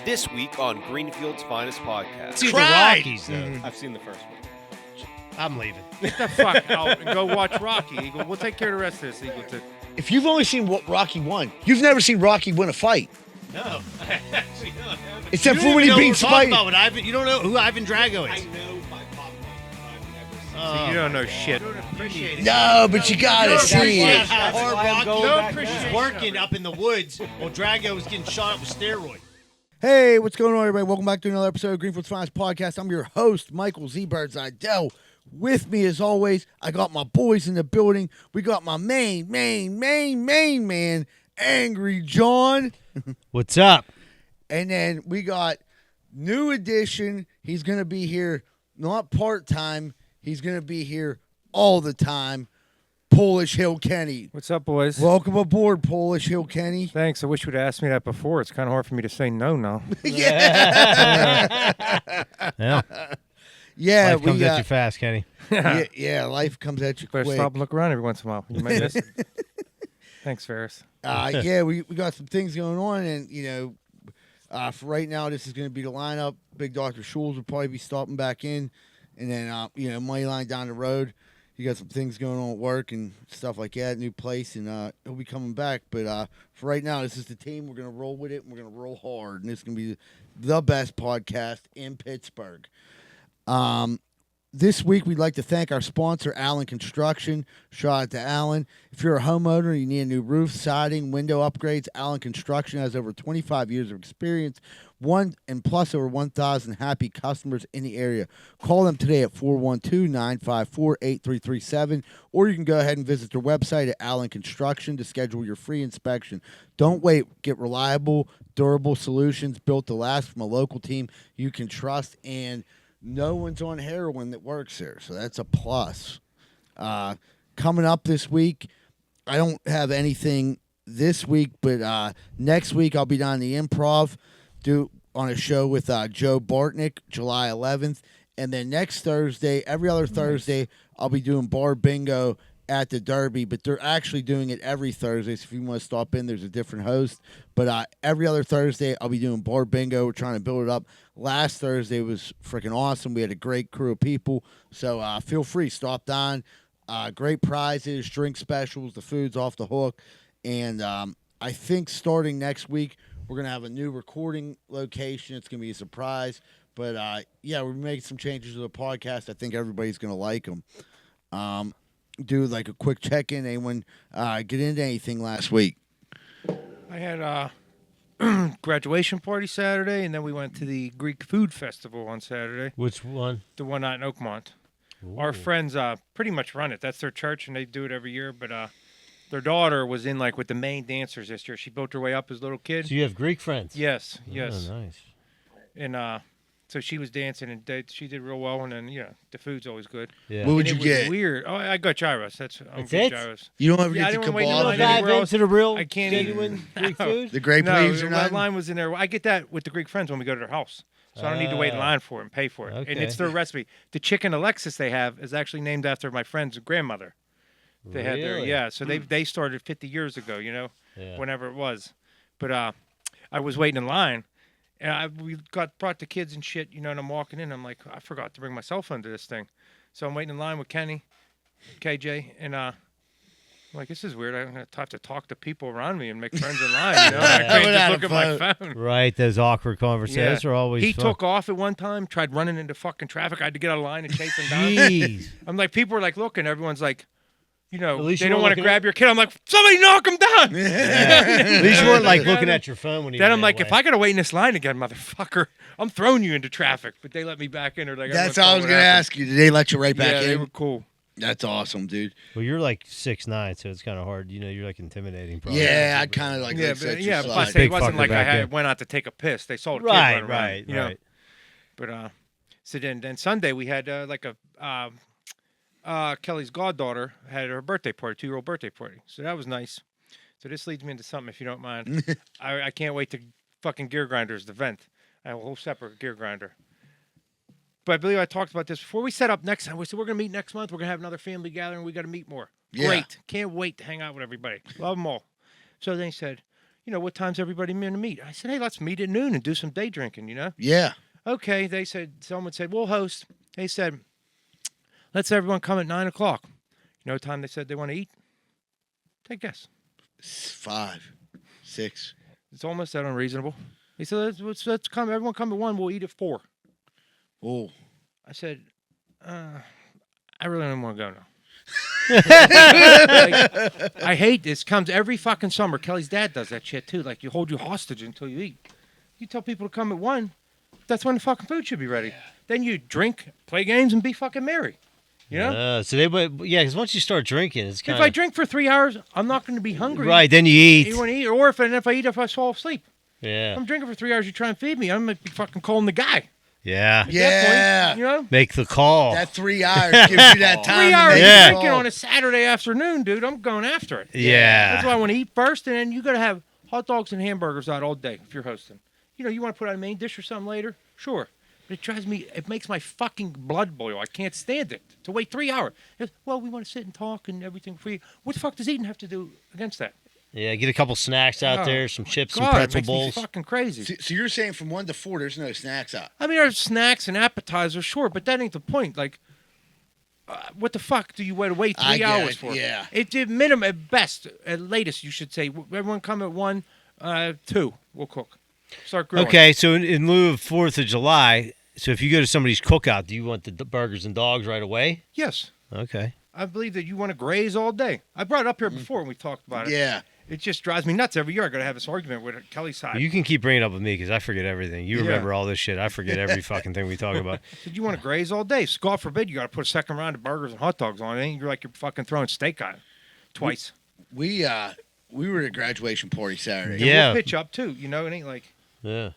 This week on Greenfield's Finest Podcast. See the Rockies, though. I've seen the first one. I'm leaving. Get the fuck out and go watch Rocky, Eagle. We'll take care of the rest of this, Eagle. If you've only seen what Rocky won, you've never seen Rocky win a fight. No. Actually, no. Except for when he beats Spike. You don't know who Ivan Drago is. I know my pop culture, but I've never seen So you don't know shit. Appreciate it. No, but you gotta see it. How hard Rocky appreciation was working up in the woods while Drago was getting shot up with steroids. Hey, what's going on, everybody? Welcome back to another episode of Greenfield's Finest Podcast. I'm your host, Michael Z. Birdseye-Dell. With me, as always, I got my boys in the building. We got my main man, Angry John. What's up? And then we got new addition. He's going to be here not part-time. He's going to be here all the time. Polish Hill Kenny. What's up, boys? Welcome aboard, Polish Hill Kenny. Thanks. I wish you'd asked me that before. It's kind of hard for me to say no now. Yeah. Yeah, Life comes at you fast, Kenny. yeah, life comes at you Better quick. stop and look around every once in a while. You might miss it. Thanks, Ferris. Yeah, we got some things going on, and for right now, this is going to be the lineup. Big Dr. Schulz will probably be stopping back in, and then Money Line down the road. He got some things going on at work and stuff like that, new place, and he'll be coming back. But for right now, this is the team. We're going to roll with it, and we're going to roll hard, and this is going to be the best podcast in Pittsburgh. This week, we'd like to thank our sponsor, Allen Construction. Shout out to Allen. If you're a homeowner, you need a new roof, siding, window upgrades, Allen Construction has over 25 years of experience, plus over 1,000 happy customers in the area. Call them today at 412-954-8337, or you can go ahead and visit their website at Allen Construction to schedule your free inspection. Don't wait. Get reliable, durable solutions built to last from a local team you can trust, and no one's on heroin that works there, so that's a plus. Coming up this week, I don't have anything this week, but next week I'll be down in the Improv on a show with Joe Bartnick, July 11th. And then next Thursday, every other Thursday, I'll be doing bar bingo at the Derby, but they're actually doing it every Thursday, so if you want to stop in, there's a different host. But every other Thursday, I'll be doing bar bingo. We're trying to build it up. Last Thursday was freaking awesome. We had a great crew of people, so feel free, stop down. Great prizes, drink specials, the food's off the hook. And I think starting next week, we're going to have a new recording location. It's going to be a surprise. But, we're making some changes to the podcast. I think everybody's going to like them. Do like a quick check-in. Anyone get into anything last week? I had a graduation party Saturday, and then we went to the Greek Food Festival on Saturday. Which one? The one out in Oakmont. Ooh. Our friends pretty much run it. That's their church, and they do it every year. But their daughter was in with the main dancers this year. She built her way up as a little kid. So you have Greek friends? Yes. Oh, nice. And so she was dancing, and she did real well. And then, the food's always good. Yeah. What would And you it was get? Weird. Oh, I got gyros. That's it? Gyros. You don't ever Yeah, I get the didn't wait in kebab? line Dive anywhere else. into the real, I can't eat- genuine Greek food? The grape No, leaves or my nothing? line was in there. I get that with the Greek friends when we go to their house. So I don't need to wait in line for it and pay for it. Okay. And it's their recipe. The chicken Alexis they have is actually named after my friend's grandmother. They had their, Really? so they started 50 years ago, Yeah. whenever it was. But I was waiting in line, and we brought the kids and shit, and I'm walking in. I'm like, I forgot to bring my cell phone to this thing. So I'm waiting in line with Kenny, KJ, and I'm like, this is weird. I have to talk to people around me and make friends in line. I can't just look at my phone. Right, those awkward conversations are always He fun. took off at one time, tried running into fucking traffic. I had to get out of line and chase him down. Jeez. I'm like, people are looking. Everyone's like, least they you don't weren't want to looking grab your kid. I'm like, somebody knock him down. At least you weren't looking at your phone when you Then ran I'm like, away. if I got to wait in this line again, motherfucker, I'm throwing you into traffic. But they let me back in. Or like, That's all I was going to ask you. Did they let you right back Yeah, in? they were cool. That's awesome, dude. Well, you're like 6'9", so it's kind of hard. You're like intimidating. Probably. Yeah, I kind of like Yeah, that. but plus Big it wasn't fucker like I back there. went out to take a piss. They saw a kid Right, running around, right, you know. right. But so then Sunday we had Kelly's goddaughter had her birthday party, 2-year-old birthday party. So that was nice. So this leads me into something, if you don't mind. I can't wait to fucking gear grinders, the vent. I have a whole separate gear grinder. But I believe I talked about this before. We set up next time. We said we're going to meet next month. We're going to have another family gathering. We got to meet more. Yeah. Great. Can't wait to hang out with everybody. Love them all. So then he said, what time's everybody going to meet? I said, hey, let's meet at noon and do some day drinking, Yeah. Okay, someone said, we'll host. They said, let's everyone come at 9 o'clock. You know what time they said they want to eat? Take a guess. 5, 6. It's almost that unreasonable. He said, let's come. Everyone come at 1. We'll eat at 4. Oh. I said, I really don't want to go now. Like, I hate this. Comes every fucking summer. Kelly's dad does that shit too. Like, you hold you hostage until you eat. You tell people to come at 1. That's when the fucking food should be ready. Yeah. Then you drink, play games, and be fucking merry. You know? So because once you start drinking, it's kind of... If I drink for 3 hours, I'm not going to be hungry. Right, then you eat. You want to eat, or if I eat, if I fall asleep. Yeah. If I'm drinking for 3 hours, you try and feed me. I'm going to be fucking calling the guy. Yeah. At that point, Make the call. That 3 hours gives you that time. 3 hours to of make drinking on a Saturday afternoon, dude. I'm going after it. Yeah. That's why I want to eat first, and then you got to have hot dogs and hamburgers out all day if you're hosting. You want to put out a main dish or something later? Sure. But it makes my fucking blood boil. I can't stand it. To wait 3 hours. Well, we want to sit and talk and everything for you. What the fuck does eating have to do against that? Yeah, get a couple snacks out there, some chips, some God, pretzel it makes bowls. me fucking crazy. So you're saying from 1 to 4, there's no snacks out? I mean, there's snacks and appetizers, sure, but that ain't the point. Like, what the fuck do you want to wait 3 hours for? Yeah. It minimum, at best, at latest, you should say, everyone come at 1, 2, we'll cook. Start grilling. Okay, so in lieu of 4th of July, so if you go to somebody's cookout, do you want the burgers and dogs right away? Yes. Okay. I believe that you want to graze all day. I brought it up here before and we talked about it. Yeah. It just drives me nuts every year. I got to have this argument with Kelly's side. You can keep bringing it up with me because I forget everything. You remember all this shit. I forget every fucking thing we talk about. Did you want to graze all day? So God forbid you got to put a second round of burgers and hot dogs on it. Ain't you're like you're fucking throwing steak on it twice. We were at a graduation party Saturday. Yeah. We'll pitch up too. It ain't like. Yeah.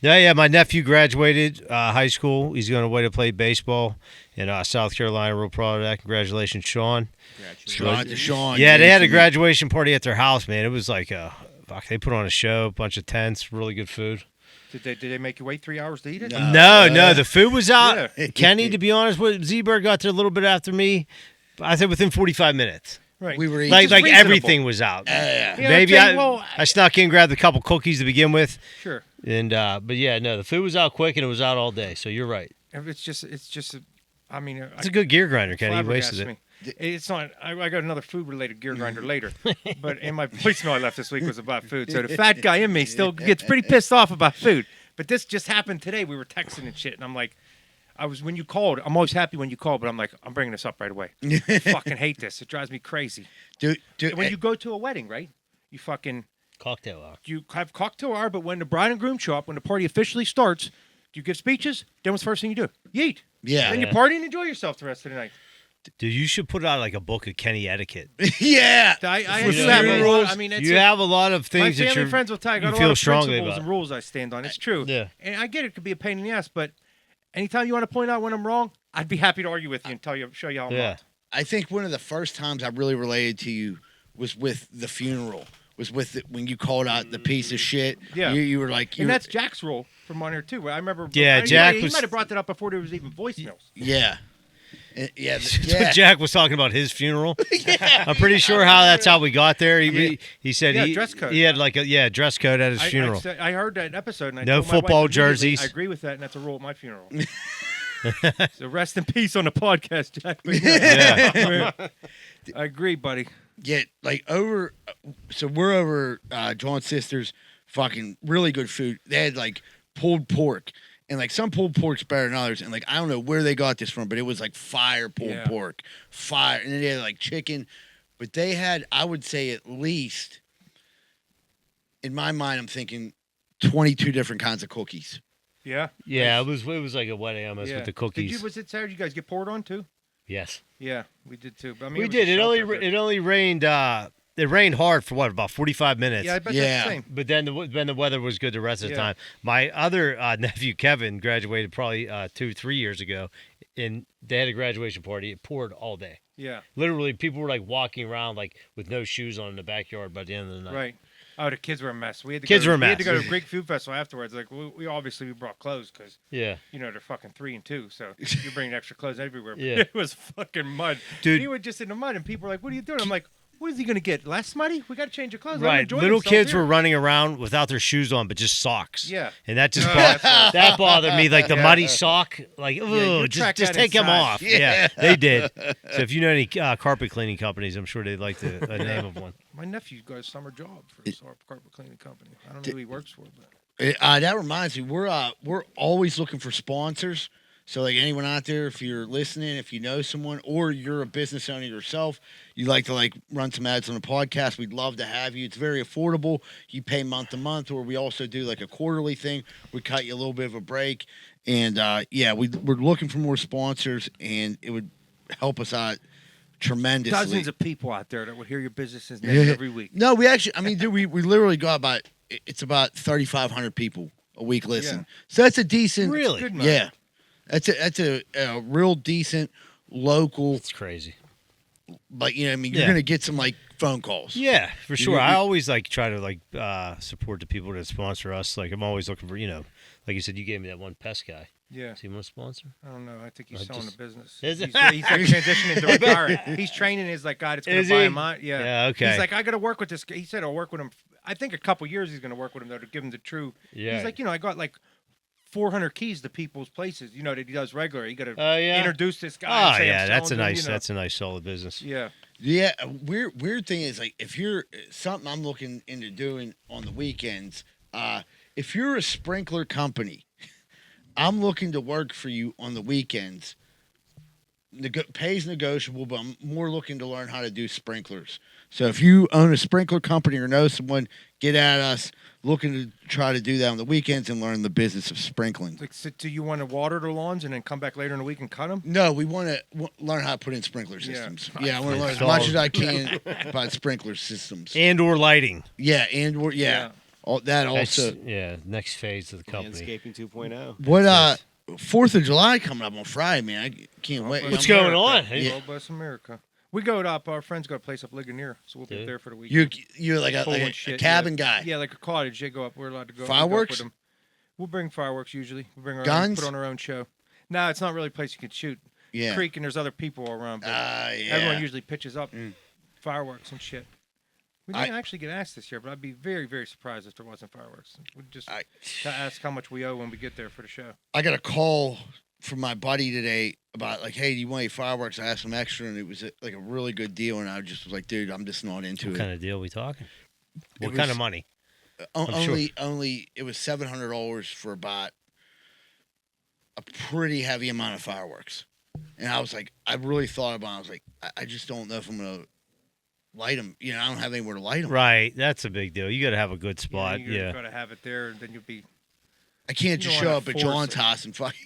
Yeah, my nephew graduated high school. He's going away to play baseball in South Carolina. Real proud of that. Congratulations, Sean. Sean. Yeah, they had a graduation party at their house, man. It was like, they put on a show, a bunch of tents, really good food. Did they make you wait 3 hours to eat it? No, the food was out. Yeah. Kenny, to be honest with Z-Bird, got there a little bit after me. I said within 45 minutes. Right. We were eating. Like everything was out. Maybe I snuck in, grabbed a couple cookies to begin with. Sure. And but yeah, no, the food was out quick and it was out all day. So you're right. It's just. I mean, it's a good gear grinder, Kenny. He wasted it. It's not. I got another food-related gear grinder later, but in my voicemail I left this week was about food. So the fat guy in me still gets pretty pissed off about food. But this just happened today. We were texting and shit, and I'm like, when you called. I'm always happy when you call, but I'm like, I'm bringing this up right away. I fucking hate this. It drives me crazy. Dude, when you go to a wedding, right? You fucking cocktail hour. You have cocktail hour, but when the bride and groom show up, when the party officially starts, do you give speeches? Then what's the first thing you do? You eat. Yeah. Then you party and enjoy yourself the rest of the night. Dude, you should put out like a book of Kenny etiquette. Yeah. I do have a lot. I mean, you have a lot of things that my family friends will tell you. I got a lot of principles and rules I stand on. It's true. Yeah. And I get it could be a pain in the ass, but anytime you want to point out when I'm wrong, I'd be happy to argue with you and show you how I'm wrong. I think one of the first times I really related to you was with the funeral. Was with when you called out the piece of shit. Yeah. You were like... And that's Jack's role from on here, too. I remember... Yeah, Jack he might have brought that up before there was even voicemails. Yeah. Yeah. Jack was talking about his funeral. Yeah. I'm pretty sure that's how we got there. He said dress code. He had like a dress code at his funeral. I heard that episode. And I no told my football wife jerseys. I agree with that, and that's a rule at my funeral. So rest in peace on the podcast, Jack. Yeah. I agree, buddy. Yeah, like so we're over John's sister's fucking really good food. They had like pulled pork. And like some pulled pork's better than others. And like I don't know where they got this from, but it was like fire pulled pork. Fire. And then they had like chicken. But they had, I would say at least, in my mind, I'm thinking 22 different kinds of cookies. Yeah? Yeah, it was like a wedding almost with the cookies. Was it Saturday? You guys get poured on too? Yes. Yeah, we did too. But, I mean, we did. It only rained. It rained hard for about 45 minutes. Yeah, I bet that's the same. But then the weather was good the rest of the time. My other nephew Kevin graduated probably 2-3 years ago, and they had a graduation party. It poured all day. Yeah. Literally, people were like walking around like with no shoes on in the backyard by the end of the night. Right. Oh, the kids were a mess. We had to go to Greek Food Festival afterwards. Like we obviously brought clothes because they're fucking 3 and 2, so you're bringing extra clothes everywhere. But it was fucking mud. Dude, we were just in the mud, and people were like, "What are you doing?" I'm like, What is he gonna get? Less money? We got to change your clothes. Right. Little kids were running around without their shoes on, but just socks. Yeah. And that just that's right. that bothered me. Like the muddy sock. Like, you ooh, track just that take them inside. off. Yeah, they did. So if you know any carpet cleaning companies, I'm sure they'd like the name of one. My nephew got a summer job for a carpet cleaning company. I don't know who he works for, but That reminds me, we're always looking for sponsors. So, like anyone out there, if you're listening, if you know someone, or you're a business owner yourself, you'd like to run some ads on the podcast, we'd love to have you. It's very affordable. You pay month to month, or we also do like a quarterly thing. We cut you a little bit of a break, and we're looking for more sponsors, and it would help us out tremendously. dozens of people out there that would hear your business's name every week. No, we actually, dude, we literally got about 3,500 people a week listen. Yeah. So that's a decent, Really? Good, man. yeah. That's a real decent local, It's crazy. but you're Yeah. gonna get some phone calls. Yeah, for sure. you- I always try to support the people that sponsor us. Like I'm always looking for, like you said, you gave me that one pest guy. Yeah. Does he want to sponsor? I don't know. I think he's I selling just- the business. Is He's it? transitioning to retiring. He's training his guy that's going Is to buy he? him out. Yeah. Yeah, okay. He's like, I got to work with this guy. He said I'll work with him. I think a couple years he's going to work with him though to give him the true. Yeah. He's like, I got 400 keys to people's places. That he does regular. You got to Yeah. introduce this guy. Oh and say, yeah, I'm that's a selling to him, nice that's a nice solid business. Yeah. Yeah, weird thing is if you're something I'm looking into doing on the weekends. If you're a sprinkler company, I'm looking to work for you on the weekends. Pay's negotiable, but I'm more looking to learn how to do sprinklers. So if you own a sprinkler company or know someone, get at us. Looking to try to do that on the weekends and learn the business of sprinkling. So do you want to water the lawns and then come back later in the week and cut them? No, we want to learn how to put in sprinkler systems. Yeah, I want to learn as much as I can about sprinkler systems. And/or lighting. Yeah, All, that That's, also. next phase of the company. Landscaping 2.0. What 4th of July coming up on Friday, man. I can't wait. What's going on? Yeah. God bless America. We go up. Our friend's got a place up Ligonier, so we'll be Dude. there for the week. You're like Full a and shit, cabin guy. Yeah, like a cottage. They go up. We're allowed to go. Fireworks? With them. We'll bring fireworks usually. We bring our Guns? Own, put on our own show. No, it's not really a place you can shoot. Yeah. Creek and there's other people around. But Yeah. everyone usually pitches up fireworks and shit. We didn't actually get asked this year, but I'd be very, very surprised if there wasn't fireworks. We'd just to ask how much we owe when we get there for the show. I got a call from my buddy today about hey, do you want any fireworks? I asked him extra, and it was a really good deal. And I just was like, dude, I'm just not into What it. kind of deal we talking? What was- kind of money? Only it was $700 for about a pretty heavy amount of fireworks. And I was like, I really thought about it. I was like, I just don't know if I'm gonna light them. I don't have anywhere to light them. Right, that's a big deal. You got to have a good spot. You Yeah. got to have it there, and then you'll be. I can't You just don't show wanna up at force John's it. house and fucking.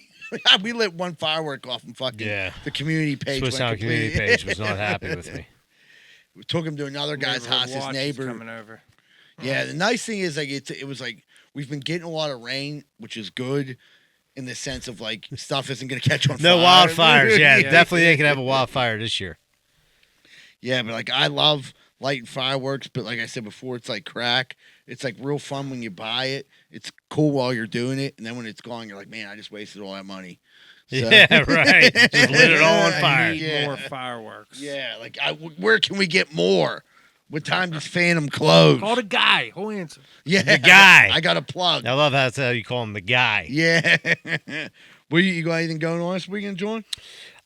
We lit one firework off and fucking Yeah. the community page. Swiss went Sound community completely- page was not happy with me. We took him to another guy's Neighborhood house. His watch is neighbor. coming over. Yeah, the nice thing is it was we've been getting a lot of rain, which is good in the sense of stuff isn't going to catch on No fire. wildfires. Yeah, Yeah. definitely they can have a wildfire this year. Yeah, but I love lighting fireworks, but like I said before, it's like crack. It's real fun when you buy it. It's cool while you're doing it, and then when it's gone, you're like, man, I just wasted all that money. So, Yeah, right. Just lit it all on I fire. Need Yeah. more fireworks. Yeah, where can we get more? What time does Phantom close? Call the guy. He'll answer. Yeah, The guy. I got a plug. I love how that's how you call him the guy. Yeah. Well, you got anything going on this weekend, John?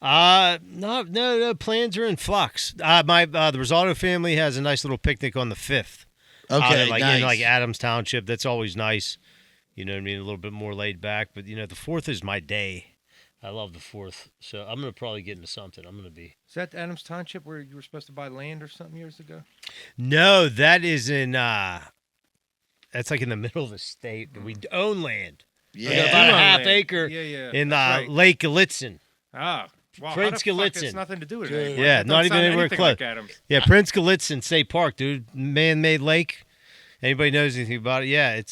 No. Plans are in flux. The Rosado family has a nice little picnic on the 5th. Okay, in nice. Adams Township. That's always nice. You know what I mean? A little bit more laid back. But the 4th is my day. I love the 4th, so I'm gonna probably get into something. I'm gonna be. Is that Adams Township where you were supposed to buy land or something years ago? No, that is in. That's in the middle of the state, but we own land. Yeah. About a Do own half land. acre Yeah, in that's right. Lake Gallitzin. Ah, wow. Prince how the fuck Gallitzin. It's nothing to do with Dude. it. anymore. Yeah, That not don't even sound anywhere anything close. Like Adams. Yeah, Prince Gallitzin State Park, dude, man-made lake. Anybody knows anything about it? Yeah,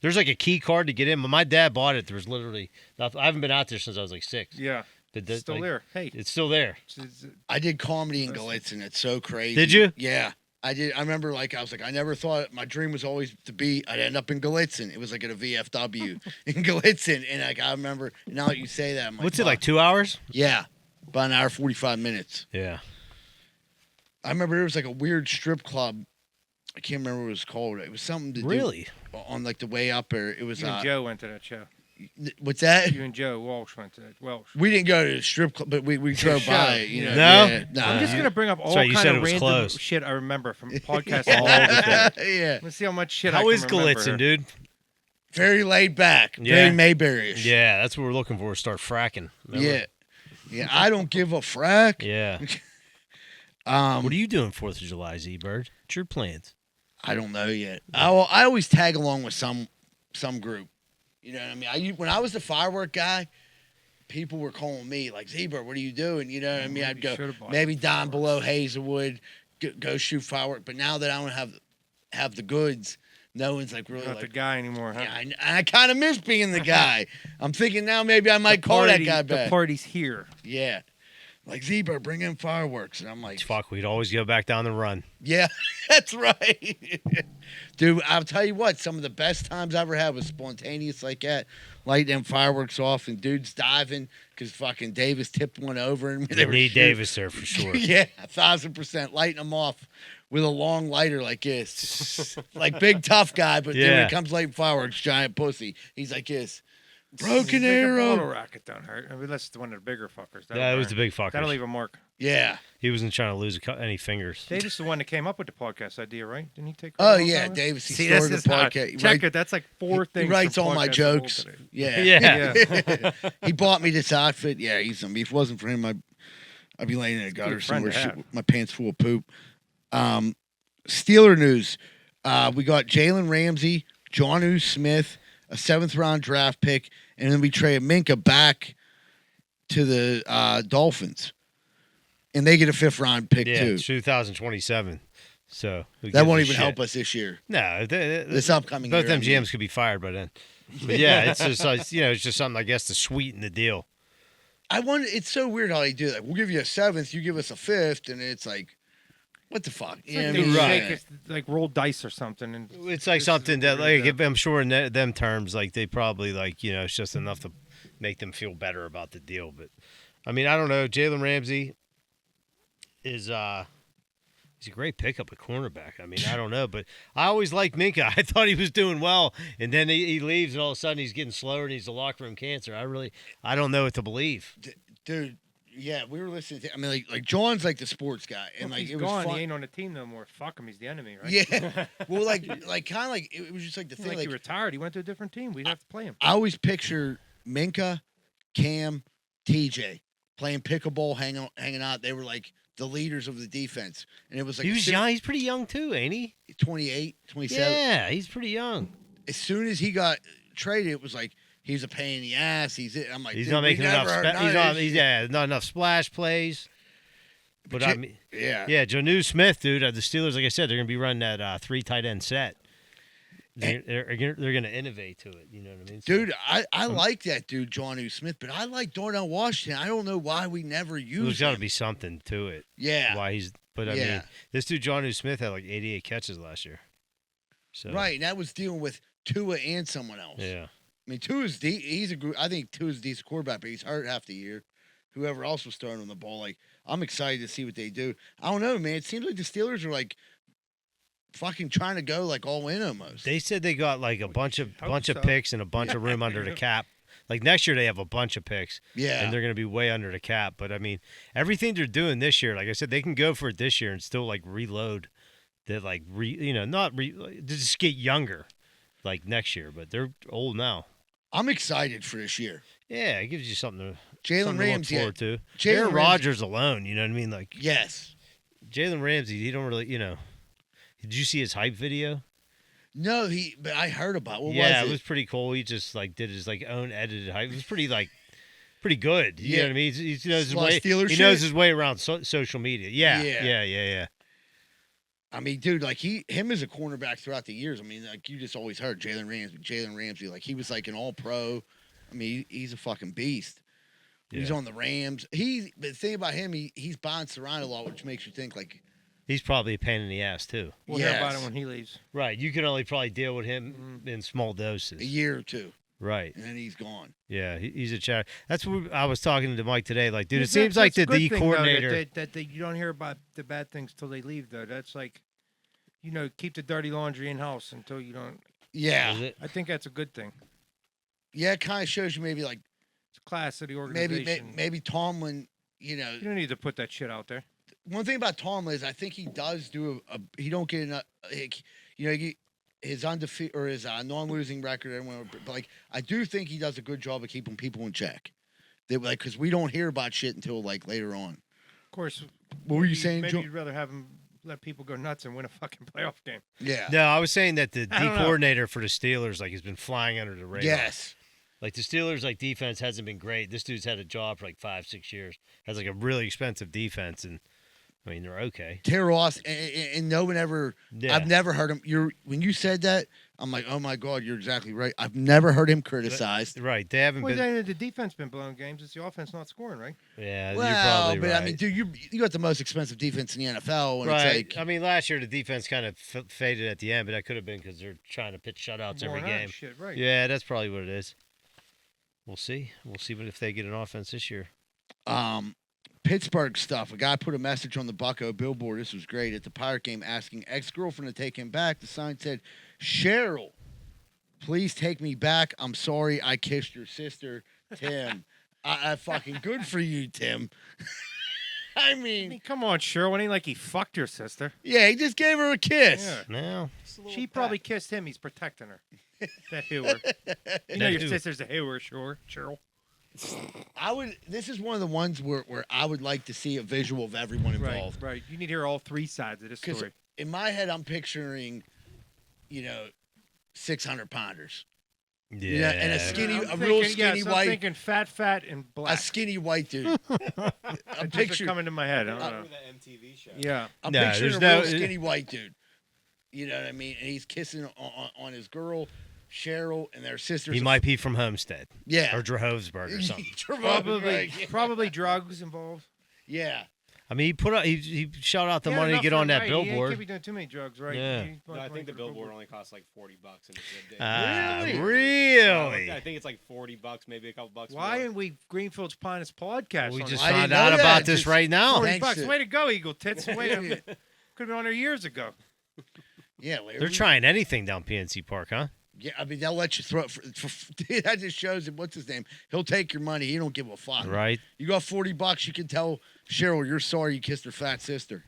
there's a key card to get in. When my dad bought it, there was literally nothing. I haven't been out there since I was 6. Yeah, But it's still there. Hey, It's still there. I did comedy in Gallitzin. It's so crazy. Did you? Yeah. I did. I remember, I was I never thought my dream was always I'd end up in Gallitzin. It was at a VFW in Gallitzin. And I remember, now that you say that, I'm like, What's it, fuck. 2 hours? Yeah. About an hour, 45 minutes. Yeah. I remember there was like a weird strip club. I can't remember what it was called. It was something to Really? do on like the way up there. It was You and Joe went to that show. what's that? You and Joe Walsh went to that. Welsh. We didn't go to the strip club, but we drove show, by it. You know? No? Yeah, nah. I'm just gonna bring up all right, you kind said of it was random closed. shit I remember from podcasts all over. Yeah, Let's see how much shit I How can is remember Galitzin, here. dude? very laid back, Yeah. very Mayberry-ish. Yeah, that's what we're looking for. Start fracking. Remember? Yeah. I don't give a frack. Yeah. What are you doing 4th of July, Z-Bird? What's your plans? I don't know yet. I always tag along with some group. You know what I mean? When I was the firework guy, people were calling me like, "Zebra, what are you doing?" You know what I mean? I'd go maybe down below Hazelwood, go shoot firework. But now that I don't have the goods, no one's like really Not like the guy anymore, huh? Yeah, I kind of miss being the guy. I'm thinking now maybe I might call that guy back. The party's here. Yeah. Like, Zebra, bring in fireworks. And I'm like, Fuck, we'd always go back down the run. yeah, that's right. Dude, I'll tell you what, some of the best times I ever had was spontaneous like that. Light them fireworks off and dudes diving because fucking Davis tipped one over. And They need Davis there for sure. Yeah, 1,000%. Lighting them off with a long lighter like this. Like big tough guy, but then when Yeah. it comes lighting fireworks, giant pussy. He's like this. Broken Big arrow. bottle rocket don't hurt. I mean, that's the one of the bigger fuckers. Yeah, it was the big fuckers. That'll leave a mark. Yeah. He wasn't trying to lose any fingers. Davis is the one that came up with the podcast idea, right? Didn't he take? Oh, credit on yeah, that? Davis. He See, started this the is not- podcast. Check it. That's like four He things. writes from all my Podcast jokes. Gold today. Yeah. Yeah. Yeah. He bought me this outfit. Yeah, he's something. If it wasn't for him, I'd be laying in a gutter good friend somewhere, to have. with my pants full of poop. Steeler news. We got Jalen Ramsey, Jonnu Smith, a 7th-round draft pick, and then we trade Minkah back to the Dolphins. And they get a 5th-round pick, Yeah, too. it's 2027. So who That gives won't a even shit? help us this year. No, This upcoming both year. them I mean. GMs could be fired by then. But yeah, it's just it's just something I guess to sweeten the deal. I wonder. It's so weird how they do that. We'll give you a 7th, you give us a 5th, and it's like, what the fuck? It's You know like what I they mean? Right. shake it, like roll dice or something. And It's like this is something that, weird, like, yeah. if I'm sure in them terms, like they probably it's just enough to make them feel better about the deal. But I mean, I don't know. Jalen Ramsey is he's a great pickup at cornerback. I mean, I don't know, but I always liked Minkah. I thought he was doing well, and then he leaves, and all of a sudden he's getting slower, and he's a locker room cancer. I don't know what to believe. Dude, yeah, we were listening to. I mean, like John's like the sports guy, and Well, like if it he's was gone. fun. He ain't on the team no more. Fuck him. He's the enemy, right? Yeah, well, like kind of like it was just like the It's thing. like Like he retired. He went to a different team. We'd have to play him. I always picture Minkah, Cam, TJ playing pickleball, hanging out. They were like the leaders of the defense, and it was like He was young. He's pretty young too, ain't he? 28, 27. Yeah, he's pretty young. As soon as he got traded, it was like he's a pain in the ass. I'm like, He's dude, not we making enough. never heard none of this shit. Not enough splash plays. But I mean, Yeah. yeah, Jonnu Smith, dude. The Steelers, like I said, they're gonna be running that 3 tight end set. They're gonna innovate to it. You know what I mean, So- Dude, I like that dude, Jonnu Smith, but I like Darnell Washington. I don't know why we never use There's got to him. be something to it. Yeah. Why he's? But I Yeah. mean, this dude Jonnu Smith had like 88 catches last year. So Right, and that was dealing with Tua and someone else. Yeah. I mean, Tua's I think Tua's a decent quarterback, but he's hurt half the year. Whoever else was throwing him the ball, like I'm excited to see what they do. I don't know, man. It seems like the Steelers are like fucking trying to go like all in almost. They said they got like a bunch of Hope so. picks and a bunch of room under the cap. Like next year they have a bunch of picks. Yeah. And they're going to be way under the cap. But I mean, everything they're doing this year, like I said, they can go for it this year and still like reload. That like just get younger, like next year. But they're old now. I'm excited for this year. Yeah, it gives you something to Jalen look Ramsey. forward to. Jalen Aaron Ramsey- Rodgers alone, you know what I mean? Like Yes. Jalen Ramsey, he don't really, Did you see his hype video? No, but I heard about what Yeah, was it was pretty cool. He just like did his like own edited hype. It was pretty good. You know what I mean? He knows his Lot of way. Steelers He knows shit? his way around social media. Yeah, Yeah. yeah. I mean, dude, like him as a cornerback throughout the years. I mean, like you just always heard Jalen Ramsey, like he was like an all-pro. I mean, he's a fucking beast. He's Yeah. on the Rams. But the thing about him, he's bouncing around a lot, which makes you think like, He's probably a pain in the ass too. We'll hear about Yes. him when he leaves. Right. You can only probably deal with him in small doses. a year or two. Right. and then he's gone. Yeah, he's a chat. That's what I was talking to Mike today. Like, dude, it That's- seems like the that's a D good thing, though, coordinator. that you don't hear about the bad things till they leave, though. That's like, keep the dirty laundry in house until you don't. Yeah, Is it? I think that's a good thing. yeah. It kind of shows you maybe like It's a class of the maybe organization. maybe Tomlin. You know, You don't need to put that shit out there. one thing about Tomlin is I think he does do he don't get enough. His undefeated or his non-losing record. Everyone, but like I do think he does a good job of keeping people in check. They like because we don't hear about shit until like later on. Of course. What were you maybe- saying, Maybe Joe? you'd rather have him let people go nuts and win a fucking playoff game. Yeah. No, I was saying that the D I don't know. coordinator for the Steelers like has been flying under the radar. Yes. Like the Steelers, like defense hasn't been great. This dude's had a job for like 5-6 years. Has like a really expensive defense, and I mean they're okay. Tear Ross and no one ever. Yeah. I've never heard him. When you said that, I'm like, oh my god, you're exactly right. I've never heard him criticized. Right, they haven't Well, been. then the defense been blowing games. It's the offense not scoring, right? Yeah, you're Well, probably but right. I mean, dude, you got the most expensive defense in the NFL, and right. it's like, I mean, last year the defense kind of faded at the end, but that could have been because they're trying to pitch shutouts every Worn out game. and Shit, right. Yeah, that's probably what it is. We'll see. We'll see if they get an offense this year. Pittsburgh stuff. A guy put a message on the Bucco Billboard. This was great at the Pirate game, asking ex-girlfriend to take him back. The sign said, "Cheryl, please take me back. I'm sorry I kissed your sister, Tim." I fucking good for you, Tim. I I mean, mean, come on, Cheryl. It ain't like he fucked your sister. yeah, he just gave her a kiss. Yeah. Now, She probably kissed him. He's protecting her. That hooer. You know That your who? sister's a hooer, sure, Cheryl. This is one of the ones where I would like to see a visual of everyone involved. Right. You need to hear all three sides of this Because story. in my head, I'm picturing, 600 pounders. yeah, and a skinny- I'm a real thinking- skinny yes, white- I'm thinking fat, and A black. skinny white dude. I'm Just are picturing, coming to my head. I don't know. Remember the MTV show? Yeah. I'm No, picturing a there's real no- skinny white dude. You know what I mean? And he's kissing on his girl, Cheryl, and their sisters. he might be from Homestead Yeah. or Drahovsburg or something. Probably drugs involved. Yeah. I mean, he shot out the He had money to enough get for on a that night. He billboard. can't be doing too many drugs, right? Yeah. He No, I think the billboard only costs like $40 and it's a day. Ah, Really? really? I think it's like $40, maybe a couple bucks. Why more. aren't we Greenfield's Finest podcast? We on just this? I didn't found know out that. about this Just- right now. Thanks $40. to- Way to go, Eagle Tits. Wait a minute. Could have been on there years ago. Yeah. Larry. They're trying anything down PNC Park, huh? Yeah, I mean, they'll let you throw it. That just shows him, what's his name? He'll take your money. He don't give a fuck. Right. You got $40, you can tell Cheryl you're sorry you kissed her fat sister.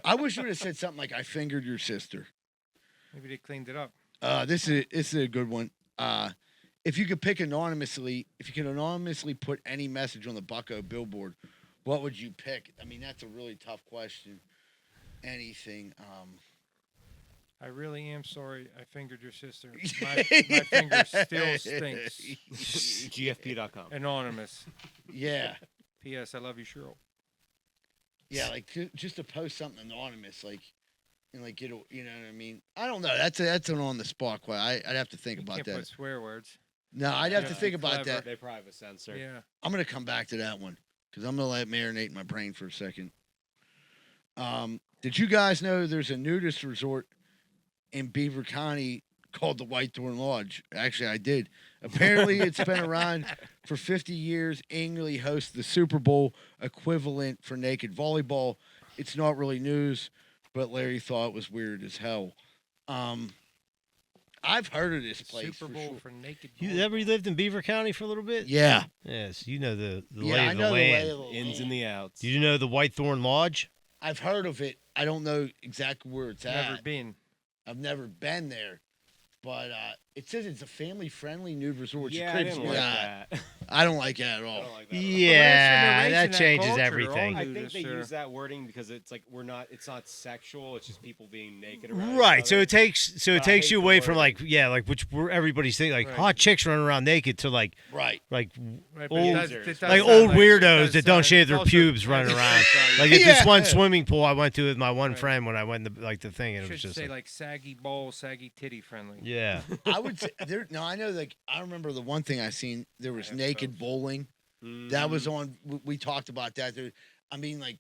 I wish you would have said something like, "I fingered your sister." Maybe they cleaned it up. This is a good one. If you could pick anonymously, put any message on the Bucco Billboard, what would you pick? I mean, that's a really tough question. Anything. I really am sorry I fingered your sister. My finger still stinks. GFP.com. Anonymous. Yeah. P.S. I love you, Cheryl. Yeah, like just to post something anonymous, like, and like get, you know what I mean? I don't know. That's an on the spot question. I'd have to think You about can't that. put swear words. No, I'd have Yeah, to think about clever. that. They probably have a sensor. Yeah. I'm gonna come back to that one because I'm gonna let it marinate in my brain for a second. Did you guys know there's a nudist resort in Beaver County called the White Thorn Lodge? Actually, I did. Apparently, it's been around for 50 years. Annually hosts the Super Bowl equivalent for naked volleyball. It's not really news, but Larry thought it was weird as hell. I've heard of this place. Super for Bowl sure. for naked. You volleyball. ever lived in Beaver County for a little bit? Yeah. Yes, you know the Yeah, lay I of the know the land. lay of the Ins land. and the outs. Do you know the White Thorn Lodge? I've heard of it. I don't know exactly where it's Never at. been. I've never been there, but it says it's a family-friendly nude resort. Yeah, Your I crib's didn't like not. that. I don't like it at I all. don't like that. at all. Yeah, narration that and changes culture, everything. all I Dude, think it's, they uh, use that wording because it's like it's not sexual. It's just people being naked around. Right, each so other. it takes But I you hate away the from wording. which where everybody's thinking Right. hot chicks running around naked to like Right. Right, but Old- it does like sound old it weirdos does that don't sound- shave their also- pubes running around. Like at Yeah. this one swimming pool I went to with my one Right. friend when I went to the thing, and it was should just say like, like saggy ball, saggy titty friendly. yeah. I would say there. No, I know. Like I remember the one thing I seen. There was have naked both. bowling. Mm. That was on. We talked about that. I mean, like,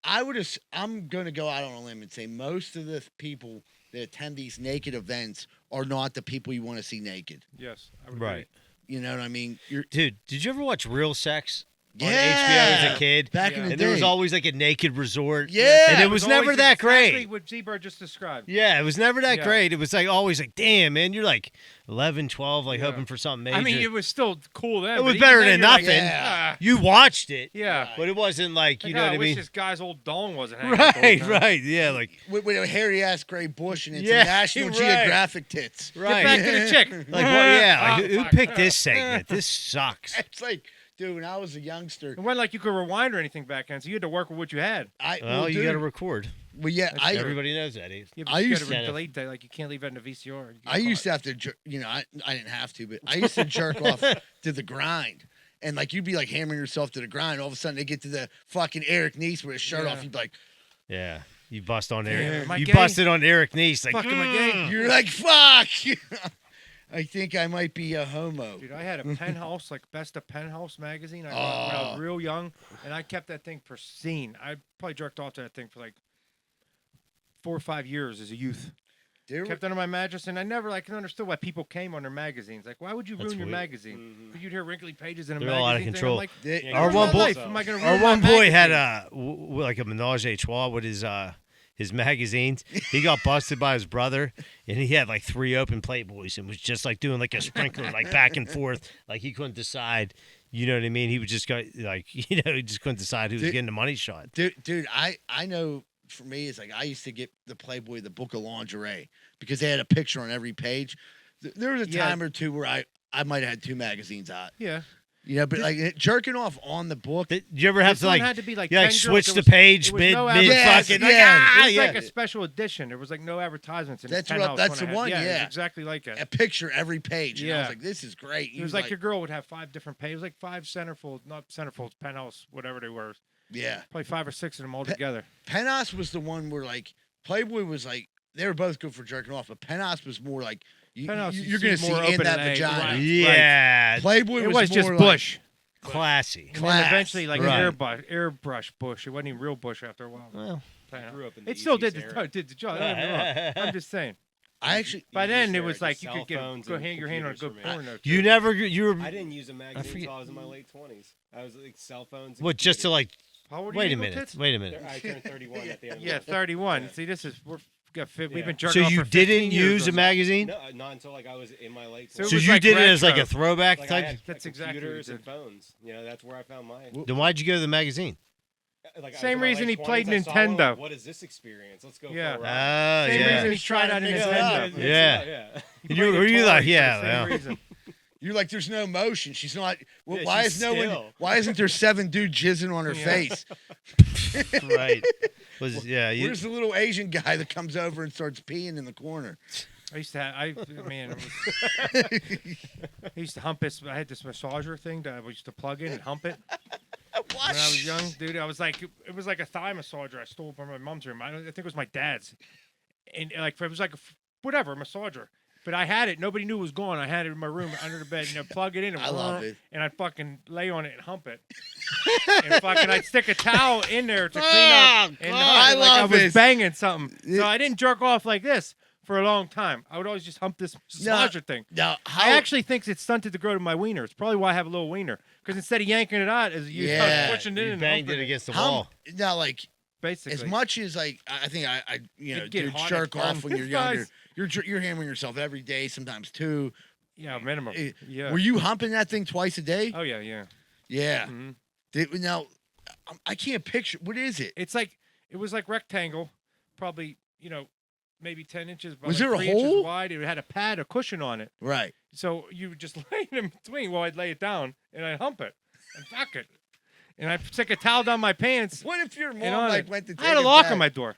I'm gonna go out on a limb and say most of the people that attend these naked events are not the people you want to see naked. Yes. I would Right. agree. You know what I mean? You're, Dude, did you ever watch Real Sex on yeah. HBO as a kid? Back in Yeah. the And day. there was always like a naked resort. Yeah. And it was never always that exactly great. what Z-Bird just described. Yeah, it was never that Yeah. great. It was like always like, damn, man, you're like 11, 12, like Yeah. hoping for something major. I mean, it was still cool then. It but was even better then than you're like, nothing. "Ah." You watched it, Yeah. but it wasn't like, you Like, know "Ah, what I I wish mean? this guy's old dong wasn't hanging out the whole Right, time." right. Yeah, like, with a hairy ass gray bush and it's Yeah, National right. Geographic tits. right. Get back to the chick. Like, well, yeah, Ah, like, who fuck. picked this segment? This sucks. It's like, dude, when I was a youngster, It wasn't like you could rewind or anything back then, so you had to work with what you had. Well, you dude, got to record. well, yeah, That's I Everybody knows that. Eh? Yeah, but I you used gotta to- delete that. Like you can't leave it in the VCR. You get I used caught. to have to, you know, I didn't have to, but I used to jerk off to the grind. And like you'd be like hammering yourself to the grind. All of a sudden they get to the fucking Eric Nies with his shirt Yeah. off. You'd be like, Yeah. You bust on Damn, Eric. am I You gay? busted on Eric Nies. Like, Fuck, am I gay? you're like, fuck. I think I might be a homo. Dude, I had a Penthouse, like Best of Penthouse magazine. I got when I was real young, and I kept that thing pristine. I probably jerked off to that thing for like 4 or 5 years as a youth. There Kept it under my mattress, and I never like understood why people came on their magazines. Like, why would you That's ruin your weird. magazine? But you'd hear wrinkly pages in a They're magazine. all out of thing. control. I'm like, they- Yeah, Our "Ruin one my boy- life. Am I gonna Our ruin one my boy had magazine?" like a menage a trois with his magazines. He got busted by his brother, and he had like 3 open Playboys and was just like doing like a sprinkler, like back and forth. Like he couldn't decide. You know what I mean? He would just go like, he just couldn't decide who was Dude- getting the money shot. Dude, I know for me, it's like I used to get the Playboy, the book of lingerie, because they had a picture on every page. There was a Yeah. time or two where I might have had 2 magazines out. Yeah. You know, but like jerking off on the book. Did you ever have This to one like, had to be like you like 10 girls. switch There the was- page there was mid no mid advertisement. fucking Yeah, like, yeah. It ah was yeah. like a special edition. There was like no advertisements. In That's the what- Penthouse that's one the I had. one, Yeah, it was yeah. exactly like it. A picture every page. And I Yeah. was like, this is great. It was like your girl would have 5 different pages, like 5 centerfolds, not centerfolds, Penthouse, whatever they were. yeah. Probably 5 or 6 of them all together. Penthouse was the one where like Playboy was like, they were both good for jerking off, but Penthouse was more like, Penthouse, you're going to see more in open that and A, vagina. right. Yeah, Playboy It was was just more bush. classy. And Class. then eventually, like Right. airbrush bush. It wasn't even real bush after a while. Well, Penthouse. grew up in the It still East did era. the job. Don't get me wrong. I'm just saying. I actually, By East then, it era, was just like you cell could get phones go and hang your hand on a computers good for me. porno. you too. never you were I didn't use a magazine forget- until I was in my late 20s. I was like cell phones. and what just to computers. like How old are wait you, a little minute. tits? Wait a minute. I turned 31 at the end. Yeah, of the 31. Yeah. See, this is we've Yeah. been jerking So off you for 15 didn't years use a on- magazine? No, not until like I was in my late 20s. So it So was you like did it as like a retro. throwback Like I type? had That's exactly what computers you and did. phones. You know, that's where I found mine. Then why'd you go to the magazine? Like, I was Same in my reason late he played 20s, I saw one, Nintendo. like, what is this experience? Let's go Yeah. for a ride. Same Yeah. reason he tried out a Mix it Nintendo. up. Yeah. yeah. And you were you like, yeah, Same well. reason. you're like, there's no motion. She's not. Well, Yeah, why she's is no one? still. Why isn't there 7 dudes jizzing on her Yeah. face? right. Was yeah, you, Where's the little Asian guy that comes over and starts peeing in the corner? I used to have, man, it was, I used to hump this. I had this massager thing that I used to plug in and hump it. What? When I was young, dude, I was like, it was like a thigh massager I stole from my mom's room. I think it was my dad's, and like it was like whatever massager. But I had it. Nobody knew it was gone. I had it in my room under the bed. Plug it in. And I love it. And I'd fucking lay on it and hump it. And fucking, I'd stick a towel in there to clean up. And I like I love was this. banging something. So I didn't jerk off like this for a long time. I would always just hump this massager thing. Now, how? I actually think it's stunted the growth of my wiener. It's probably why I have a little wiener. Because instead of yanking it out, as you Yeah. start pushing it in you and banged humping it against the how wall. now, like basically. as much as like I think I you know, It'd get dude, hot jerk and off burn. when you're younger. Guys. You're hammering yourself every day, sometimes 2. Yeah, minimum. Eh, Yeah. Were you humping that thing twice a day? Oh, yeah, yeah. Yeah. Mhm. Now, I can't picture. What is it? It's like, it was like rectangle, probably, maybe 10 inches, by Was like there a 3 inches hole? wide. It had a pad, a cushion on it. Right. So you would just lay it in between while I'd lay it down, and I'd hump it and fuck it. And I'd stick a towel down my pants. What if your and mom on like it. went to? Take I had a it lock back? on my door.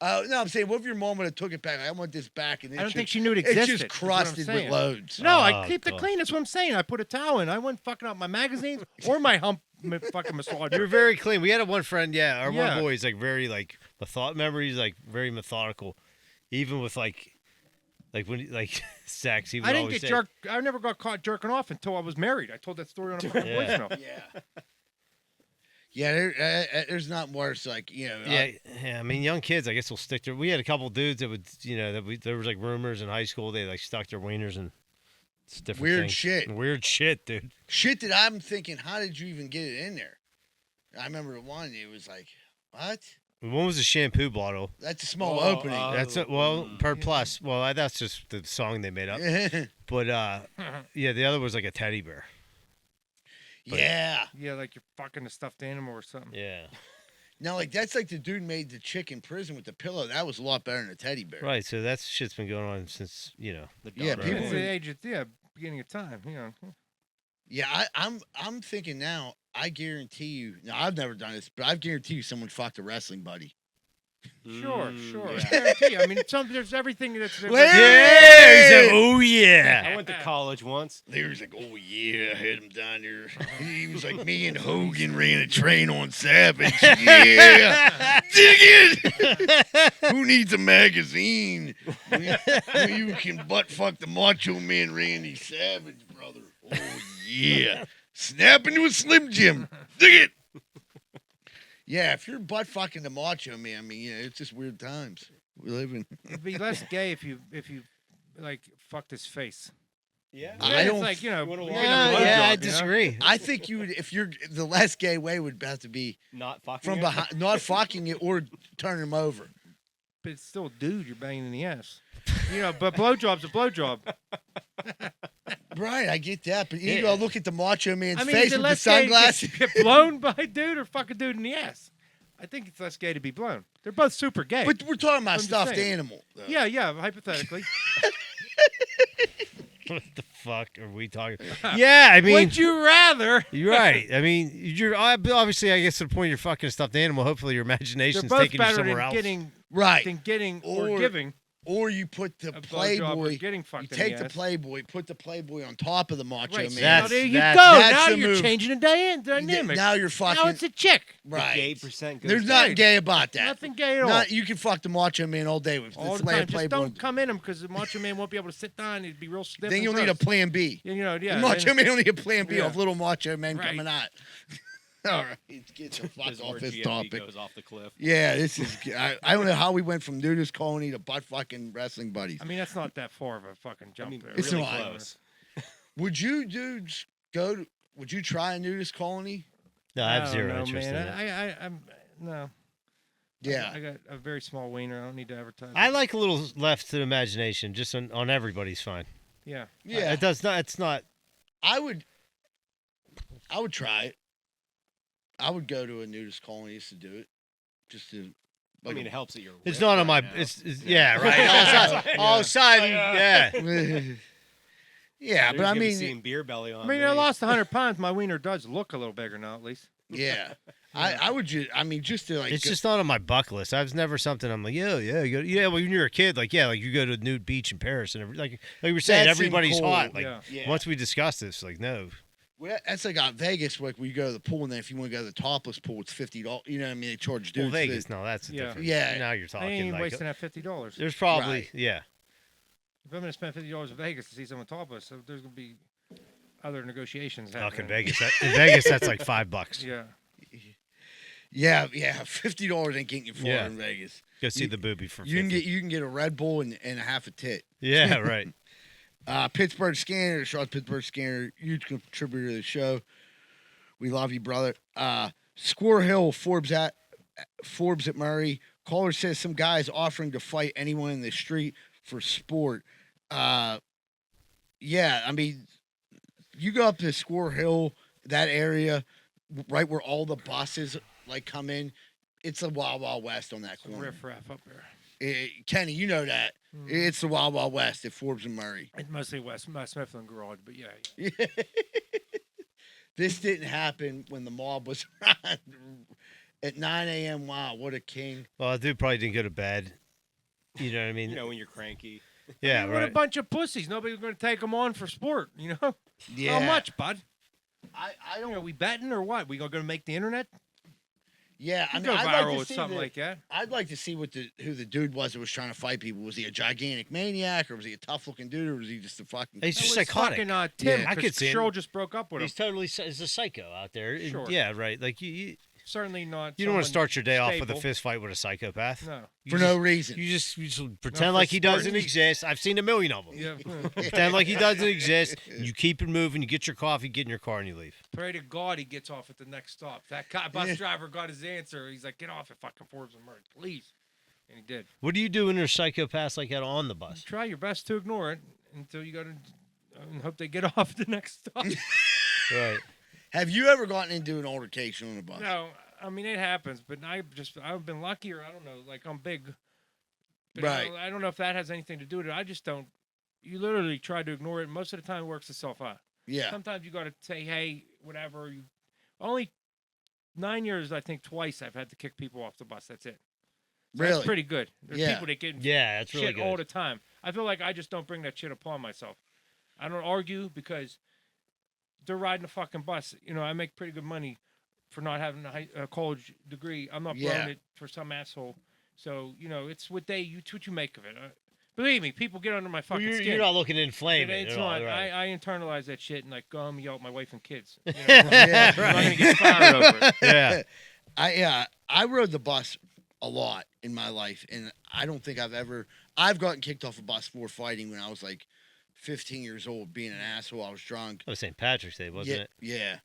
No, I'm saying, what if your mom would have took it back? I want this back, and I don't think she knew it existed. It's is just what I'm crusted with saying. loads. No, Oh, I keep the God. clean. That's what I'm saying. I put a towel in. I wasn't fucking up my magazines or my fucking massager. You're very clean. We had one friend, our Yeah. one boy is like very like remember he's like very methodical. Even with like when like sex, he would I didn't always get say, jerked. I never got caught jerking off until I was married. I told that story on a fucking Yeah. voicemail. Yeah. Yeah, there's not worse. Like Yeah, I mean, young kids, I guess will stick their. We had a couple dudes that would, there was like rumors in high school they like stuck their wieners and it's different Weird things. shit. Weird shit, dude. Shit that I'm thinking, how did you even get it in there? I remember one. It was like, what? One was a shampoo bottle. That's a small Oh, opening. That's per plus. Well, that's just the song they made up. But yeah, the other was like a teddy bear. Yeah. Yeah, like you're fucking a stuffed animal or something. Yeah. Now, like that's like the dude made the chick in prison with the pillow. That was a lot better than a teddy bear. Right. So that shit's been going on since The Yeah, dawn. people It's were- the age of beginning of time. Yeah, I'm thinking now. I guarantee you. Now I've never done this, but I guarantee you someone fucked a wrestling buddy. Sure. Yeah. I guarantee you. I mean, there's everything that's. Larry! Oh yeah. I went to college once. Larry's like, oh yeah, I had him down there. He was like, me and Hogan ran a train on Savage. Yeah, dig it. Who needs a magazine? You can butt fuck the Macho Man Randy Savage, brother. Oh yeah, snap into a Slim Jim. Dig it. Yeah, if you're butt fucking the Macho Man, I mean, it's just weird times we live in. It'd be less gay if you like fucked his face. Yeah. I It's don't- like You wanna getting walk- a Yeah, blowjob, I you know? disagree. I think you would, if you're the less gay way would have to be Not fucking from it? behind, not fucking it or turning him over. But it's still a dude you're banging in the ass. But blowjob's a blowjob. Right, I get that, but you Yeah. go look at the Macho Man's I mean, face is it with the less gay to sunglasses. get blown by a dude or fuck a dude in the ass? I think it's less gay to be blown. They're both super gay. But we're talking about I'm just stuffed saying. animal. Though. yeah, hypothetically. What the fuck are we talking? Yeah, I mean, Would you rather? you're right. I mean, you're obviously, I guess, to the point you're fucking a stuffed animal. Hopefully, your They're imagination's both taking you better somewhere than else. getting or Or- giving Or you put the a blowjob or Playboy. getting You fucked in take the the ass. Playboy, put the Playboy on top of the Macho Right. Man. Now That's- there you that's- go. that's Now the you're move. changing the dynamic. Now you're fucking. Now it's a chick. The right. gay percent goes There's down. nothing gay about that. Nothing gay at all. Not, you can fuck the Macho Man all day with all this the layer time. Just Playboy. don't come in him because the Macho Man won't be able to sit down. He'd be real stiff. Then and you'll need a gross. plan B. Yeah. The Macho Man will need a plan B Yeah. of little Macho Man Right. coming out. All right, get the This fuck is off where this GFP topic. goes off the cliff. Yeah, this is. I don't know how we went from nudist colony to butt fucking wrestling buddies. I mean, that's not that far of a fucking jump I mean, there. It's really not. close. Would you dudes go? Would you try a nudist colony? No, I have don't zero know, interest man. in it. I'm no. Yeah. I got a very small wiener. I don't need to advertise. I it. like a little left to the imagination. Just on everybody's fine. Yeah. Yeah. It does not. It's not. I would try it. I would go to a nudist colony just to do it. Just to. I mean, it helps that you're. It's ripped not on my. right now. It's yeah, right. All of a sudden, yeah. yeah, but I mean, seeing beer belly on. I mean, me. I lost 100 pounds. My wiener does look a little bigger now, at least. yeah. I would just. I mean, just to like. It's just not on my bucket list. I was never something I'm like, yeah. Well, when you're a kid, like, yeah, like you go to a nude beach in Paris and like we were saying, That seemed everybody's cool. hot. Like Yeah. Yeah. once we discussed this, like no. Well, that's like out Vegas, like where you go to the pool, and then if you want to go to the topless pool, it's $50. You know what I mean? They charge dudes. Well, Vegas, no, that's a Yeah. different. Yeah. Now you're I talking ain't like wasting that $50. there's probably Right. yeah. If I'm going to spend $50 in Vegas to see someone topless, so there's going to be other negotiations happening. Fucking Vegas. In Vegas, that's like $5. Yeah. Yeah, $50 ain't getting you far Yeah. in Vegas. Go see the booby for You can 50. get a Red Bull and a half a tit. Yeah, right. Pittsburgh Scanner, Charles Pittsburgh Scanner, huge contributor to the show. We love you, brother. Squirrel Hill, Forbes at Murray. Caller says some guys offering to fight anyone in the street for sport. Yeah, I mean, you go up to Squirrel Hill, that area, right where all the buses like come in. It's the Wild Wild West on that Some corner. riff-raff up there. Kenny, you know that. Mm. It's the Wild Wild West at Forbes and Murray. It's mostly West Smithland Garage, but yeah. This didn't happen when the mob was at 9 a.m. Wow, what a king. Well, the dude probably didn't go to bed. You know what I mean? You know, when you're cranky. Yeah, What a right. bunch of pussies. Nobody's going to take them on for sport, you know? Yeah. How much, bud? I don't. Are we betting or what? We going to make the internet? Yeah, I You mean, go I'd viral like to with see something like that. I'd like to see who the dude was that was trying to fight people. Was he a gigantic maniac, or was he a tough looking dude, or was he just a fucking? He's That just was psychotic. Fucking, Tim, Yeah. I could see him. Cheryl just broke up with him. He's totally is a psycho out there. Sure. Yeah, right. Like you certainly not. You don't want to someone start your day off with a stable. fist fight with a psychopath. No. You For just- no reason. You just pretend like he sports. doesn't exist. I've seen a million of them. Yeah. Pretend like he doesn't exist. You keep it moving. You get your coffee, get in your car, and you leave. Pray to God he gets off at the next stop. That bus driver got his answer. He's like, get off at fucking Forbes and Merck, please. And he did. What do you do when there's psychopaths like that on the bus? Try your best to ignore it until you got to hope they get off at the next stop. Right. Have you ever gotten into an altercation on a bus? No, I mean, it happens, but I've been lucky, or I don't know, like I'm big. But Right. I don't know if that has anything to do with it. I just don't. You literally try to ignore it. Most of the time it works itself out. Yeah. Sometimes you got to say, hey, whatever. You only 9 years, I think, twice I've had to kick people off the bus. That's it. So Really? That's pretty good. There's Yeah. people that get Yeah, that's really shit good. all the time. I feel like I just don't bring that shit upon myself. I don't argue because they're riding a fucking bus. You know, I make pretty good money for not having a college degree. I'm not Yeah. blowing it for some asshole. So, you know, it's what you make of it. Believe me, people get under my Well, fucking you're, skin. you're not looking to inflame it It's at all, not. right? I internalize that shit and like go home and yell at my wife and kids. You know? Yeah, I'm not gonna get fired over it. Yeah. I rode the bus a lot in my life, and I don't think I've gotten kicked off a bus for fighting when I was like 15 years old, being an asshole. I was drunk. That was St. Patrick's Day, wasn't yeah, it? Yeah.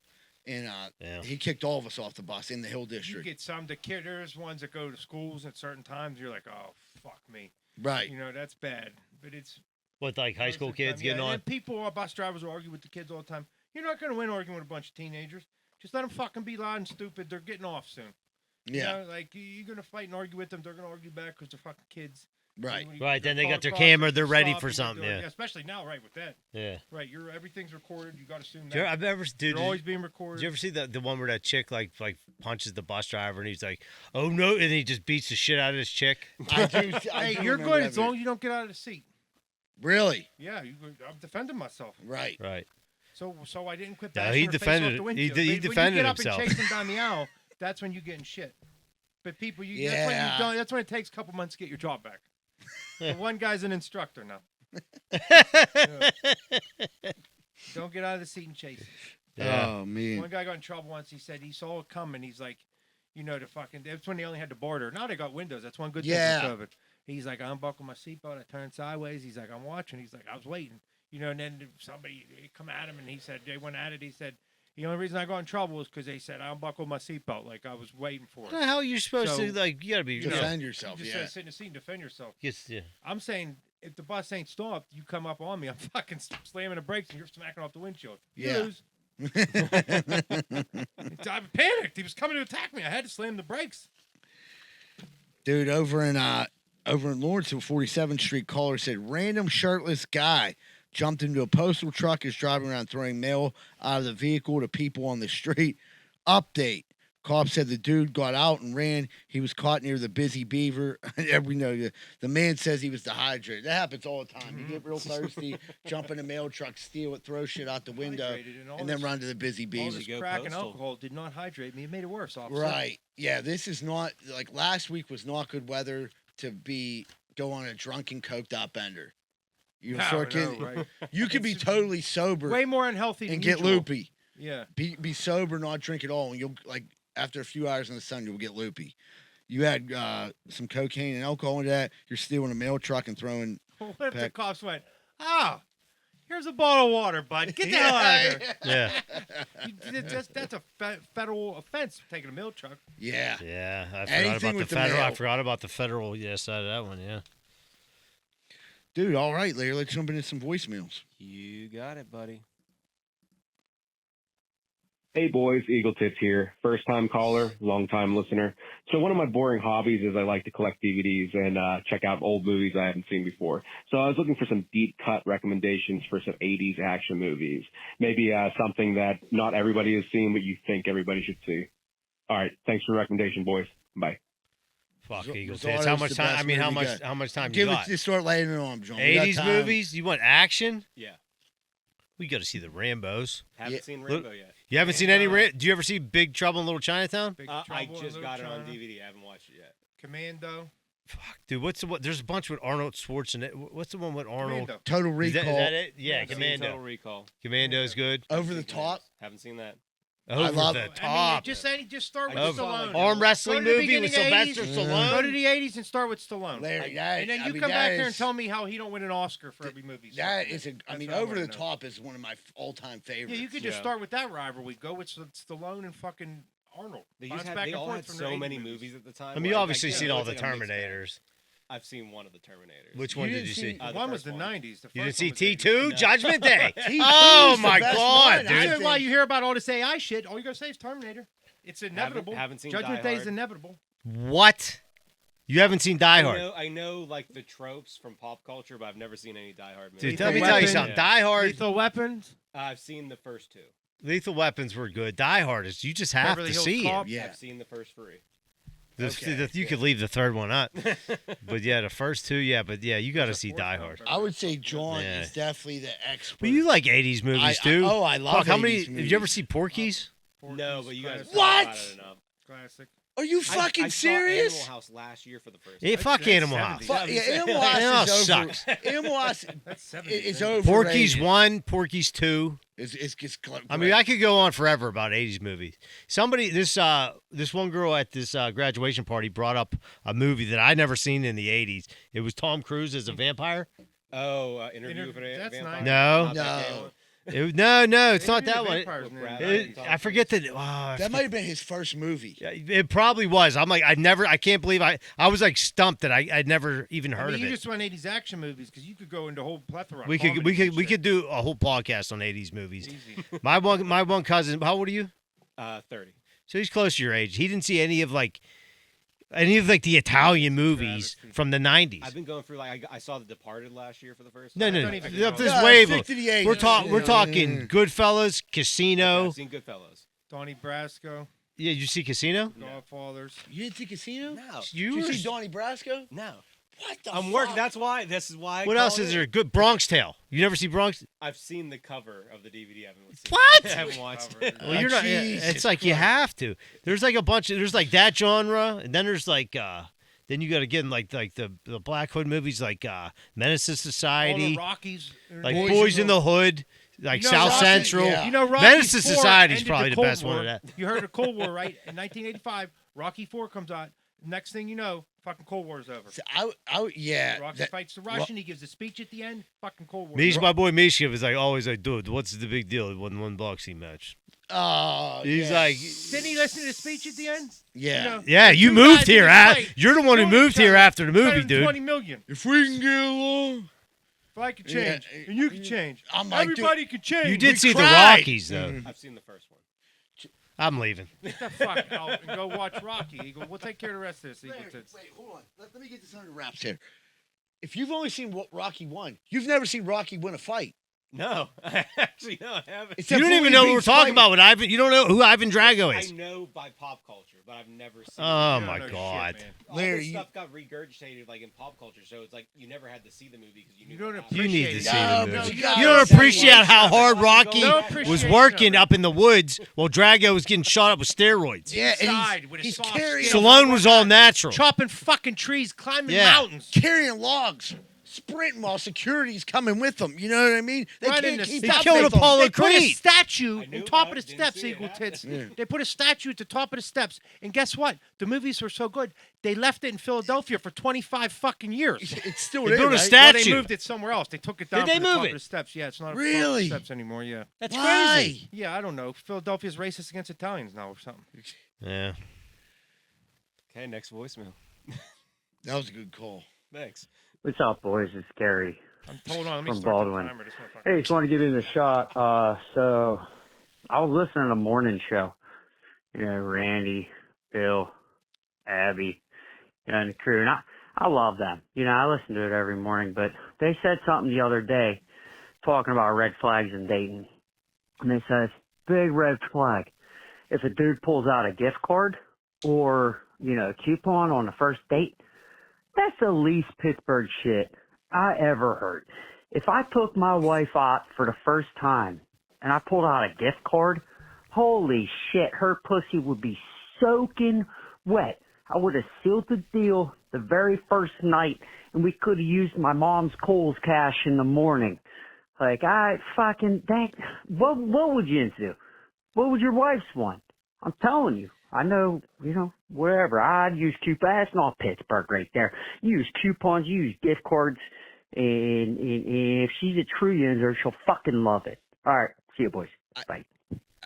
And Yeah. he kicked all of us off the bus in the Hill You District. get some there's ones that go to schools at certain times. You're like, oh fuck me. Right. You know, that's bad. But it's With like high most school of the kids time, getting yeah, on? And people, bus drivers will argue with the kids all the time. You're not going to win arguing with a bunch of teenagers. Just let them fucking be loud and stupid. They're getting off soon. Yeah. You know, like, you're going to fight and argue with them. They're going to argue back because they're fucking kids. Right. When you Right, get then they car got their across, camera, you they're ready stop for and you're something, doing- yeah. Especially now, right, with that. Yeah. Right, everything's recorded. You got to assume Do you, that. I've ever, dude, You're always being recorded. did you ever see the one where that chick like punches the bus driver and he's like, oh no, and he just beats the shit out of this chick? I do. I Hey, do you're remember good that as long video. as you don't get out of the seat. Really? Yeah, I'm defending myself. Right. Right. So I didn't quit No, bashing he her face defended off it. the He windshield. did- he But defended when you get himself. up and chase them down the aisle, that's when you get in shit. But people, that's when Yeah. you don't. That's when it takes a couple months to get your job back. The one guy's an instructor now. Don't get out of the seat and chase. Yeah. Oh man. One guy got in trouble once. He said he saw it coming. He's like, you know, that's when they only had the border. Now they got windows. That's one good Yeah. thing with COVID. He's like, I unbuckled my seatbelt. I turned sideways. He's like, I'm watching. He's like, I was waiting. You know, and then somebody come at him and he said, they went at it. He said, the only reason I got in trouble was because they said I unbuckled my seatbelt. Like I was waiting for What it. the hell are you supposed So, to, like, you gotta be, you know, Defend You yourself. just Yeah. said sit in the seat and defend yourself. yes, yeah. I'm saying if the bus ain't stopped, you come up on me. I'm fucking slamming the brakes and you're smacking off the windshield. You Yeah. lose. I panicked. He was coming to attack me. I had to slam the brakes. Dude, over in Lawrenceville, 47th Street, caller said random shirtless guy jumped into a postal truck, is driving around throwing mail out of the vehicle to people on the street. Update. Cop said the dude got out and ran. He was caught near the busy Beaver. We know the man says he was dehydrated. That happens all the time. You get real thirsty, jump in a mail truck, steal it, throw shit out the window, Hydrated, all and then this- run to the busy All Beaver. this go crack and postal. alcohol did not hydrate me. It made it worse, officer. Right. Yeah, this is not like last week was not good weather to go on a drunken coked out bender. You No, start no, getting, right. you could be It's totally sober Way more unhealthy and than get usual. loopy. Yeah. Be sober, not drink at all, and you'll like after a few hours in the sun, you'll get loopy. You had some cocaine and alcohol into that. You're stealing a mail truck and throwing. What if the Peck. cops went, oh, here's a bottle of water, bud. Get the hell out of here. Yeah. That's a federal offense, taking a mail truck. Yeah. Yeah. I forgot Anything about the with the federal. I mail. forgot about the federal side of that one, yeah. Dude, all right, Larry, let's jump into some voicemails. You got it, buddy. Hey boys, Eagle Tips here. First time caller, long time listener. So one of my boring hobbies is I like to collect DVDs and check out old movies I haven't seen before. So I was looking for some deep cut recommendations for some 80s action movies. Maybe something that not everybody has seen, but you think everybody should see. All right, thanks for the recommendation, boys. Bye. Fuck Eagles. Rizardo's It's how much the time? best I mean, how movie much? got. How much time Give you it. got? Just start laying it on, John. We got 80s time. movies. You want action? Yeah. We got to see the Rambos. Haven't Yeah. seen Rainbow yet. You haven't seen any? Do you ever see Big Trouble in Little Chinatown? Big I Trouble in just Little got it on China, DVD. I haven't watched it yet. Commando. Fuck, dude. What's the what? There's a bunch with Arnold Schwarzenegger. What's the one with Arnold? Commando. Total Is Recall. that it? Yeah, Haven't seen Commando. Total Recall. Commando's good. Over the top. Haven't seen that. Over love- the I mean, top. just start with Over- Stallone. Arm wrestling Go to the movie with beginning of Sylvester 80s. Stallone. Go to the 80s and start with Stallone. Larry, and then you come back here and tell me how he don't win an Oscar for every movie. That is That's what Over wanna the know. Top is one of my all-time favorites. Yeah, you could just start with that rivalry. Go with Stallone and fucking Arnold. They, Bounce just had, back they and all forth had from so their many 80s movies at the time. I mean, you where, obviously like, seen it all was the like a mixed bag. Terminators. I've seen one of the Terminators. Which one did didn't you see- see? The One was first the one. 90s. The You didn't first see one was the T2? 80s. Judgment Day. T2 Oh is the my best God, one, dude. I This is think. why you hear about all this AI shit. All you gotta say is Terminator. It's inevitable. Haven't seen Judgment Die Day is Hard. inevitable. What? You haven't seen Die Hard? I know like the tropes from pop culture, but I've never seen any Die Hard movies. Dude, Lethal let me tell you Weapon. something. Yeah. Die Hard, Lethal Weapons. I've seen the first two. Lethal Weapons were good. Die Hard is you just have Beverly to Hills see Cop. it. Yeah. I've seen the first three. You could leave the third one out, but yeah, the first two, yeah. But yeah, you got to see Die Hard. I would say John Yeah. is definitely the expert. But you like '80s movies too? I love Fuck, how many? 80s Have you ever movies. seen Porky's? No, but you guys What? talk about it enough. Classic. Are you I fucking saw serious? Animal House last year for the first Yeah, time. fuck that's Animal 70s. House. Fuck, yeah, Animal Animal House House is over. sucks. Animal House That's 70s. is man. over. Porky's 1, Porky's 2. It's just I mean, I could go on forever about '80s movies. Somebody, this one girl at this graduation party brought up a movie that I never seen in the '80s. It was Tom Cruise as a vampire. Oh, Interview with a That's Vampire. nice. No. Not that gay one. No, it's not Interview that with one. Vampires, man. Brad- I forget the. that might have been his first movie. It probably was. I'm like, I can't believe I was like stumped that I'd never even heard I mean, of you it. just went 80s action movies because you could go into a whole plethora. Of We comedies and shit. could do a whole podcast on '80s movies. Easy. My one cousin. How old are you? 30. So he's close to your age. He didn't see any of the Italian movies Travesty. from the '90s. I've been going through I saw The Departed last year for the first No, time. no, don't no. even This know. is No, way. stick to the 80s. We're talking Goodfellas, Casino. I've seen Goodfellas. Donnie Brasco, Yeah, did you see Casino? Godfathers. You didn't see Casino? No. You Did were. you see Donnie Brasco? No. What the I'm fuck? working. This is why. I What else called is it. there? Good Bronx Tale. You never see Bronx? I've seen the cover of the DVD. I haven't seen What? I haven't watched Cover. it. Well, you're not. Jesus It's like you have to. There's like a bunch of. There's like that genre, and then there's like. Then you got to get in like the Black Hood movies, like Menace to All the Society, Rockies. like Boys in the Hood, like You know, South Rocky- Central. yeah. You know, Rocky Menace to 4 Society is ended probably the Cold best one War. of that. You heard of Cold War, right? In 1985, Rocky 4 comes out. Next thing you know, fucking Cold War's over. So yeah. Rocky that- fights the Russian. He gives a speech at the end. Fucking Cold War. My boy Mishka was like always like, dude, what's the big deal? It wasn't one boxing match. Oh, He's yeah. like, Didn't he listen to the speech at the end? yeah. You know, yeah, you two moved guys here. in a fight, You're the one who killing moved each here other, after the movie, spending dude. 20 million. If we can get along. If I could Yeah, change, and you can change. I'm like, dude, Everybody can change. You did We see the cried. Rockies though. I've seen the first one. I'm leaving. Get the fuck out and go watch Rocky. Eagle. We'll take care of the rest of this. Eagle tits. Wait, hold on. Let me get this under wraps here. If you've only seen Rocky 1, you've never seen Rocky win a fight. No, actually, no, I haven't. Except You don't for even when know he what we're beats talking fighting. about with Ivan. You don't know who Ivan Drago I is. know by pop culture, but I've never seen. Oh You don't my know shit, God. man. All Larry, this you- stuff got regurgitated like in pop culture, so it's like you never had to see the movie because you knew. You don't what happened. You need to Appreciate see it. the No, movie. you gotta You don't see it. appreciate how hard Rocky No was appreciation working of it. up in the woods while Drago was getting shot up with steroids. Yeah, and Inside with a he's soft carrying, skin. Stallone was all natural. Chopping fucking trees, climbing Yeah. mountains. carrying logs, sprinting while security's coming with them. You know what I mean? They Right in can't the keep He up killed with them. Apollo They put a Creed. statue I knew on top about of the it, didn't steps, see it Eagle happen. Tits. They put a statue at the top of the steps. And guess what? The movies were so good, they left it in Philadelphia for 25 fucking years. It's still They there, built a right? statue. Well, they moved it somewhere else. They took it down Did they from the move top it? of the steps. Yeah, it's not Really? on top of the steps anymore, yeah. That's Why? crazy. Yeah, I don't know. Philadelphia's racist against Italians now or something. Yeah. Okay, next voicemail. That was a good call. Thanks. What's up, boys? It's Gary. Hold on, let me From start Baldwin. the timer. This motherfucker- Hey, just want to give you the shot. So I was listening to the morning show. You know, Randy, Bill, Abby, you know, and the crew. And I love them. You know, I listen to it every morning. But they said something the other day talking about red flags in dating. And they said, big red flag. If a dude pulls out a gift card or, you know, a coupon on the first date, that's the least Pittsburgh shit I ever heard. If I took my wife out for the first time and I pulled out a gift card, holy shit, her pussy would be soaking wet. I would have sealed the deal the very first night and we could have used my mom's Kohl's cash in the morning. Like, I fucking, what would you do? What would your wife's want? I'm telling you. I know, wherever. I'd use coupons. That's not Pittsburgh right there. You use coupons, you use gift cards, and if she's a true user, she'll fucking love it. All right. See you, boys. Bye.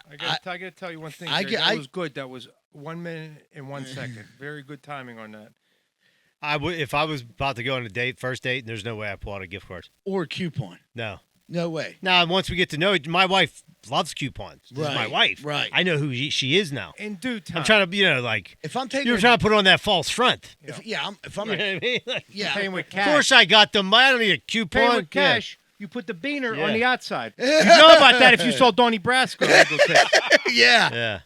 I gotta tell you one thing. Jerry. That was good. That was 1 minute and 1 second. Very good timing on that. If I was about to go on a first date, there's no way I pull out a gift card. Or a coupon. No. No way. Now, once we get to know it, my wife loves coupons. This is my wife. Right. I know who she is now. In due time. I'm trying to, if I'm taking, you're trying to put on that false front. If I'm, You know what I mean? Paying with cash. Of course, I got them. I don't need a coupon. Paying with cash. You put the beaner Yeah. on the outside. You know about that if you saw Donnie Brasco. yeah. Yeah.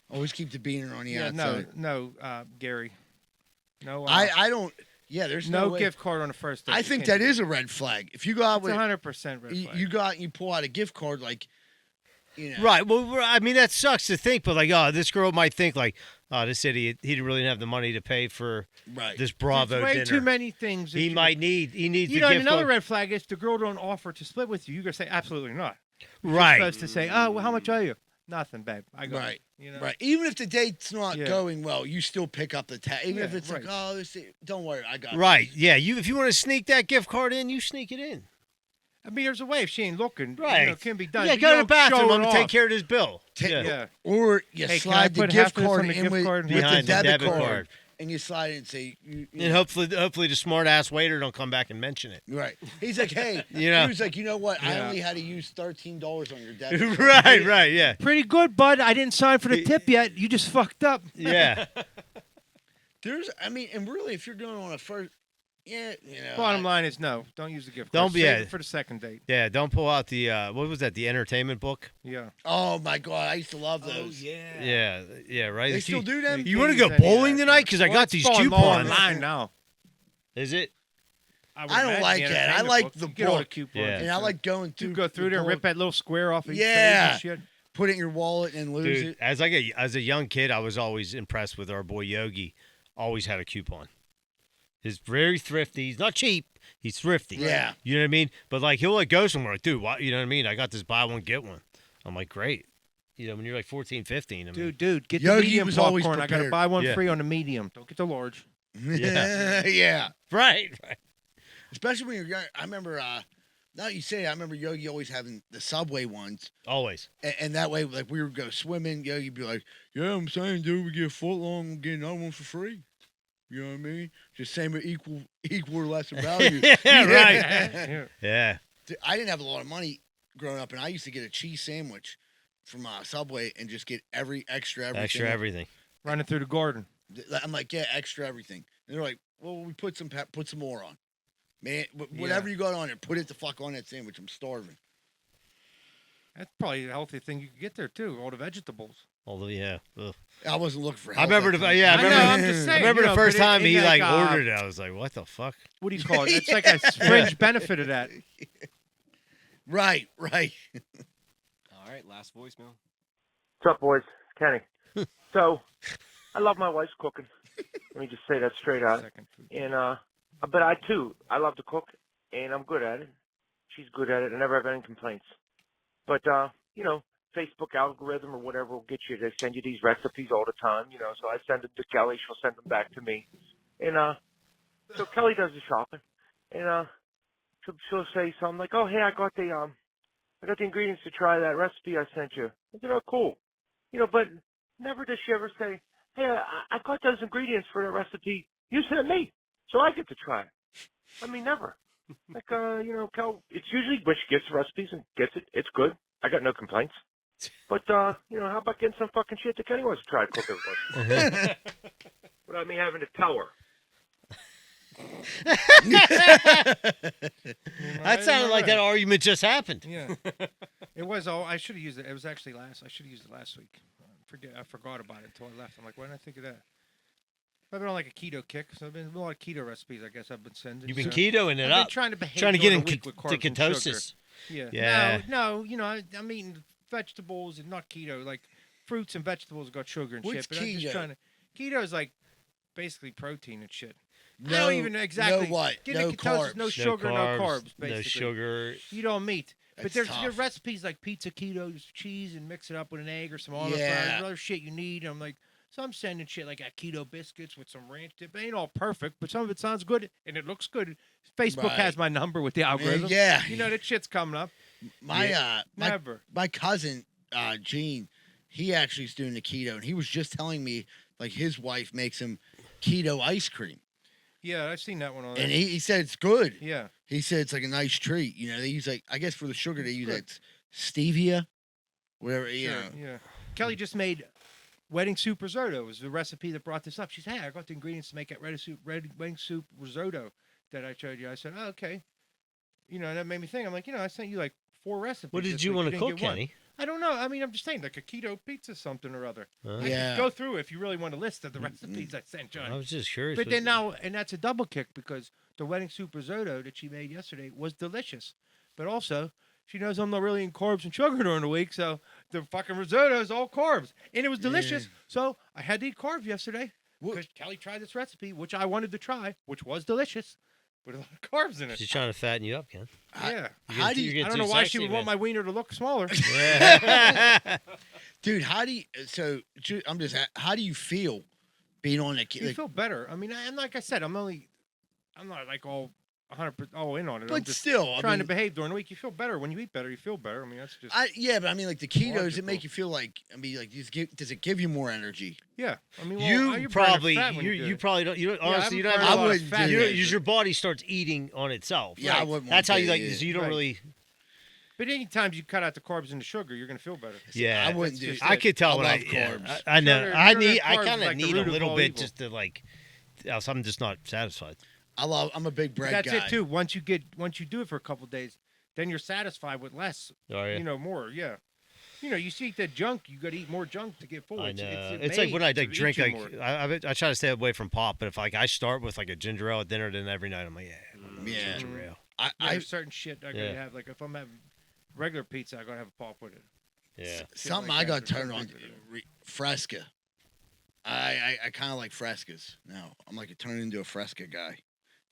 Always keep the beaner on the outside. No, Gary. No. I don't. Yeah, there's no way. gift card on the first date. I think that is a red flag. If you go out It's with 100% red flag. you go out and you pull out a gift card, Right. Well, I mean, that sucks to think, but this girl might think this idiot, he didn't really have the money to pay for this Bravo There's way dinner. too many things. He needs You the know, gift another card. red flag is the girl don't offer to split with you. You're gonna say absolutely not. Right. You're supposed to say, oh, well, how much are you? Nothing, babe. I got Right. it. Right. Even if the date's not going well, you still pick up the tab. Even if it's right. don't worry, I got Right. this. Yeah. If you want to sneak that gift card in, you sneak it in. I mean, there's a way if she ain't looking. Right. It can be done. Yeah. But Go you to the don't bathroom. show I'm it gonna take off. care of this bill. Yeah. Or you Hey, can I slide the put gift half of this card on the in gift with card? the Behind the debit debit card, card. and you slide it and say, And hopefully the smart ass waiter don't come back and mention it. right. He's like, hey, You know. he was like, you know what? I Yeah. only had to use $13 on your debit card. Right. Yeah. Pretty good, bud. I didn't sign for the tip yet. You just fucked up. Yeah. And really, if you're going on a first, Bottom line is no. Don't use the gift Don't card. be- Save yeah. it for the second date. Yeah. Don't pull out the what was that? The entertainment book. Yeah. Oh my God, I used to love those. Yeah. Yeah. Right. They If still do them. You want to go Can't use any of bowling that. tonight? Because I Well, got it's these falling low coupons. online now. Is it? would I don't imagine like the that. I entertainment like book. the You get all the book. coupons. Yeah. And I like going through. You go through there and rip that little square off of each Yeah. page and shit. Put it in your wallet and lose Dude, it. as a young kid, I was always impressed with our boy Yogi. Always had a coupon. He's very thrifty. He's not cheap. He's thrifty. Yeah. You know what I mean? But he'll go somewhere dude, what, you know what I mean? I got this buy one get one. I'm like, great. When you're 14, 15. I mean, Dude, get the Yogi medium was always popcorn. I gotta prepared. buy one Yeah. free on the medium. Don't get the large. Yeah. Yeah. right. Especially when you're young. I remember. Now you say, I remember Yogi always having the Subway ones, Always. and that way, we would go swimming. Yogi'd be like, "Yeah, I'm saying, dude, we get a foot long, we get another one for free." You know what I mean? Just same equal or lesser value. Yeah, right. Yeah. Yeah. Dude, I didn't have a lot of money growing up, and I used to get a cheese sandwich from Subway and just get extra everything. Extra everything. Running through the garden. I'm like, yeah, extra everything. And they're like, well, we put some more on. Man, whatever you got on it, put it the fuck on that sandwich. I'm starving. That's probably a healthy thing you could get there too. All the vegetables. Although, yeah. Ugh. I wasn't looking for I help. remember that the time. yeah. I I know, remember. I'm just I saying, remember you the know, first but time in he like, ordered it. I was like, what the fuck? What do you call it? It's like a fringe benefit of that. Right. All right, last voicemail. What's up, boys? It's Kenny. So, I love my wife's cooking. Let me just say that straight out. Second food. And but I too, I love to cook, and I'm good at it. She's good at it. I never have any complaints. But Facebook algorithm or whatever will get you. They send you these recipes all the time. So I send them to Kelly. She'll send them back to me. And so Kelly does the shopping, and she'll say something like, "Oh, hey, I got the ingredients to try that recipe I sent you." I said, "Oh, cool." But never does she ever say, "Hey, I got those ingredients for the recipe you sent me, so I get to try it." I mean, never. Like, Kel, it's usually when she gets the recipes and gets it, it's good. I got no complaints. But, how about getting some fucking shit that Kenny wants to try to cook everybody? Without me having to tell her. That sounded like that argument just happened. Yeah. It was all. I should have used it. It was actually I should have used it last week. I forgot about it until I left. I'm like, why didn't I think of that? I've been on like a keto kick, so I've been a lot of keto recipes. I guess I've been sending. You've been so ketoing it I've up. been trying to behave Trying to get during in the week with to carbs and sugar. ketosis. Yeah. Yeah. No. I'm eating vegetables and not keto. Like fruits and vegetables got sugar and What's shit. But I'm just keto? trying to. Keto is like basically protein and shit. I No, don't even know exactly. no what? Get No into ketosis, carbs. no sugar, no carbs. Basically, No sugar. you don't meat. But That's there's tough. your recipes like pizza, keto, cheese, and mix it up with an egg or some olive Yeah. fries. There's other shit you need. I'm like, so I'm sending shit like keto biscuits with some ranch dip. It ain't all perfect, but some of it sounds good and it looks good. Facebook Right. has my number with the algorithm. Yeah. You know that shit's coming up. My Never. cousin Gene, he actually is doing the keto, and he was just telling me like his wife makes him keto ice cream, Yeah, I've seen that one on there. and he said it's good. Yeah. He said it's like a nice treat. You know, they use like I guess for the sugar they use Good. like stevia, whatever. You Sure, know, yeah. Kelly just made wedding soup risotto. It was the recipe that brought this up. She said, hey, I got the ingredients to make that wedding soup risotto that I showed you. I said, oh, okay. You know, and that made me think. I'm like, I sent you like 4 recipes. What did this you week. want to didn't cook, get one. Kenny? I don't know. I mean, I'm just saying, like a keto pizza something or other. I Yeah. could go through if you really want a list of the recipes I sent, John. I was just curious. But what- then now, and that's a double kick because the wedding soup risotto that she made yesterday was delicious. But also, she knows I'm not really in carbs and sugar during the week, so the fucking risotto is all carbs. And it was delicious. So I had to eat carbs yesterday because Kelly tried this recipe, which I wanted to try, which was delicious, with a lot of carbs in it. She's trying to fatten you up, Ken. Yeah. How do You're you, getting I don't too know why sexy, she would man. want my wiener to look smaller. dude? How do you? So how do you feel being on the? You feel better. I mean, and like I said, I'm not like all 100% all in on it. I'm But just still, trying I to mean, behave during the week. You feel better when you eat better. You feel better. I mean, that's just but I mean, like the ketos, it Logical. make you feel like like does it give you more energy? yeah. I mean, well, You you're burning probably fat when you do it. probably don't. You don't, honestly, you I'm don't. burning Have, a lot of wouldn't fat. do you that. don't, your body starts eating on itself. Yeah, I Right. wouldn't. That's how you want like. to, So you don't Right. really. But anytime you cut out the carbs and the sugar, you're gonna feel better. Yeah, I wouldn't that's do. just I it. could tell I when love yeah, carbs. I know. Sugar- I sugar need. and I carbs kind is of like the need a root of little all bit evil. just to like. Else I'm just not satisfied. I'm a big bread That's guy. it too. Once you do it for a couple days, then you're satisfied with less. Are you? More. Yeah. You see that junk. You got to eat more junk to get full. I know. It's It's like made when I to like eat drink you like more. I try to stay away from pop, but if like I start with like a ginger ale at dinner, then every night I'm like, Yeah. ginger ale. Yeah, I there's certain shit I gotta Yeah. have. Like if I'm having regular pizza, I gotta have a pop with it. Yeah. something like I that, got there's turned some on. things that Fresca. I kind of like Frescas now. I'm like turning into a Fresca guy.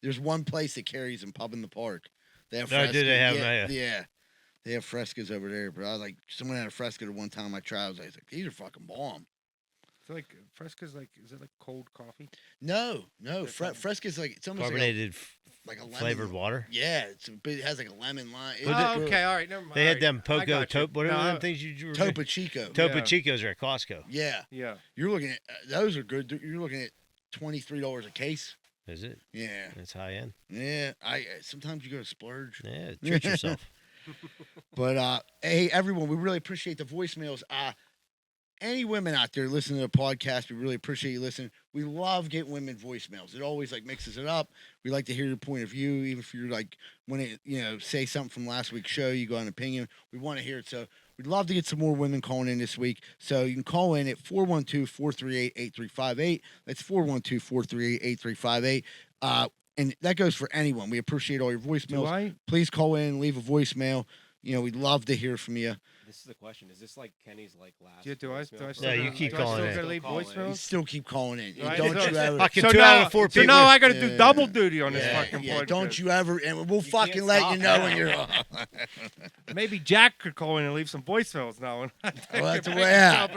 There's one place that carries them, Pub in the Park. They have No, Fresca. do they have them? yeah, Yeah. yeah. They have Frescas over there, but I was like someone had a Fresca the one time I tried. I was like, these are fucking bomb. So like Fresca's like, is it like cold coffee? No, That's not- Fresca's like it's almost Carbonated like a lemon. flavored water. Yeah, but it has like a lemon lime. It's Oh, good. okay, all right, never mind. They all had right, them I Poco, got you. whatever No, them things you were. Topo Chico. Topo Yeah. Chicos are at Costco. Yeah, Yeah. you're looking at those are good. You're looking at $23 a case. Is it? Yeah, It's high end. yeah. I sometimes you go to splurge. Yeah, treat yourself. But hey, everyone, we really appreciate the voicemails. Any women out there listening to the podcast, we really appreciate you listening. We love getting women voicemails. It always like mixes it up. We like to hear your point of view, even if you're like when it say something from last week's show, you got an opinion. We want to hear it. So we'd love to get some more women calling in this week. So you can call in at 412-438-8358. That's 412-438-8358. And that goes for anyone. We appreciate all your Do voicemails. I? Please call in, leave a voicemail. We'd love to hear from you. This is the question. Is this like Kenny's like last? Yeah, do I voicemail? still you gotta- keep do calling I in. still gotta leave Call in. You voicemails? still keep calling in. Right. Don't you ever. Fucking So 2 out of 4 so people. now I gotta Yeah. do double duty on this Yeah, fucking yeah, podcast. don't you ever, and we'll You fucking can't let stop you know now. when you're. Maybe Jack could call in and leave some voicemails now. that's the way- yeah.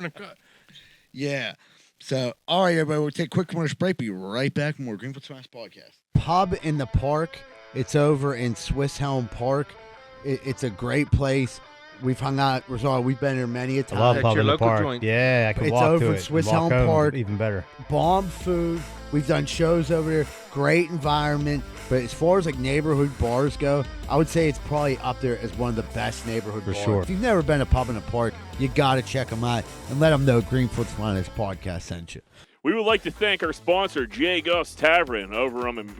Yeah. So, all right, everybody, we'll take a quick commercial break. Be right back. More Greenfoot Smash podcast. Pub in the Park. It's over in Swiss Helm Park. It's a great place. We've hung out. We've been here many a I time. love At pub your in the local park. joint. Yeah, I can It's walk over to at it. Swiss Walk Helm home, Park. even better. Bomb food. We've done shows over there. Great environment. But as far as like neighborhood bars go, I would say it's probably up there as one of the best neighborhood For bars. sure. If you've never been to Pub in the Park, you got to check them out and let them know Greenfoot's Finest podcast sent you. We would like to thank our sponsor, J. Gus Tavern, over on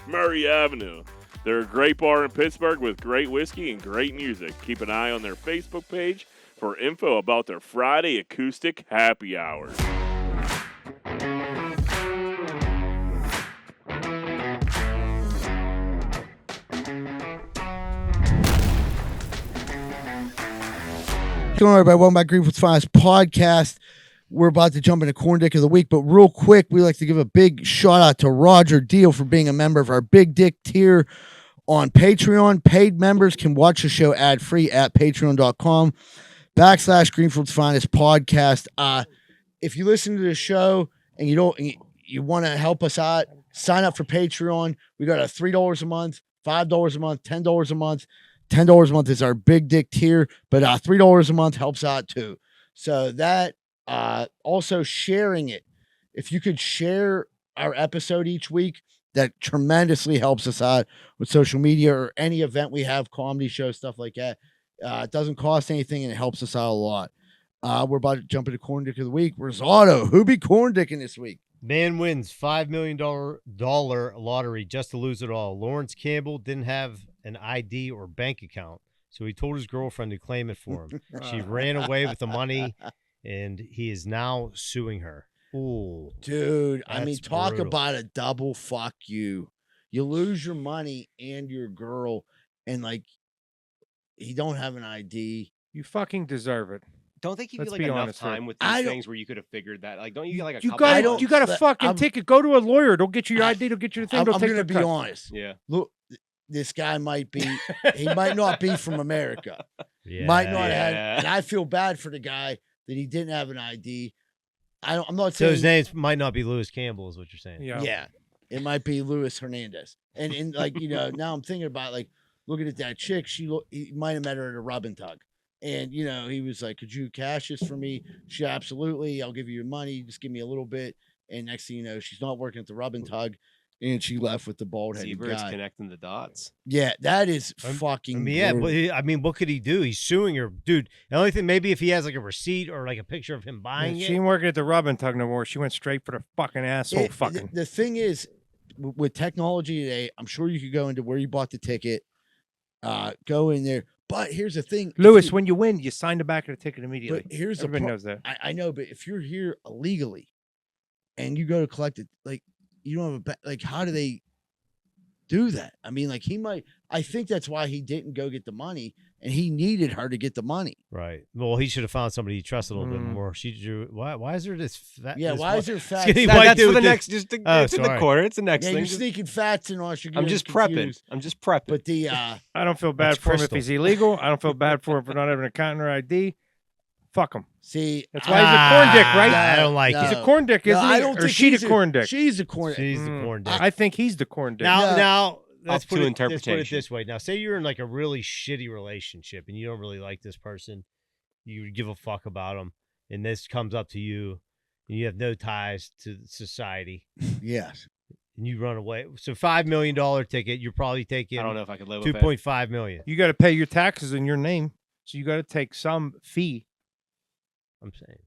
Murray Avenue. They're a great bar in Pittsburgh with great whiskey and great music. Keep an eye on their Facebook page for info about their Friday acoustic happy hours. Hello, everybody. Welcome back to Greenfoot's Finest podcast. We're about to jump into Corn Dick of the Week, but real quick, we like to give a big shout out to Roger Deal for being a member of our Big Dick tier on Patreon. Paid members can watch the show ad-free at patreon.com/Greenfield's Finest Podcast. If you listen to the show and you want to help us out, sign up for Patreon. We got a $3 a month, $5 a month, $10 a month. $10 a month is our big dick tier, but $3 a month helps out too. So that also sharing it. If you could share our episode each week, that tremendously helps us out with social media or any event we have, comedy show, stuff like that. It doesn't cost anything and it helps us out a lot. We're about to jump into Corndick of the Week. Where's Otto? Who be Corndicking this week? Man wins $5 million lottery just to lose it all. Lawrence Campbell didn't have an ID or bank account, so he told his girlfriend to claim it for him. She ran away with the money, and he is now suing her. Ooh, dude, I mean, talk brutal. about a double fuck you. You lose your money and your girl, and like, he don't have an ID. You fucking deserve it. Don't they give Let's you like be enough honest here. time with these things where you could have figured that? Like, don't you get like a You couple got months? you got a fucking ticket. Go to a lawyer. They'll get you your ID. They'll get you the thing. I'm They'll take going to the be cut. honest. Yeah. Look, this guy might be, he might not be from America. Yeah. Might not have, and I feel bad for the guy that he didn't have an ID. I'm not So saying his name might not be Lewis Campbell, is what you're saying. Yeah. It might be Luis Hernandez. And like, now I'm thinking about like looking at that chick. He might have met her at a rub and tug. And he was like, "Could you cash this for me?" She absolutely. I'll give you your money. Just give me a little bit. And next thing you know, she's not working at the rub and tug, and she left with the bald headed Seabirds guy. connecting the dots. Yeah, that is fucking. I mean, yeah, brutal. but what could he do? He's suing her, dude. The only thing, maybe if he has like a receipt or like a picture of him buying She it. ain't working at the rub and tug no more. She went straight for the fucking asshole. Fucking. The thing is, with technology today, I'm sure you could go into where you bought the ticket, go in there. But here's the thing, Lewis, when you win, you sign the back of the ticket immediately. But here's Everybody the knows that. I know, but if you're here illegally and you go to collect it, like you don't have like, how do they do that? I mean, like I think that's why he didn't go get the money, and he needed her to get the money. Right. Well, he should have found somebody he trusted a little bit more. She drew. Why is there this fat? Yeah, this why is there fat? skinny That's white dude for with the this- next. It's in the corner. It's the next Yeah, thing. you're sneaking fats in us. I'm just prepping. I'm just prepping. But the I don't feel bad That's for him if Crystal. he's illegal. I don't feel bad for him for not having an account or ID. Fuck him. see, That's why he's a corn dick, right? I don't like He's it. a corn dick, isn't he? I don't or think she he's the corn dick? She's a corn. She's the corn dick. I think he's the corn dick. Now, let's Up put to it interpretation. this way. Now, say you're in like a really shitty relationship and you don't really like this person, you give a fuck about them, and this comes up to you, and you have no ties to society, Yes. and you run away. So $5 million ticket, you're probably taking. I don't know if I could live with it. $2.5 million. You got to pay your taxes in your name, so you got to take some fee. I'm saying.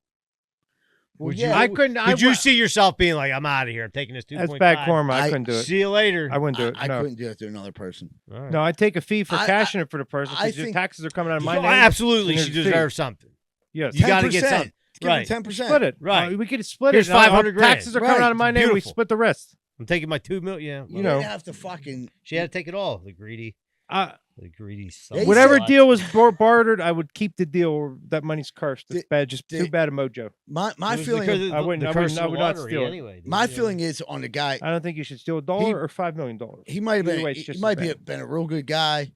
Well, Would yeah, you? I couldn't. Could you see yourself being like, "I'm out of here. I'm taking this 2.5"? That's bad karma. I couldn't do it. See you later. I wouldn't do it. I no. couldn't do it to another person. All right. No, I'd take a fee for I- cashing it for the person I because your think- taxes are coming out of my No, name. absolutely, and she there's a fee. deserves something. Yes. You got to get 10%. something. Give Right. 10%. Split it. Right. We could split Here's it. 500 grand. Taxes are coming Right. out of my name. We Beautiful. split the rest. I'm taking my $2 million. Yeah, You know. They have to fucking. she had to take it all. The greedy son. They Whatever said- deal was bartered, I would keep the deal. Or that money's cursed. It's bad. Just too bad a mojo. My It was feeling. because of I wouldn't- the I curse wouldn't- of I the would not lottery steal it. anyway. dude. My Yeah. feeling is on the guy. I don't think you should steal $1 or $5 million. He might have Either been. way, it's He just might as be bad. been a real good guy,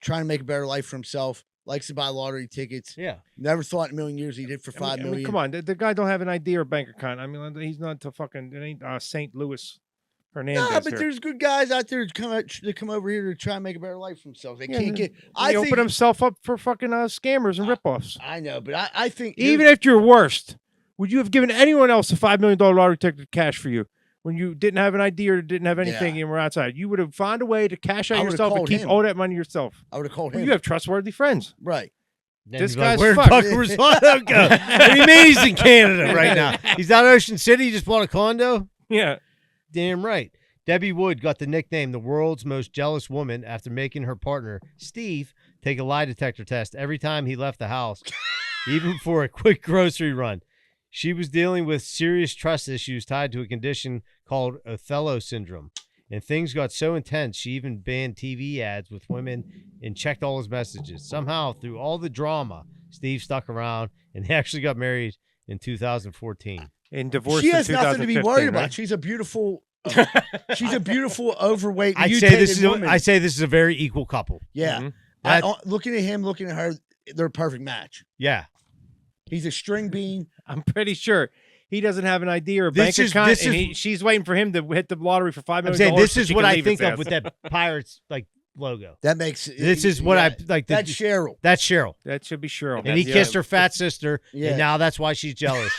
trying to make a better life for himself. Likes to buy lottery tickets. Yeah. Never thought in a million years he did for $5 million. come on, the guy don't have an ID or bank account. I mean, he's not to fucking. It ain't St. Louis Hernandez. Nah, but here. there's good guys out there that come over here to try and make a better life for themselves. They Yeah, can't get. He I think. opened himself up for fucking scammers and ripoffs. I know, but I think Even if you're worst, would you have given anyone else a $5 million lottery ticket to cash for you when you didn't have an ID or didn't have anything and were outside? You would have found a way to cash I out would've yourself and called keep him. all that money yourself. I would have called Well, him. you have trustworthy friends. Right. Then This you'd be like, guy's where'd fucked. Bucco Rosato go? What do you mean he's in Canada right now? He's down in Ocean City. He just bought a condo. Yeah. Damn right. Debbie Wood got the nickname the world's most jealous woman after making her partner, Steve, take a lie detector test every time he left the house, even for a quick grocery run. She was dealing with serious trust issues tied to a condition called Othello syndrome. And things got so intense, she even banned TV ads with women and checked all his messages. Somehow, through all the drama, Steve stuck around and they actually got married in 2014. And divorced She in has nothing to be 2015, worried about. right? She's a beautiful She's a beautiful, overweight, I'd say mutated this is. woman. I say this is a very equal couple. Yeah. Mhm. Looking at him, looking at her, they're a perfect match. Yeah. He's a string bean. I'm pretty sure he doesn't have an ID or a This bank is- account, this and is- she's waiting for him to hit the lottery for $5 I'm million. saying this so is she what can I leave think his of ass. with that Pirates like logo. That makes This is what I like. That's Cheryl. That's Cheryl. That should be Cheryl. And he kissed her fat sister, Yeah. and now that's why she's jealous.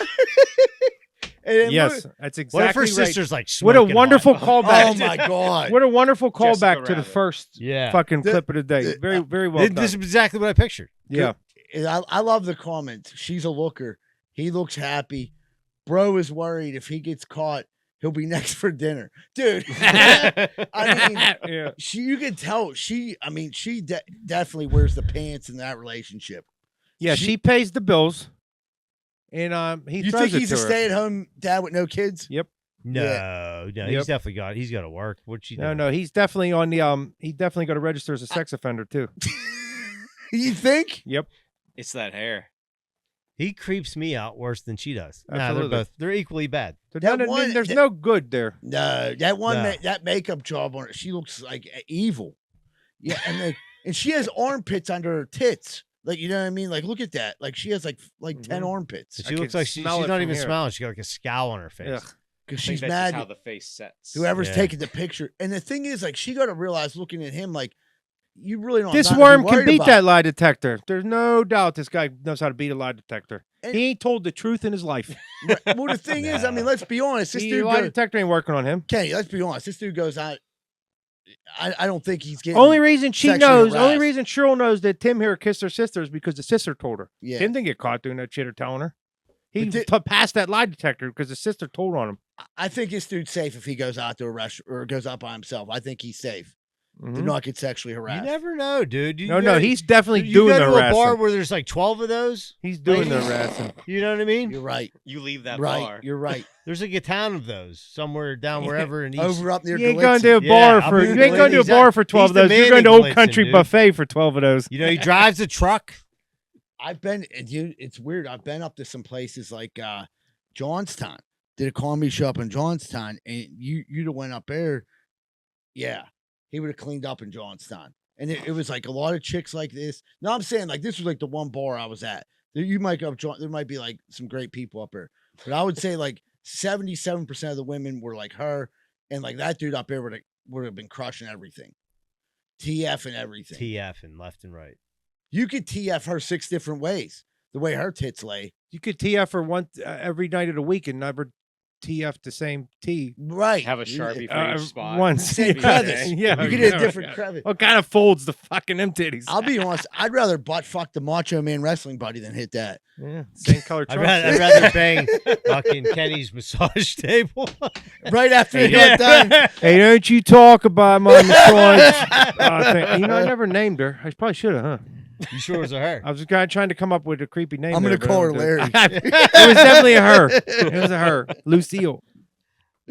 And Yes, that's exactly What if her right. sister's like What a smoking wonderful hot? callback. Oh my God. What a wonderful Jessica callback to the Rabbit. first Yeah. fucking The- clip of the day. the- Very, very well done. This is exactly what I pictured. Yeah. I love the comment. She's a looker. He looks happy. Bro is worried if he gets caught, he'll be next for dinner. Dude. I mean, Yeah. you can tell she definitely wears the pants in that relationship. Yeah, she pays the bills, and he You throws think it he's to a her. stay-at-home dad with no kids? Yep. No, Yep. he's definitely he's got to work. What's she doing? No, he's definitely on the he definitely got to register as a sex offender too. You think? Yep. It's that hair. He creeps me out worse than she does. Nah, Absolutely. they're equally bad. There's no good there. No, that one No. that makeup job on her, she looks like evil. Yeah, and she has armpits under her tits. Like, you know what I mean? Like, look at that. Like, she has like 10 armpits She looks like she's smell it not from even here. smiling. She got like a scowl on her face. Ugh. because I think she's that's mad. just how the face sets. Whoever's Yeah. taking the picture, and the thing is, like, she got to realize, looking at him, like, you really don't. This not to be worm can worried beat about that lie detector. There's no doubt this guy knows how to beat a lie detector. And- He ain't told the truth in his life. Right. Well, the thing is, I mean, let's be honest. This The dude lie goes, detector ain't working on him. Kenny, let's be honest. This dude goes out. I don't think he's getting. Only reason she sexually knows, only harassed. reason Cheryl knows that Tim here kissed her sister is because the sister told her. Yeah. Tim didn't get caught doing that shit or telling her. He But passed that lie detector because the sister told on him. I think this dude's safe if he goes out to a restaurant or goes out by himself. I think he's safe. To Mhm. not get sexually You harassed. never know, dude. No, no, he's definitely you doing go the to a bar harassing. where there's like 12 of those. He's doing the ladies. harassing. You know what I mean? You're right. You leave that Right. bar. You're right. There's like a town of those somewhere down wherever in East. Over up near You ain't going to Galicia. a Yeah, bar I'm for in you ain't going to a Galicia. bar for 12 of He's the those. You're man going to in Old Galicia, Country dude. Buffet for 12 of those. You know, he drives a truck. I've been. It's weird. I've been up to some places like Johnstown. Did a comedy show up in Johnstown, and you'd have went up there. Yeah, he would have cleaned up in Johnstown, and it was like a lot of chicks like this. No, I'm saying like this was like the one bar I was at. You might go up. There might be like some great people up there, but I would say like 77% of the women were like her, and like that dude up there would have been crushing everything, TF and everything. TF and left and right. You could TF her 6 different ways. The way her tits lay. You could TF her every night of the week and never TF the same T. Right. Have a Sharpie for each spot. Once. Same crevice. Yeah. You could hit a different crevice. What kind of folds the fucking them titties? I'll be honest. I'd rather butt fuck the Macho Man wrestling buddy than hit that. Yeah, same color I'd trunks. rather, I'd rather bang fucking Kenny's massage table. Right after he Yeah. got done. Hey, don't you talk about my massage thing. You know, I never named her. I probably should have, huh? You sure it was a her? I was trying to come up with a creepy name. I'm there, gonna but I call her don't do it. Larry. It was definitely a her. It was a her. Lucille.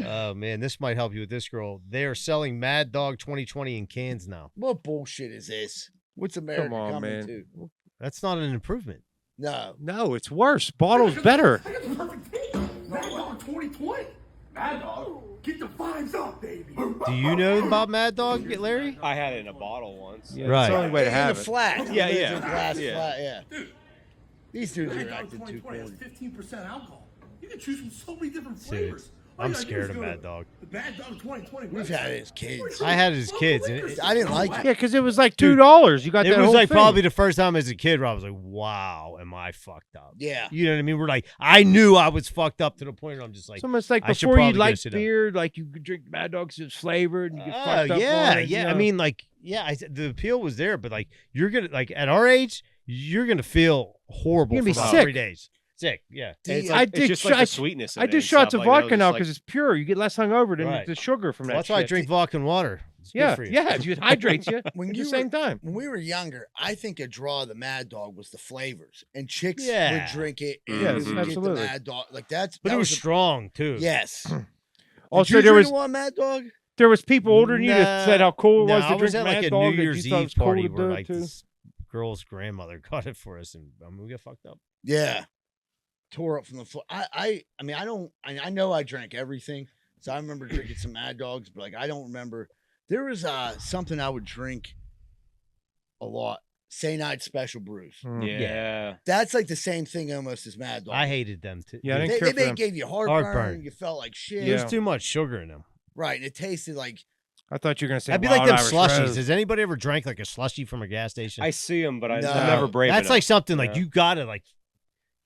Oh man, this might help you with this girl. They are selling Mad Dog 2020 in cans now. What bullshit is this? What's America Come on, coming man. to? That's not an improvement. No. No, it's worse. Bottle's better. I got the perfect thing. Mad Dog 2020. Mad Dog, get the vibes up, baby. Do you know about Mad Dog, Larry? I had it in a bottle once. Yeah, Right. It's the only way to In have the it. flat. Yeah, It's yeah. in glass Yeah. flat, yeah. Dude, These dudes Mad are Dog acting too 2020 has corny. 15% alcohol. You can choose from so many different Dude, flavors. All I'm you gotta do scared is of go Mad to Dog. The Mad Dog 2020 We've website. had it as kids. I had it as kids, and I didn't like it. Yeah, because it was like $2. You got It that was whole like thing. probably the first time as a kid where I was like, wow, am I fucked up? Yeah. You know what I mean? We're like, I knew I was fucked up to the point where I'm just like, It's almost like I should before you probably go liked sit down. beer, like you could drink Mad Dog 'cause it's flavored and you get oh, fucked up yeah, on it, yeah. you I know? mean, like, yeah, the appeal was there, but like, you're gonna like at our age, you're gonna feel horrible You're for gonna be about sick. 3 days. Sick, yeah. And it's, I like, did it's just sh- like I- the sweetness. Of I it do and shots stuff, of like, vodka just now like- because it's pure. You get less hungover than Right. the sugar from So that that's why I shit. drink vodka and water. It's good Yeah, for you. yeah, it hydrates you When at you the were- same time. When we were younger, I think a draw of the Mad Dog was the flavors, and chicks Yeah. would drink it. And Yes, we would get the absolutely. Mad Dog. Like that's. But that it was a- strong too. Yes. Also, Did you there drink was one Mad Dog? there was people older than you that said how cool it No, was I to was drink at Mad like a Dog. New that Year's you thought it Eve was cool party to where do it, like too. this girl's grandmother got it for us, and we got fucked up. Yeah. Tore up from the floor. I mean, I know I drank everything, So I remember drinking some Mad Dogs, but like I don't remember. There was something I would drink a lot. Say Night Special Brews. Yeah. That's like the same thing almost as Mad Dog. I hated them too. Yeah, I dude. didn't care for them. gave you heartburn. Heartburn. You felt like shit. Yeah. There's too much sugar in them. Right, and it tasted like I thought you were gonna say That'd be Wild like them Irish slushies. Rose. Has anybody ever drank like a slushie from a gas station? I see them, but I'm No. never brave That's enough. like something like Yeah. you gotta like.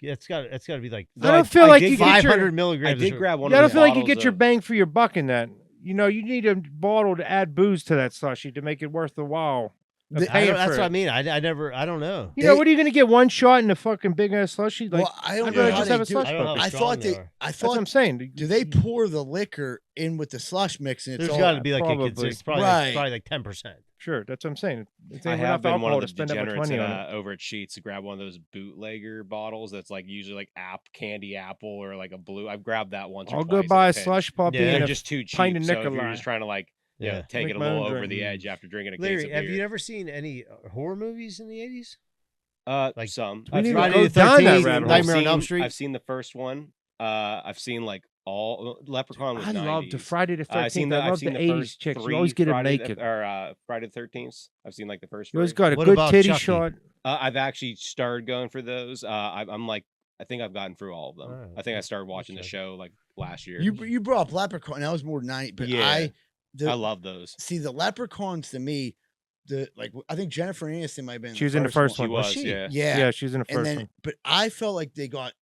It's got to be like. I don't feel like did you get 500 your. I milligrams. of did sugar. grab one Yeah, I of don't those feel like you bottles get your of- bang for your buck in that. You know, you need a bottle to add booze to that slushy to make it worth the while. of I paying don't- that's for what I it. mean. I never. I don't know. You know, what are you going to get one shot in a fucking big ass slushy? Like, well, I don't I'd know rather how just they have a do slush it. I don't know puppy. how I strong thought they they. are. I That's what thought. I'm saying. Do they pour the liquor in with the slush mix and it's There's all got to be like probably. it's probably Right. like 10%. Sure, that's what I'm saying. It's I ain't have enough been one alcohol of to the spend that much degenerates money at, on it. over at Sheets to grab one of those bootlegger bottles that's like usually like candy apple or like a blue. I've grabbed that once or I'll twice. go at buy a pinch. slush puppy Yeah. and They're a just too cheap. pint of So if you're Nikolai. just trying to like you know, Yeah. take Make it a my own little over drink. the edge after drinking a case Larry, of have beer. you ever seen any horror movies in the 80s? Like some. We need to Friday go the down that 13th, rabbit hole. Nightmare on Elm Street. I've seen the first one. I've seen like all Leprechaun was I 90s. love the Friday the 13th. I've seen I love seen the the 80s first chicks. You three always get them Friday naked. Friday the 13th. I've seen like the first. You always three. got a What good about titty Chucky? shot. I've actually started going for those. I'm like, I think I've gotten through all of them. All right. I think I started watching the show like last year. You brought up Leprechaun. That was more than 90, but Yeah. I love those. see the Leprechauns to me. I think Jennifer Aniston might have been. She was in the first She one. was, she? yeah. Yeah, Yeah, she was in the and first then one. but I felt like they got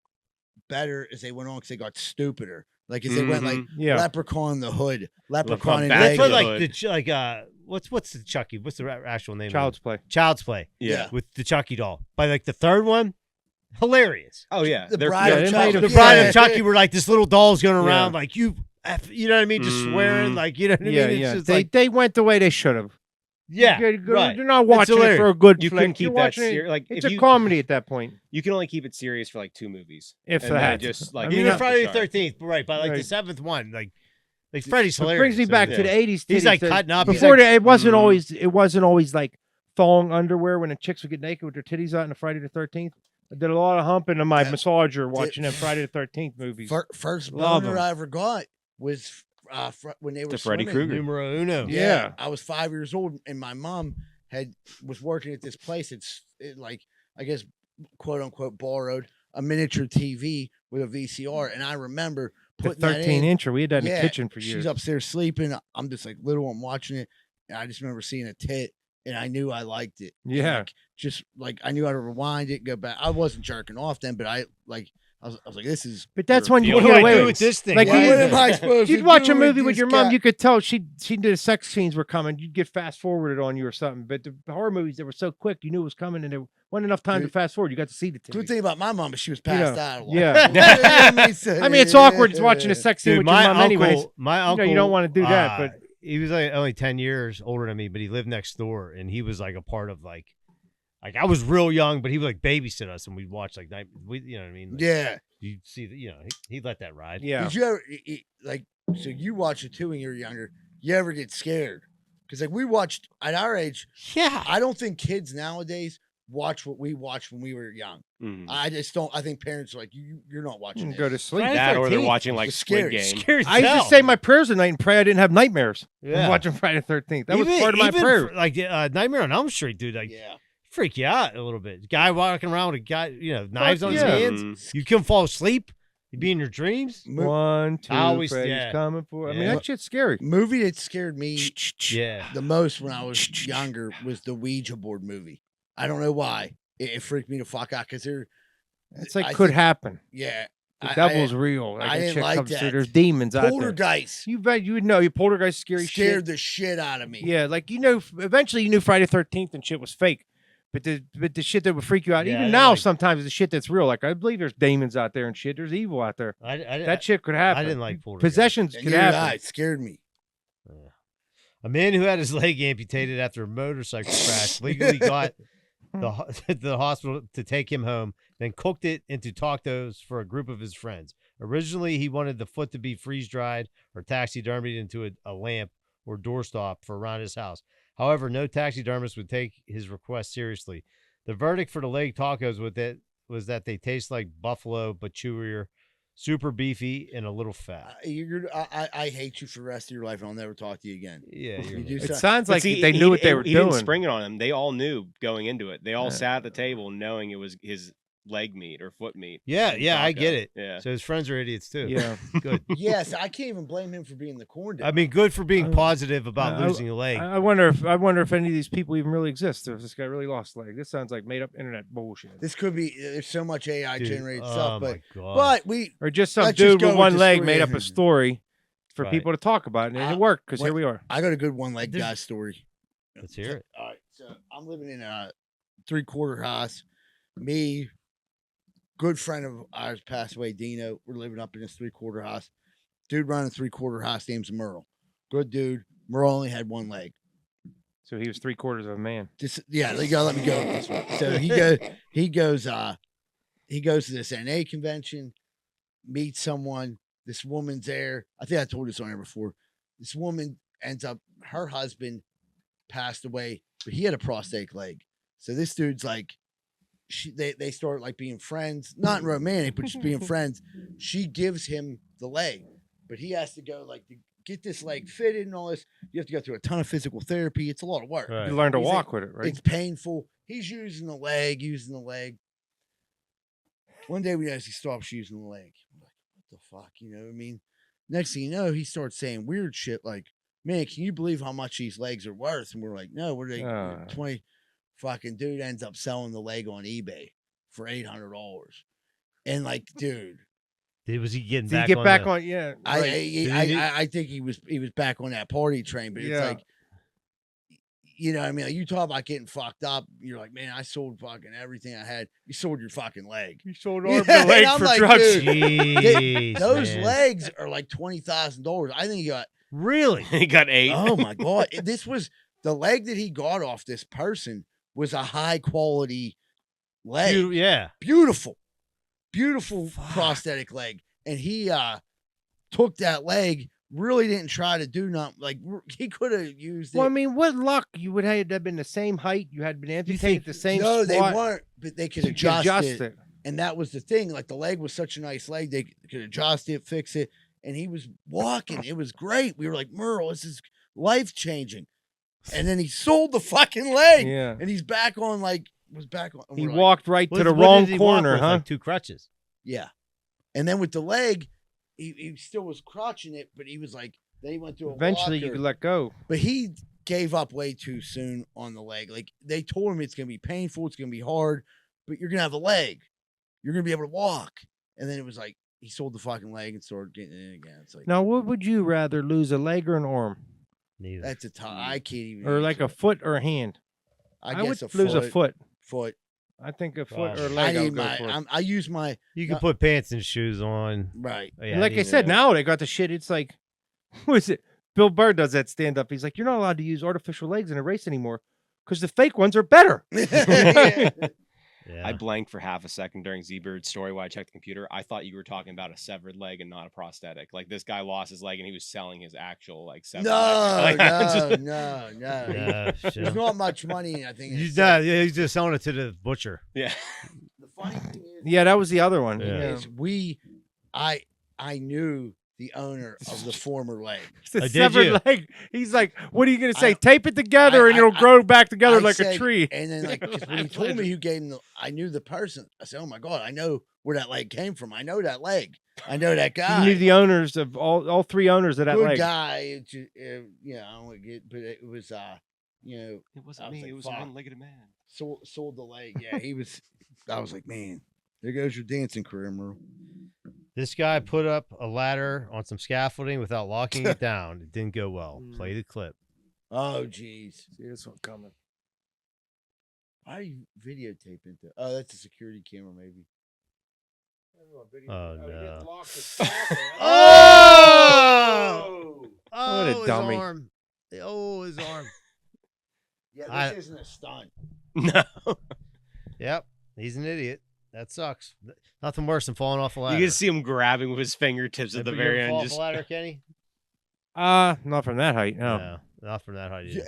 better as they went on because they got stupider. Like as they went like Yeah. Leprechaun in the Hood, Leprechaun Leprechaun in Back That's to what the Vegas. like Hood. what's the Chucky? What's the actual name? Child's of Play. it? Child's Play. Yeah. With the Chucky doll. By like the third one, hilarious. Oh yeah. The They're- Bride yeah, of they Chucky. made a- The Yeah. Bride of Chucky were like this little doll's going Yeah. around like you know what I mean, just swearing like you know what I Yeah, mean. It's yeah. just They like they went the way they should have. yeah, You're right. not watching it for a good You flick. couldn't You're keep that watching it- serious. Like It's if a you, comedy at that point. You can only keep it serious for like 2 movies. If And then that. just like I mean, Even not- Friday the 13th, right? By like the Right. 7th one, like Freddy's It hilarious. brings me back to Yeah. the 80s. He's titties like that- cutting up. He's Before like, it wasn't always like thong underwear when the chicks would get naked with their titties out in the Friday the 13th. I did a lot of humping in my massager watching them Friday the 13th movies. First Love boner 'em. I ever got was when they were The Freddy swimming. Krueger. numero uno. Yeah. I was 5 years old, and my mom was working at this place. Like I guess quote unquote borrowed a miniature TV with a VCR, and I remember The putting that 13 in. incher. We had that in the Yeah, kitchen for years. She's upstairs sleeping. I'm just like little. I'm watching it, and I just remember seeing a tit, and I knew I liked it. And, Yeah. like, just like I knew how to rewind it, go back. I wasn't jerking off then, but I was like, this is. But that's your when you What get do I away do with with this thing? Like What you- am I supposed to You'd watch do a movie with with this your mom, guy? you could tell she did sex scenes were coming. You'd get fast forwarded on you or something. But the horror movies, they were so quick, you knew it was coming, and there wasn't enough time to Dude. fast forward. You got to see the Good titties. thing about my mom is she was You know, passed out a lot. yeah. I mean, it's awkward just watching a sex scene Dude, with your my mom, uncle, anyways. my You know, uncle, you don't wanna do that, but- he was like only 10 years older than me, but he lived next door, and he was like a part of like I was real young, but he would like babysit us, and we'd watch like you know what I mean? Like, Yeah. you see that, you know, he let that ride. Yeah. Did you ever like? So you watched it too when you were younger. You ever get scared? Because like we watched at our age. Yeah. I don't think kids nowadays watch what we watched when we were young. Mhm. I just don't. I think parents are like, you're not You watching. can This. go to sleep. Friday That or they're 13th watching like was Squid scary. Game. Scary as I used hell. to say my prayers at night and pray I didn't have nightmares. Yeah. Watching Friday the 13th. That was Even- part of my even prayer. Like Nightmare on Elm Street, dude. Like, Yeah. freak you out a little bit. Guy walking around with a guy, you know, knives on his yeah. hands. Mhm. You couldn't fall asleep. You'd be in your dreams. 1, 2, always- Freddy's yeah. coming for. I mean, Yeah. that shit's scary. Movie that scared me Yeah. the most when I was younger was the Ouija board movie. I don't know why it freaked me the fuck out because It's like I could think- happen. yeah. The devil's real. Like I that didn't shit like comes through. that. There's demons out there. Poltergeist You bet you would know. You poltergeist scary scared shit. the shit out of me. Yeah, like you know, eventually you knew Friday the 13th and shit was fake. But the shit that would freak you out, Yeah, I even didn't now, like- sometimes the shit that's real. Like I believe there's demons out there and shit. There's evil out there. That shit could happen. I didn't like Poltergeist. Possessions And could neither did happen. I. It scared me. A man who had his leg amputated after a motorcycle crash legally got the hospital to take him home, then cooked it into tacos for a group of his friends. Originally, he wanted the foot to be freeze-dried or taxidermied into a lamp or doorstop for around his house. However, no taxidermist would take his request seriously. The verdict for the leg tacos was that they taste like buffalo but chewier. super beefy, and a little fat. I hate you for the rest of your life. I'll never talk to you again. Yeah, You do It something- sounds But like see, they knew what they were he didn't doing. spring it on him. They all knew going into it. They all Yeah. sat at the table knowing it was his leg meat or foot meat. Yeah, from I Bucco. get it. Yeah. So his friends are idiots too. Yeah. Good. Yes, I can't even blame him for being the Corndick. I mean, good for being positive about losing a leg. I wonder if any of these people even really exist. Or if this guy really lost a leg. This sounds like made up internet bullshit. This could be. There's so much AI Dude, generated oh stuff, my God. but we Or just some Let's just dude go with with one the leg story. made up a story for Right. people to talk about, and it worked because here we are. I got a good one leg guy story. Let's hear it. All right, so I'm living in a 3/4 house. Me, good friend of ours passed away, Dino. We're living up in this 3/4 house. Dude running 3/4 house name's Merle. Good dude. Merle only had one leg. So he was 3/4 of a man. Yeah, they gotta let me go with this one. So he goes to this NA convention, meets someone. This woman's there. I think I told this on here before. This woman ends up, her husband passed away, but he had a prosthetic leg. So this dude's like, they start like being friends, not romantic, but just being friends. She gives him the leg, but he has to go like to get this leg fitted and all this. You have to go through a ton of physical therapy. It's a lot of work. Right. You learn to He's walk like, with it, right? It's painful. He's using the leg. One day we actually stopped using the leg. I'm like, what the fuck? You know what I mean? Next thing you know, he starts saying weird shit like, man, can you believe how much these legs are worth? And we're like, no, what are they? 20. Fucking dude ends up selling the leg on eBay for $800. And like, dude, Was he getting Did back he get on back the- on? Yeah. I think he was back on that party train, but it's Yeah. like, you know what I mean? Like, you talk about getting fucked up. You're like, man, I sold fucking everything I had. You sold your fucking leg. You sold Yeah, arm and a leg and I'm for like, drugs. dude, Jeez, those man. legs are like $20,000. I think he got Really? He got 8. Oh my god! This was the leg that he got off this person was a high quality leg. Beautiful prosthetic leg, and he took that leg. Really didn't try to do nothing. Like he could have used it. Well, I mean, what luck you would have been the same height. You had been amputated the same. No, they spot. weren't, but they could You could adjust, adjust it. And that was the thing. Like the leg was such a nice leg, they could adjust it, fix it, and he was walking. It was great. We were like, Merle, this is life changing. And then he sold the fucking leg. Yeah. And he's back on was back on. He we're like, walked right to the What wrong did he walk corner, with, huh? Like 2 crutches. Yeah. And then with the leg, he still was crotching it, but he was like, then he went through a Eventually, you walker. could let go. But he gave up way too soon on the leg. Like they told him it's gonna be painful, it's gonna be hard, but you're gonna have a leg. You're gonna be able to walk. And then it was like he sold the fucking leg and started getting it in again. It's like Now, what would you rather lose, a leg or an arm, Neither. that's a tough. I can't even. or like a foot or a hand? I would guess lose a foot. Foot. I think a foot or a Probably. leg. I I need would go my. for. I use my. You can No. put pants and shoes on. Right. Oh, yeah, like I need said, to- now they got the shit. It's like, what is it? Bill Burr does that stand up. He's like, you're not allowed to use artificial legs in a race anymore because the fake ones are better. Yeah. Yeah. I blanked for half a second during Z-Bird's story while I checked the computer. I thought you were talking about a severed leg and not a prosthetic. Like this guy lost his leg and he was selling his actual like severed leg. Like, No. Yeah, There's sure. not much money. I think. in He's it. not, yeah, he's just selling it to the butcher. Yeah. The funny thing is, Yeah, that was the other one. Yeah. Yeah. I knew the owner of the former leg. It's a did severed you? leg. He's like, what are you going to say? I- Tape it together and it'll grow back together I like a said- tree. And then like 'cause when he told me who gave him I knew the person. I said, oh my God, I know where that leg came from. I know that leg. I know that You guy. knew the owners of all 3 owners of that Good leg. guy. It just, yeah, I don't want to get, but it was, you know, It I wasn't was me. like, It was fuck. a one-legged man. sold the leg. Yeah, he was. I was like, man, there goes your dancing career, Merle. This guy put up a ladder on some scaffolding without locking it down. It didn't go well. Play the clip. Oh, jeez. See this one coming. Why are you videotaping? Oh, that's a security camera, maybe. Oh, no. Oh! Oh, What a his dummy. arm. Oh, his arm. Yeah, this I- isn't a stunt. No. Yep. He's an idiot. That sucks. Nothing worse than falling off a ladder. You can see him grabbing with his fingertips at the You very ever end. fall Just off a ladder, Kenny? Not from that height, no. No, not from that height. either.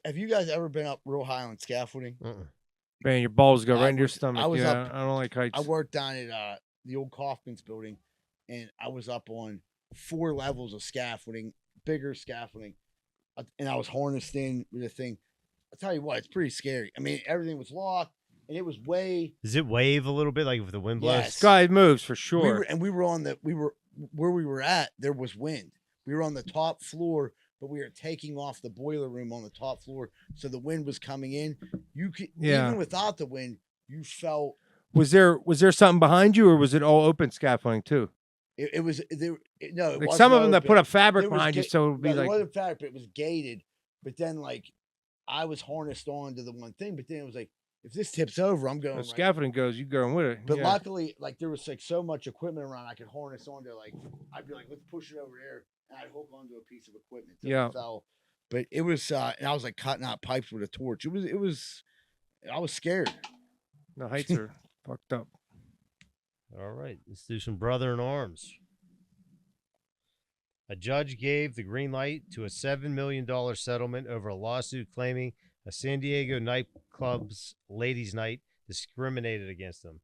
Have you guys ever been up real high on scaffolding? Uh-uh. Man, your balls go I right into your was- stomach. I was yeah, up- I don't like heights. I worked down at the old Kaufman's building, and I was up on 4 levels of scaffolding, bigger scaffolding, and I was harnessed in with the thing. I'll tell you what, it's pretty scary. I mean, everything was locked, and it was way. Does it wave a little bit like if the wind blows? Yes. Sky moves for sure. We were where we were at. There was wind. We were on the top floor, but we were taking off the boiler room on the top floor, so the wind was coming in. You could even without the wind, you felt. Was there something behind you, or was it all open scaffolding too? It was there. No, it Like wasn't some of them that open. put up fabric There was behind you, so it would be no, there like wasn't fabric, but it was gated. But then, like, I was harnessed on to the one thing. But then it was like, if this tips over, I'm going. the Right. scaffolding goes, you going with it. But yeah. luckily, like, there was like so much equipment around, I could harness onto. Like, I'd be like, let's push it over there, and I'd hook onto a piece of equipment. So Yeah. it fell. But it was, and I was like cutting out pipes with a torch. It was. I was scared. The heights are fucked up. All right, let's do some brother in arms. A judge gave the green light to a $7 million settlement over a lawsuit claiming a San Diego nightclub's ladies' night discriminated against them.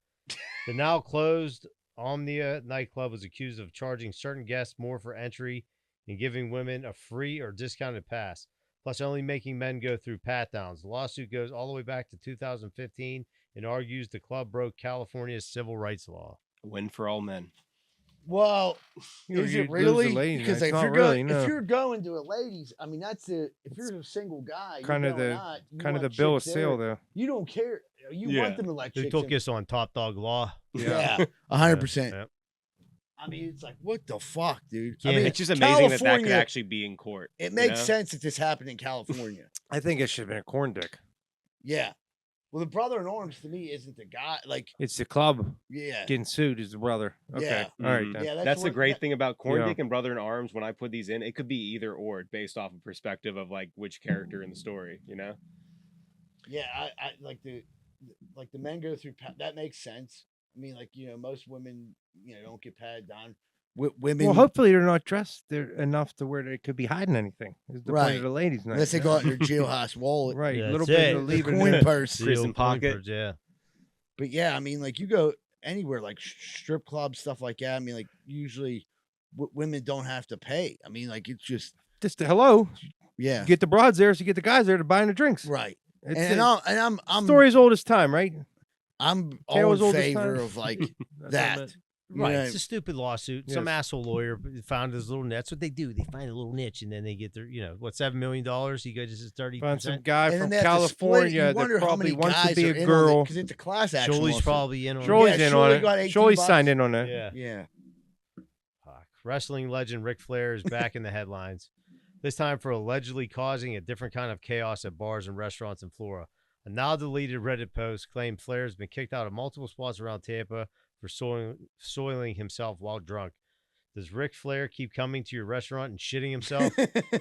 The now closed Omnia nightclub was accused of charging certain guests more for entry and giving women a free or discounted pass, plus only making men go through pat-downs. The lawsuit goes all the way back to 2015 and argues the club broke California's civil rights law. A win for all men. Well, You is lose it the really? ladies' Because night. if It's you're not really, going, no. if you're going to a ladies, I mean, that's the. If you're a single guy, Kind of the bill of sale there. You don't care. You Yeah. want them to let Who chicks took in. this on Top Dog Law? Yeah, 100%. Yeah. I mean, it's like, what the fuck, dude? Yeah, I mean, It's just amazing that could California- actually be in court. It you makes know? sense that this happened in California. I think it should have been a Corndick. Yeah. Well, the brother in arms to me isn't the guy. Like, It's the club yeah, getting sued is the brother. Okay. Yeah. All right Mhm. then. yeah. That's the what- great that- thing about Corndick Yeah. and Brother in Arms. When I put these in, it could be either or based off of perspective of like which character in the story, you know? Yeah, I like the men go through. That makes sense. I mean, like, most women, don't get padded down. Women, Well, hopefully they're not dressed there enough to where they could be hiding anything. Is the point Right. of the ladies' night. unless they go out in their jailhouse wallet, Right. Yeah, A little that's bit it. of The leaving coin there. purse. The Prison old coin pocket. purse, yeah. But yeah, I mean, like, you go anywhere, like strip clubs, stuff like that. I mean, like, usually women don't have to pay. I mean, like, it's just Just hello. yeah, You get the broads there, so you get the guys there to buying the drinks. right. It's And I'm story as old as time, right? I'm all Tale as in old as favor time. of like That's what I that. meant. Right, know, it's a stupid lawsuit. Some Yes. asshole lawyer found his little niche. That's what they do. They find a little niche, and then they get their, $7 million. He goes his 30%. Find some guy And from then they have to split it. You California that wonder how probably many wants to guys be are a in on it, girl. 'cause it's a class action. Joey's lawsuit. probably in on Shirley's it. Yeah, in Shirley on got it. 18 Shirley's bucks. signed in on it. Yeah. Yeah. Fuck. Wrestling legend Ric Flair is back in the headlines. This time for allegedly causing a different kind of chaos at bars and restaurants in Florida. A now deleted Reddit post claimed Flair has been kicked out of multiple spots around Tampa for soiling himself while drunk. Does Ric Flair keep coming to your restaurant and shitting himself?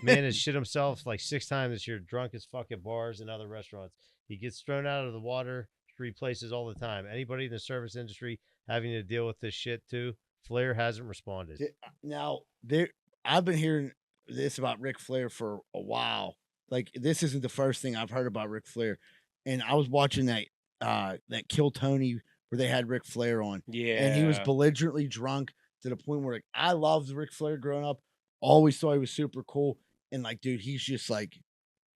Man has shit himself like 6 times this year, drunk as fuck at bars and other restaurants. He gets thrown out of the water 3 places all the time. Anybody in the service industry having to deal with this shit too? Flair hasn't responded. Now, I've been hearing this about Ric Flair for a while. Like, this isn't the first thing I've heard about Ric Flair. And I was watching that Kill Tony where they had Ric Flair on. Yeah. And he was belligerently drunk to the point where, like, I loved Ric Flair growing up. Always thought he was super cool. And, like, dude, he's just like,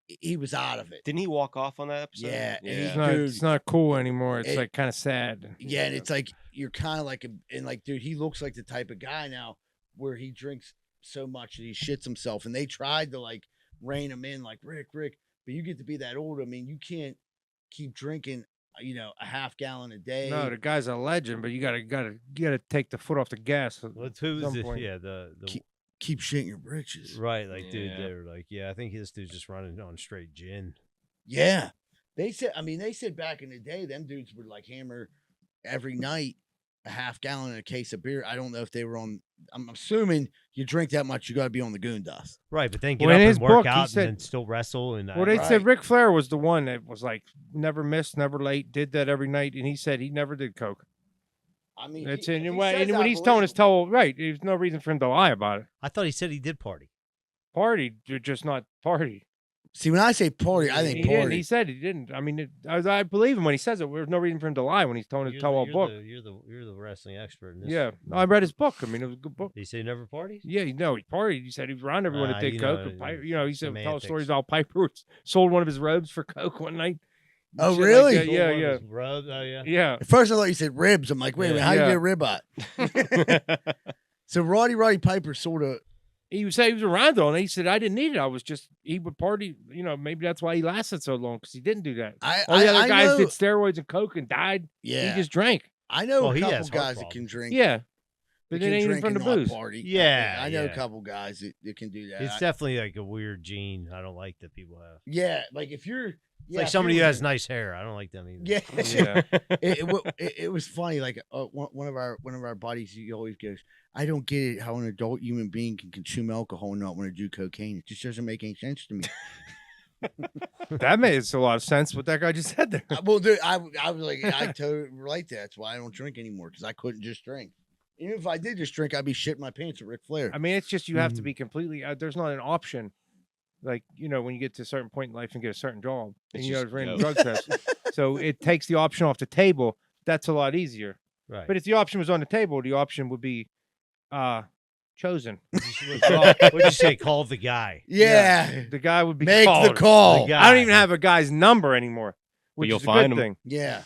he was out of it. Didn't he walk off on that episode? Yeah, and Yeah. It's not cool anymore. It's It- like kind of sad. Yeah, and it's like you're kind of like, and like, dude, he looks like the type of guy now where he drinks so much that he shits himself. And they tried to like rein him in, like Rick, but you get to be that old. I mean, you can't keep drinking, a half gallon a day. No, the guy's a legend, but you gotta take the foot off the gas. Who was some it? point. Yeah, the Keep shitting your britches. right, like dude, Yeah. they were like, yeah, I think this dude's just running on straight gin. Yeah, they said back in the day, them dudes would like hammer every night a half gallon and a case of beer. I don't know if they were on. I'm assuming you drink that much, you got to be on the goon dust. Right, but then get Well, in up his and work book, he out said- and then still wrestle and Well, they Right. said Ric Flair was the one that was like never missed, never late, did that every night, and he said he never did coke. I mean, That's he- in if he when, says and when I he's telling his believe him. tell right, there's no reason for him to lie about it. I thought he said he did party. Party, you're just not party. See, when I say party, I think He didn't. party. He said he didn't. I mean, I believe him when he says it. There's no reason for him to lie when he's telling a tell-all book. You're the wrestling expert in this. Yeah, I read his book. I mean, it was a good book. Did he say he never partied? Yeah, he partied. He said he was around everyone that did you coke. know, And Piper, you know, he said tell semantics. stories about Piper sold one of his robes for coke one night. Oh, Shit like really? that. Yeah, yeah, Robes? Oh, yeah. yeah. At first, I thought you said ribs. I'm like, wait a minute, how you Yeah. get a ribeye? So Roddy Piper sort of. He would say he was around all night. He said, I didn't need it. I was just, he would party. You know, maybe that's why he lasted so long because he didn't do that. All the other guys know, did steroids and coke and died. Yeah. He just drank. I know Well, a he couple has heart guys that problems. can drink. Yeah. But that it can ain't even drink from the and not booze. party. Yeah, I know yeah. a couple guys that can do that. It's definitely like a weird gene I don't like that people have. Yeah, like if you're. It's like somebody who has nice hair. I don't like them either. Yeah, Yeah. it was funny. Like one of our buddies, he always goes, "I don't get it how an adult human being can consume alcohol and not want to do cocaine. It just doesn't make any sense to me." That makes a lot of sense what that guy just said there. Well, dude, I was like, I totally relate to that. That's why I don't drink anymore because I couldn't just drink. Even if I did just drink, I'd be shitting my pants at Ric Flair. I mean, it's just you have to be completely, there's not an option. Like, you know, when you get to a certain point in life and get a certain job, and It's you know, just random go. drug test. So it takes the option off the table. That's a lot easier. Right. But if the option was on the table, the option would be chosen. What'd you say? Call the guy. Yeah. The guy would be Make called. the call. The I don't guy. even have a guy's number anymore, which you'll is a find good him. thing. Yeah.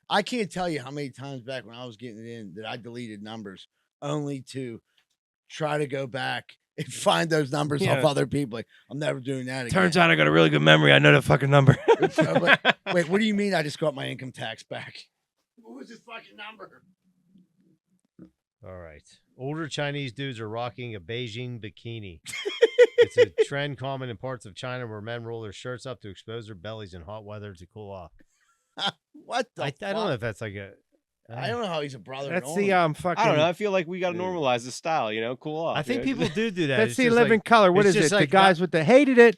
I can't tell you how many times back when I was getting it in that I deleted numbers only to try to go back and find those numbers Yeah. off other people. Like, I'm never doing that again. Turns out I got a really good memory. I know the fucking number. Wait, what do you mean I just got my income tax back? What was this fucking number? All right. Older Chinese dudes are rocking a Beijing bikini. It's a trend common in parts of China where men roll their shirts up to expose their bellies in hot weather to cool off. What the I don't know if that's like a. I don't know how he's a brother. That's in the arms. fucking. I don't know. I feel like we got to normalize the style, you know, cool off. I think you know? people do that. That's It's the just 11 like, color. What it's is it? just The like guys with the hated it.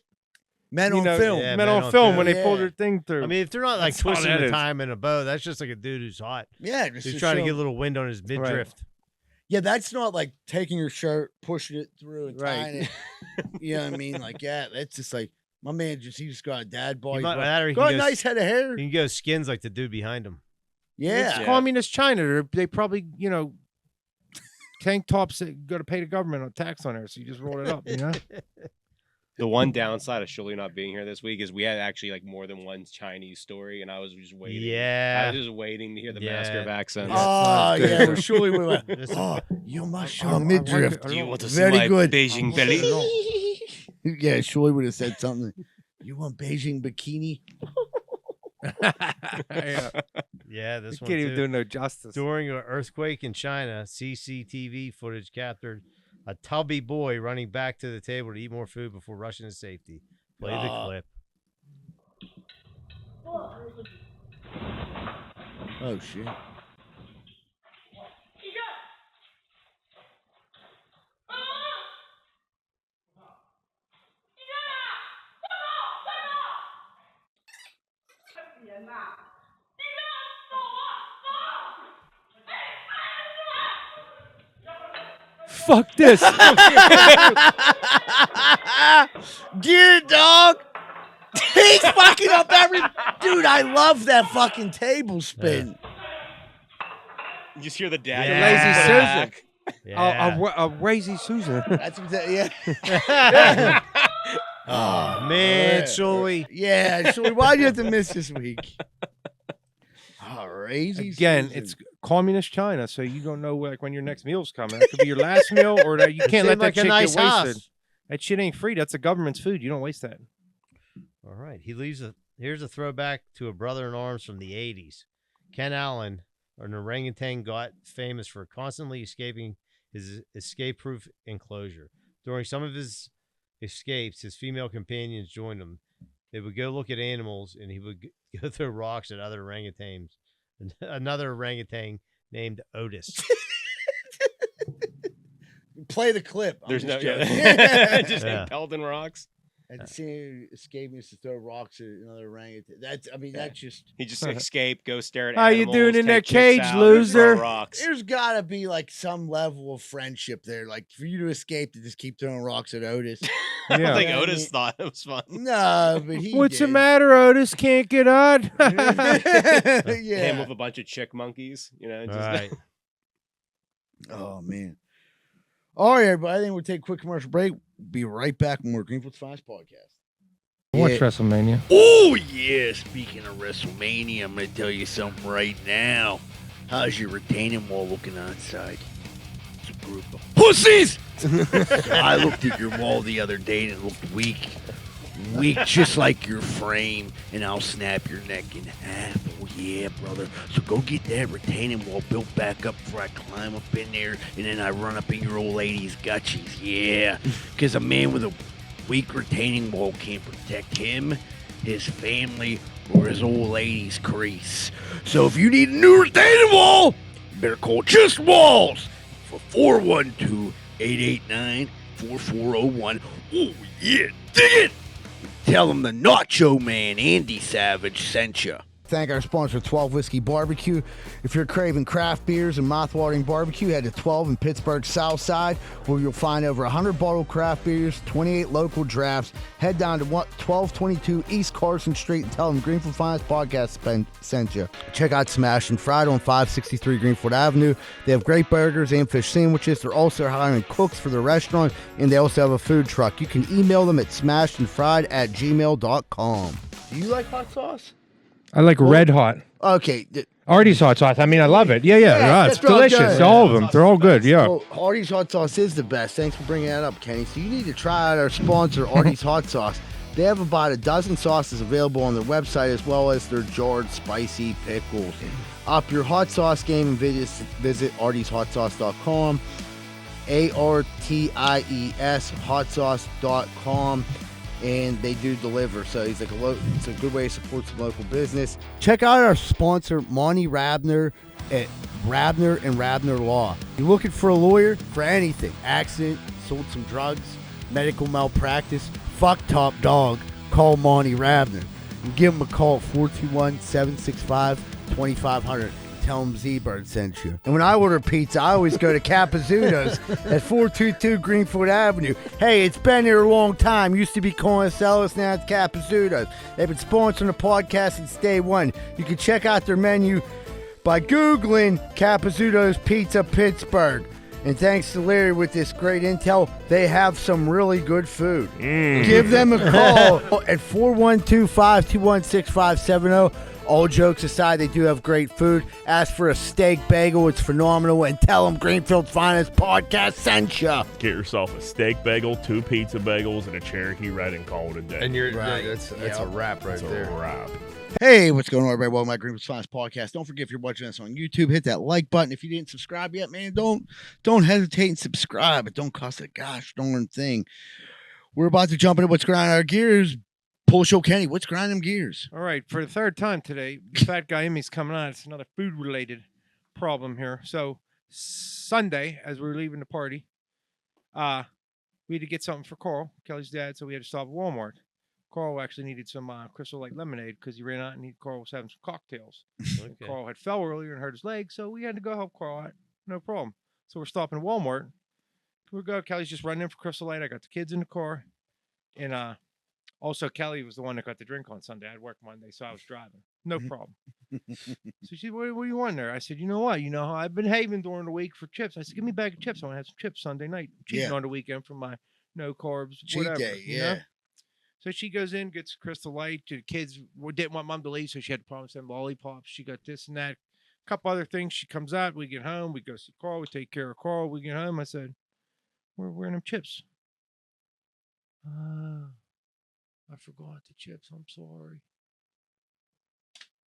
Men you on know, film. Yeah, men on film when they pull Yeah. their thing through. I mean, if they're not like That's all twisting that the is. time in a bow, that's just like a dude who's hot. Yeah, just He's to trying to show- get a little wind on his midriff. Yeah, that's not like taking your shirt, pushing it through, and Right. tying it. You know what I mean? Like, yeah, that's just like my man. He just got a dad bod. He He's might- like, that or he got a goes- nice head of hair. He can go skins like the dude behind him. Yeah, It's communist China. They probably, you know, tank tops that got to pay the government a tax on there. So you just roll it up, you know? The one downside of Shirley not being here this week is we had actually like more than one Chinese story, and I was just waiting. Yeah. I was just waiting to hear the Yeah. master of accents. Oh yeah, well, surely we went. This is- Oh, you must show I midriff. like it. Do you want to see Very my good. Beijing belly? Yeah, surely would have said something. You want Beijing bikini? Yeah. Yeah, this You one can't even too. do no justice. During an earthquake in China, CCTV footage captured a tubby boy running back to the table to eat more food before rushing to safety. Play the clip. Oh shit! Fuck this. Get it, dog. He's fucking up every. Dude, I love that fucking table spin. You just hear the dad. Yeah. Lazy put it Susan. back. Yeah. A Razy Susan. That's what that, yeah. Oh, man, Shirley. Yeah, Shirley, why'd you have to miss this week? Oh, crazy. Again, Susan. it's communist China, so you don't know like when your next meal's coming. That could be your last meal, or that you can't Seemed let that like a shit nice get wasted. house. That shit ain't free. That's the government's food. You don't waste that. All right. He leaves here's a throwback to a brother in arms from the 80s. Ken Allen, an orangutan, got famous for constantly escaping his escape-proof enclosure. During some of his escapes, his female companions joined him. They would go look at animals, and he would go throw rocks at other orangutans. Another orangutan named Otis. Play the clip. I'm There's no just joking. just Yeah. pelting rocks. And the scene escaping is to throw rocks at another orangutan. That's just. He just escaped, go stare at How you animals, doing in take that chicks cage, out, and throw loser? rocks. There's got to be like some level of friendship there. Like for you to escape to just keep throwing rocks at Otis. I don't Yeah. think Yeah, I Otis mean- thought it was fun. No, but he What's the did. matter, Otis? Can't get out? Him Yeah. with a bunch of chick monkeys, just Right. Oh man. All right, everybody. I think we'll take a quick commercial break. Be right back with more Greenfield's Finest podcast. Watch Yeah. WrestleMania. Oh, yeah. Speaking of WrestleMania, I'm going to tell you something right now. How's your retaining wall looking outside? It's a group of pussies! I looked at your wall the other day and it looked weak. Weak, just like your frame, and I'll snap your neck in half. Oh, yeah, brother. So go get that retaining wall built back up before I climb up in there, and then I run up in your old lady's gutsies. Yeah, because a man with a weak retaining wall can't protect him, his family, or his old lady's crease. So if you need a new retaining wall, you better call Just Walls for 412-889-4401. Oh, yeah, dig it! Tell them the Nacho Man, Andy Savage, sent you. Thank our sponsor, 12 Whiskey Barbecue. If you're craving craft beers and mouth-watering barbecue, head to 12 in Pittsburgh's South Side, where you'll find over 100 bottled craft beers, 28 local drafts. Head down to 1222 East Carson Street and tell them Greenfield Finest Podcast sent you. Check out Smash and Fried on 563 Greenfield Avenue. They have great burgers and fish sandwiches. They're also hiring cooks for the restaurant, and they also have a food truck. You can email them at smashedandfried@gmail.com. Do you like hot sauce? I like red hot. Okay. Artie's hot sauce. I mean, I love it. Yeah. It's that's all delicious. good. All of them. They're all good. Yeah. Well, Artie's hot sauce is the best. Thanks for bringing that up, Kenny. So you need to try out our sponsor, Artie's hot sauce. They have about a dozen sauces available on their website, as well as their jarred spicy pickles. Up your hot sauce game and visit artieshotsauce.com, ARTIES hotsauce.com. And they do deliver, so it's a good way to support some local business. Check out our sponsor, Monty Rabner at Rabner and Rabner Law. You're looking for a lawyer for anything: accident, sold some drugs, medical malpractice, fucked up dog. Call Monty Rabner and give him a call at 421-765-2500. Tell them Z-Bird sent you. And when I order pizza, I always go to Capizzuto's at 422 Greenfield Avenue. Hey, it's been here a long time. Used to be Corndick, now it's Capizzuto's. They've been sponsoring the podcast since day one. You can check out their menu by Googling Capizzuto's Pizza Pittsburgh. And thanks to Larry with this great intel, they have some really good food. Give them a call at 412-521-6570. All jokes aside, they do have great food. Ask for a steak bagel. It's phenomenal. And tell them Greenfield's Finest Podcast sent you. Get yourself a steak bagel, 2 pizza bagels, and a Cherokee Red and call it a day. And you're Right. that's a wrap right It's a there. wrap. Hey, what's going on, everybody? Welcome to Greenfield's Finest Podcast. Don't forget, if you're watching us on YouTube, hit that like button. If you didn't subscribe yet, man, don't hesitate and subscribe. It don't cost a gosh darn thing. We're about to jump into what's grinding our gears. Pull show Kenny, what's grinding them gears? All right. For the third time today, the fat guy in me's coming on. It's another food-related problem here. So Sunday, as we were leaving the party, we had to get something for Carl, Kelly's dad, so we had to stop at Walmart. Carl actually needed some Crystal Light lemonade because he ran out and Carl was having some cocktails. Okay. Carl had fell earlier and hurt his leg, so we had to go help Carl out. No problem. So we're stopping at Walmart. We go. Kelly's just running in for Crystal Light. I got the kids in the car, and also Kelly was the one that got the drink on Sunday. I had work Monday, so I was driving. No problem. So she said, what do you want there? I said, you know what? You know how I've been having during the week for chips. I said, give me a bag of chips. I want to have some chips Sunday night. Cheating on the weekend for my no carbs, Cheat whatever. day, you know? So she goes in, gets Crystal Light. The kids didn't want mom to leave, so she had to promise them lollipops. She got this and that. A couple other things. She comes out. We get home. We go see Carl. We take care of Carl. We get home. I said, where are them chips? I forgot the chips. I'm sorry.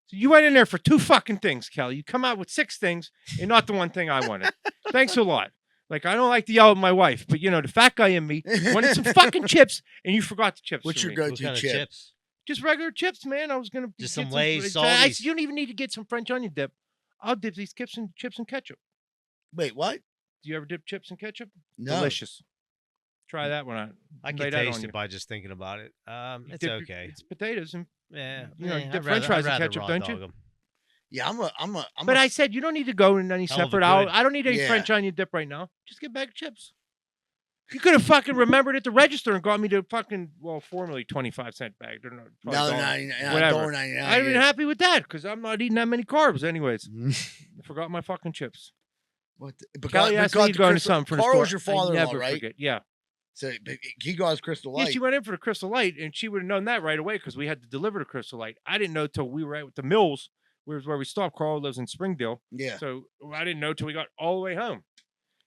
So you went in there for 2 fucking things, Kelly. You come out with 6 things and not the one thing I wanted. Thanks a lot. Like, I don't like to yell at my wife, but, the fat guy in me wanted some fucking chips, and you forgot the chips. What's for your me. go-to chip? Just regular chips, man. I was going to Just some Lay's, salties. I said, you don't even need to get some French onion dip. I'll dip these chips in ketchup. Wait, what? Do you ever dip chips in ketchup? No. Delicious. Try that one out. I Lay can that taste on it you. by just thinking about it. You It's dip your- okay. It's potatoes and Yeah, you know, I'd dip French fries I'd and rather ketchup, raw don't you? dog 'em. Yeah, I'm But I said you don't need to go in any Hell of a separate. good. I don't need any Yeah. French onion dip right now. Just get a bag of chips. You could have fucking remembered at the register and got me the fucking formerly 25-cent bag. They're not $1.99, whatever. $1.99, I'd have been yeah. happy with that because I'm not eating that many carbs, anyways. I forgot my fucking chips. What? Kelly asked me to go into something for the Carl store. was your I father-in-law, never right? forget. Yeah. So he got his Crystal Yeah, Light. she went in for the Crystal Light, and she would have known that right away because we had to deliver the Crystal Light. I didn't know till we were at the Mills, where we stopped. Carl lives in Springdale. Yeah. So I didn't know till we got all the way home.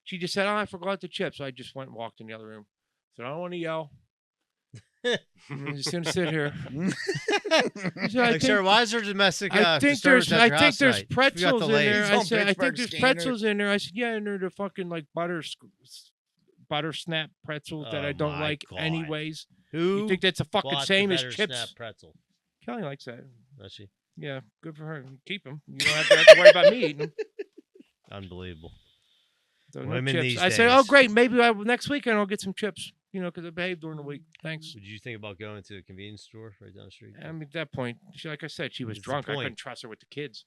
She just said, "Oh, I forgot the chips." I just went and walked in the other room. So I don't want to yell. I'm just gonna sit here. Like, sir, why is there domestic I think disturbance there's at your house tonight? You forgot pretzels the in there. ladies. I on said, I think Pittsburgh there's Standard. pretzels in there. I said, yeah, and they're the fucking like butter snap pretzels that Oh I don't my like God. anyways. Who You think that's a fucking bought the same as better chips? snap pretzel? Kelly likes that. Does she? Yeah, good for her. Keep them. You don't have to worry about me eating them. Unbelievable. So no Women chips. these I said, oh days. great, maybe next weekend I'll get some chips. You know, because I behaved during the week. Thanks. Would you think about going to a convenience store right down the street? I mean, at that point, like I said, she was That's the drunk. I point. couldn't trust her with the kids.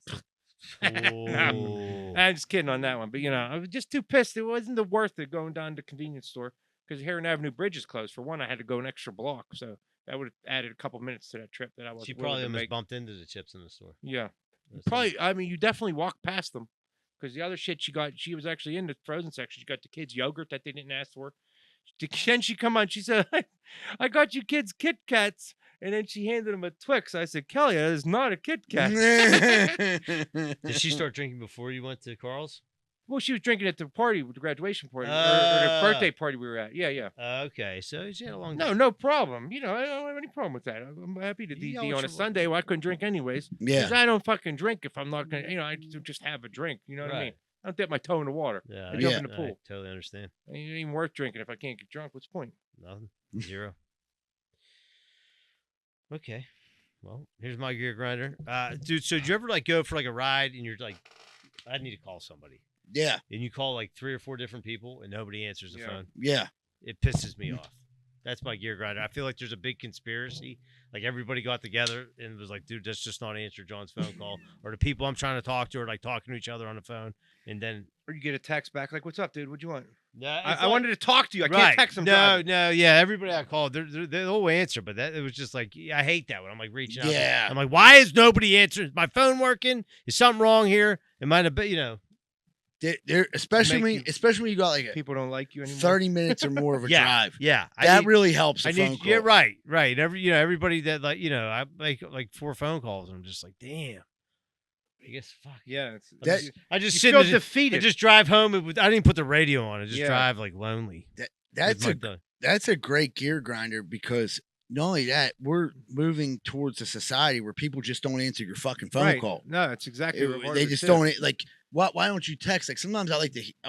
Oh. I'm just kidding on that one. But, you know, I was just too pissed. It wasn't the worth it going down to the convenience store because Heron Avenue Bridge is closed. For one, I had to go an extra block. So that would have added a couple minutes to that trip that I wasn't She willing probably to almost make. bumped into the chips in the store. Yeah. That's Probably, I mean, you definitely walked past them because the other shit she got, she was actually in the frozen section. She got the kids yogurt that they didn't ask for. Then she come on, she said, I got you kids Kit Kats. And then she handed him a Twix. I said, Kelly, that is not a Kit Kat. Did she start drinking before you went to Carl's? Well, she was drinking at the party, the graduation party, or the birthday party we were at. Yeah, yeah. Okay, so she had a long No, no problem. You know, I don't have any problem with that. I'm happy to You DD know on what a you- Sunday where I couldn't drink anyways. Yeah. Because I don't fucking drink if I'm not going to, you know, I just have a drink. You know what I mean? Right. I don't dip my toe in the water. Yeah, I jump in the pool. I totally understand. It ain't even worth drinking if I can't get drunk. What's the point? Nothing. Zero. Okay. Well, here's my gear grinder. Dude, so did you ever like go for like a ride and you're like, I need to call somebody. Yeah. And you call like 3 or 4 different people and nobody answers the phone. Yeah. It pisses me off. That's my gear grinder. I feel like there's a big conspiracy. Like everybody got together and was like, dude, let's just not answer John's phone call. Or the people I'm trying to talk to are like talking to each other on the phone. And then Or you get a text back like, what's up, dude? What'd you want? yeah, I wanted to talk to you. I right. can't text them. No, yeah. Everybody I called, they'll answer, but it was just like, I hate that when I'm like reaching out. Yeah. I'm like, why is nobody answering? Is my phone working? Is something wrong here? It might have been, you know. There, especially Make when you got like a People don't like you anymore. 30 minutes or more of a Yeah, drive. yeah. That really helps. A I phone need, call. yeah, right. Everybody that like, you know, I make like 4 phone calls. I'm just like, damn. I guess fuck. Yeah. I just you sit feel in the- defeated. I just drive home. I didn't even put the radio on. I just Yeah. drive like lonely. That's with my that's a great gear grinder because not only that, we're moving towards a society where people just don't answer your fucking phone Right. call. No, it's exactly what They it just is. don't like. Why don't you text? Like sometimes I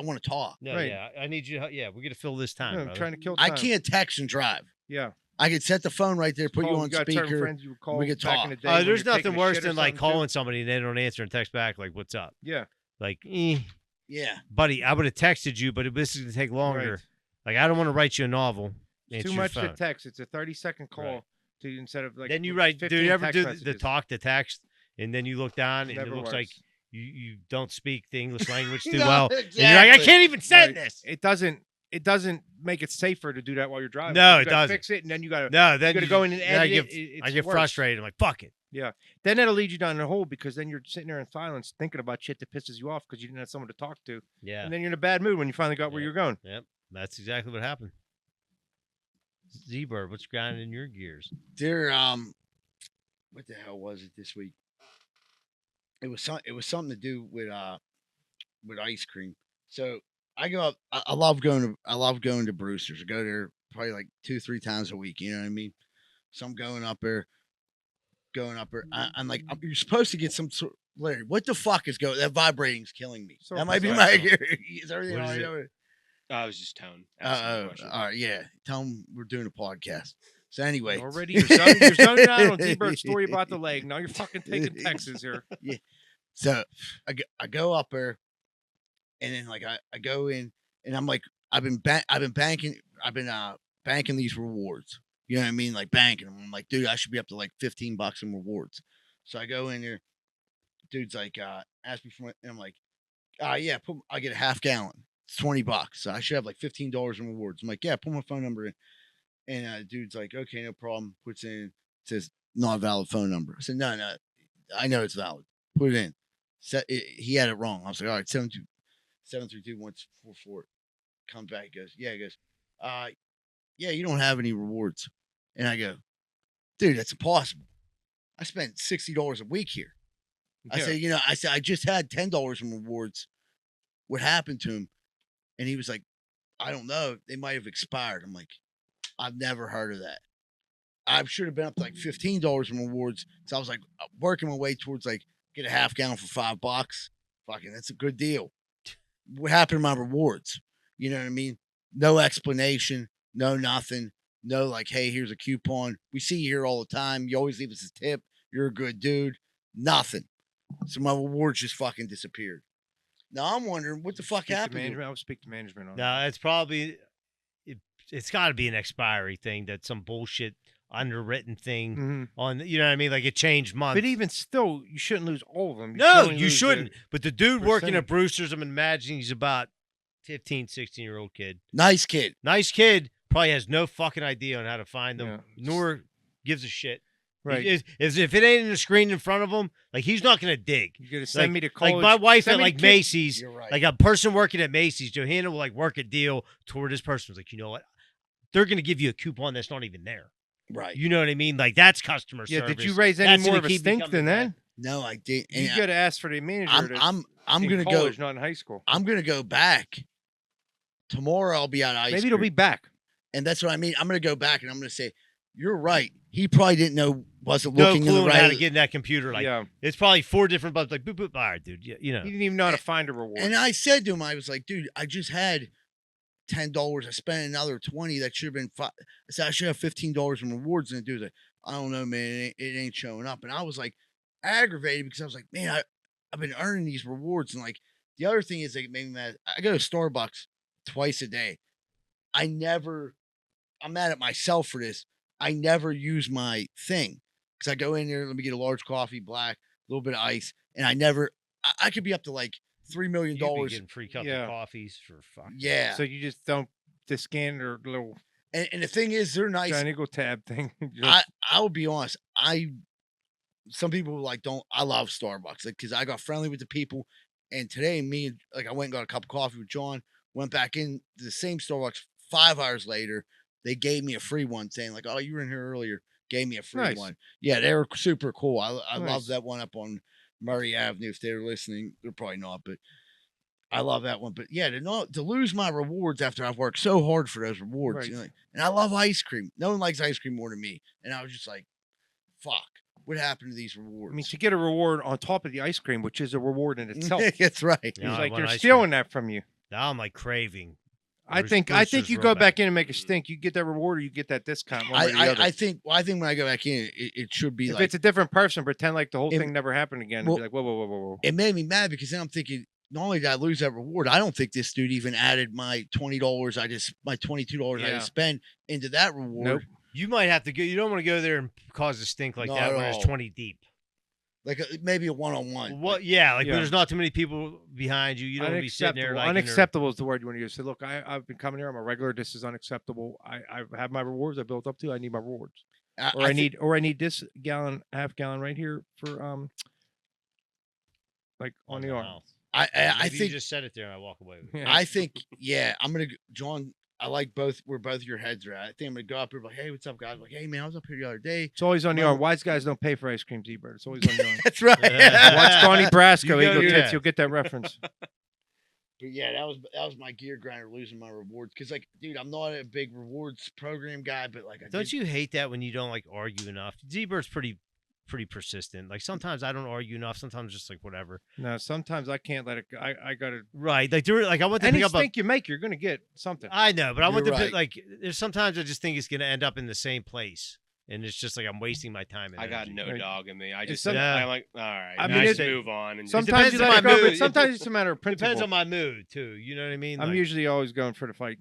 want to talk. No, Right. yeah. I need you. Yeah, we're gonna fill this time. No, I'm brother. trying to kill I time. can't text and drive. Yeah. I could set the phone right there, put you Call- on got certain speaker. friends you would call we could back talk. in the day when There's you're taking nothing a worse shit or than like something, too. calling somebody and they don't answer and text back like, "What's up?" Yeah. Like, Yeah. buddy, I would have texted you, but this is gonna take longer. Right. Like, I don't want to write you a novel. It's Answer too your much to phone. text. It's a 30-second call Right. to instead of like. Then you write. Do 15 you ever text do the messages. talk to text, and then you look down and Never it looks like works. you don't speak the English language too No, well, and you're like, I exactly. can't even send Right. this. It doesn't make it safer to do that while you're driving. No, You it gotta doesn't. Fix it, and then you gotta. No, then you gotta you- go in and then edit it. I It's get worse. frustrated. I'm like, fuck it. Yeah. Then that'll lead you down the hole because then you're sitting there in silence thinking about shit that pisses you off because you didn't have someone to talk to. Yeah. And then you're in a bad mood when you finally got where Yeah. you're going. Yep. That's exactly what happened. Z-Bird, what's grinding in your gears? There, what the hell was it this week? It was something to do with ice cream. So I go up. I love going to Brewster's. I go there probably like 2-3 times a week. You know what I mean? So I'm going up there. I'm like, you're supposed to get some sort. Larry, what the fuck is going? That vibrating's killing me. So That might be sorry. my ear. Is everything What all is right it? over there? I was just tone. asking the question. All right, yeah. Tell them we're doing a podcast. So anyway, Already you're zoning out on D-Bird's story about the leg. Now you're fucking taking Texas here. So I go up there, and then like I go in, and I'm like I've been banking banking these rewards. You know what I mean? Like banking them. I'm like, dude, I should be up to like $15 in rewards. So I go in there. Dude's like, ask me for it. And I'm like, yeah, I get a half gallon. It's $20. So I should have like $15 in rewards. I'm like, yeah, put my phone number in. And dude's like, okay, no problem. Puts in, says, not a valid phone number. I said, no, I know it's valid. Put it in. He had it wrong. I was like, all right, 732-144. Comes back, goes, yeah, yeah, you don't have any rewards. And I go, dude, that's impossible. I spent $60 a week here. I said, I just had $10 in rewards. What happened to him? And he was like, I don't know. They might have expired. I'm like, I've never heard of that. I should have been up to like $15 in rewards. So I was like working my way towards like get a half gallon for $5. Fucking, that's a good deal. What happened to my rewards? You know what I mean? No explanation, no nothing. No, like, hey, here's a coupon. We see you here all the time. You always leave us a tip. You're a good dude. Nothing. So my rewards just fucking disappeared. Now I'm wondering what the fuck happened. I'll speak to management on No, that. it's probably it's got to be an expiry thing. That's some bullshit underwritten thing on. You know what I mean? Like it changed months. But even still, you shouldn't lose all of them. You shouldn't. But the dude working at Brewster's, I'm imagining he's about 15, 16-year-old kid. Nice kid. Probably has no fucking idea on how to find them, nor gives a shit. Right. If it ain't in the screen in front of him, like he's not gonna dig. You're gonna send me to college. Like my wife at like Macy's. Macy's, like a person working at Macy's, Johanna will like work a deal toward this person. Was like, you know what? They're gonna give you a coupon that's not even there. Right. You know what I mean? Like that's customer service. Yeah. Did you raise any more of a stink than that? No, I didn't. You got to ask for the manager. I'm gonna college, go. not in high school. I'm gonna go back tomorrow. I'll be out ice. Maybe it'll be back. And that's what I mean. I'm gonna go back and I'm gonna say, you're right. He probably didn't know, wasn't looking no clue in the right. how to get in that computer. Like, it's probably 4 different buttons. Like, boop, boop, all right, dude. You know. He didn't even know how to find a reward. And I said to him, I was like, dude, I just had $10. I spent another $20. That should have been $5. I said I should have $15 in rewards. And the dude's like, I don't know, man. It ain't showing up. And I was like aggravated because I was like, man, I've been earning these rewards. And like the other thing is, like, made me mad. I go to Starbucks twice a day. I'm mad at myself for this. I never use my thing because I go in there, let me get a large coffee, black, a little bit of ice, and I could be up to like $3 million. You'd be getting free cup of coffees for fuck. Yeah. So you just don't scan their little. And the thing is, they're nice. Triangle tab thing. I will be honest. Some people like don't. I love Starbucks because I got friendly with the people. And today, I went and got a cup of coffee with John. Went back in the same Starbucks 5 hours later. They gave me a free one saying like, oh, you were in here earlier. Gave me a free one. Yeah, they were super cool. I love that one up on Murray Avenue. If they're listening, they're probably not, but I love that one. But yeah, to lose my rewards after I've worked so hard for those rewards. Right. You know, and I love ice cream. No one likes ice cream more than me. And I was just like, fuck. What happened to these rewards? I mean, to get a reward on top of the ice cream, which is a reward in itself. That's right. It's like they're stealing that from you. Now I'm like craving. I think you go back in and make a stink. You get that reward or you get that discount. I think when I go back in, it should be if like it's a different person, pretend like the whole thing never happened again. And be like, whoa. It made me mad because then I'm thinking, not only did I lose that reward, I don't think this dude even added my $20 my $22 I just spent into that reward. Nope. You might have to go. You don't want to go there and cause a stink like that when it's 20 deep. Like maybe a one-on-one. What? Yeah, when there's not too many people behind you. You don't want to be sitting there like unacceptable is the word you want to use. Say, look, I've been coming here. I'm a regular. This is unacceptable. I have my rewards I built up to. I need my rewards. I need this half gallon right here for like on the arm. I think you just said it there and I walk away with it. I think I'm gonna John. I like where both your heads are at. I think I'm gonna go up here like, hey, what's up, guys? I'm like, hey man, I was up here the other day. It's always on the arm. Wise guys don't pay for ice cream, Z-Bird. It's always on the arm. That's right. Watch Donnie Brasco, Eagle Tits. You'll get that reference. But yeah, that was my gear grinder losing my rewards. Cause like, dude, I'm not a big rewards program guy, but like, don't you hate that when you don't like argue enough? Z-Bird's pretty persistent. Like sometimes I don't argue enough. Sometimes just like whatever. No, sometimes I can't let it go. I gotta right. Like I want to pick up. Think you make, you're gonna get something. I know, but I want to like. There's sometimes I just think it's gonna end up in the same place, and it's just like I'm wasting my time. And I got no dog in me. I just I'm like, all right. I mean, just move on. And sometimes you let it go, but sometimes it's a matter of principle. Depends on my mood too. You know what I mean? I'm usually always going for the fight.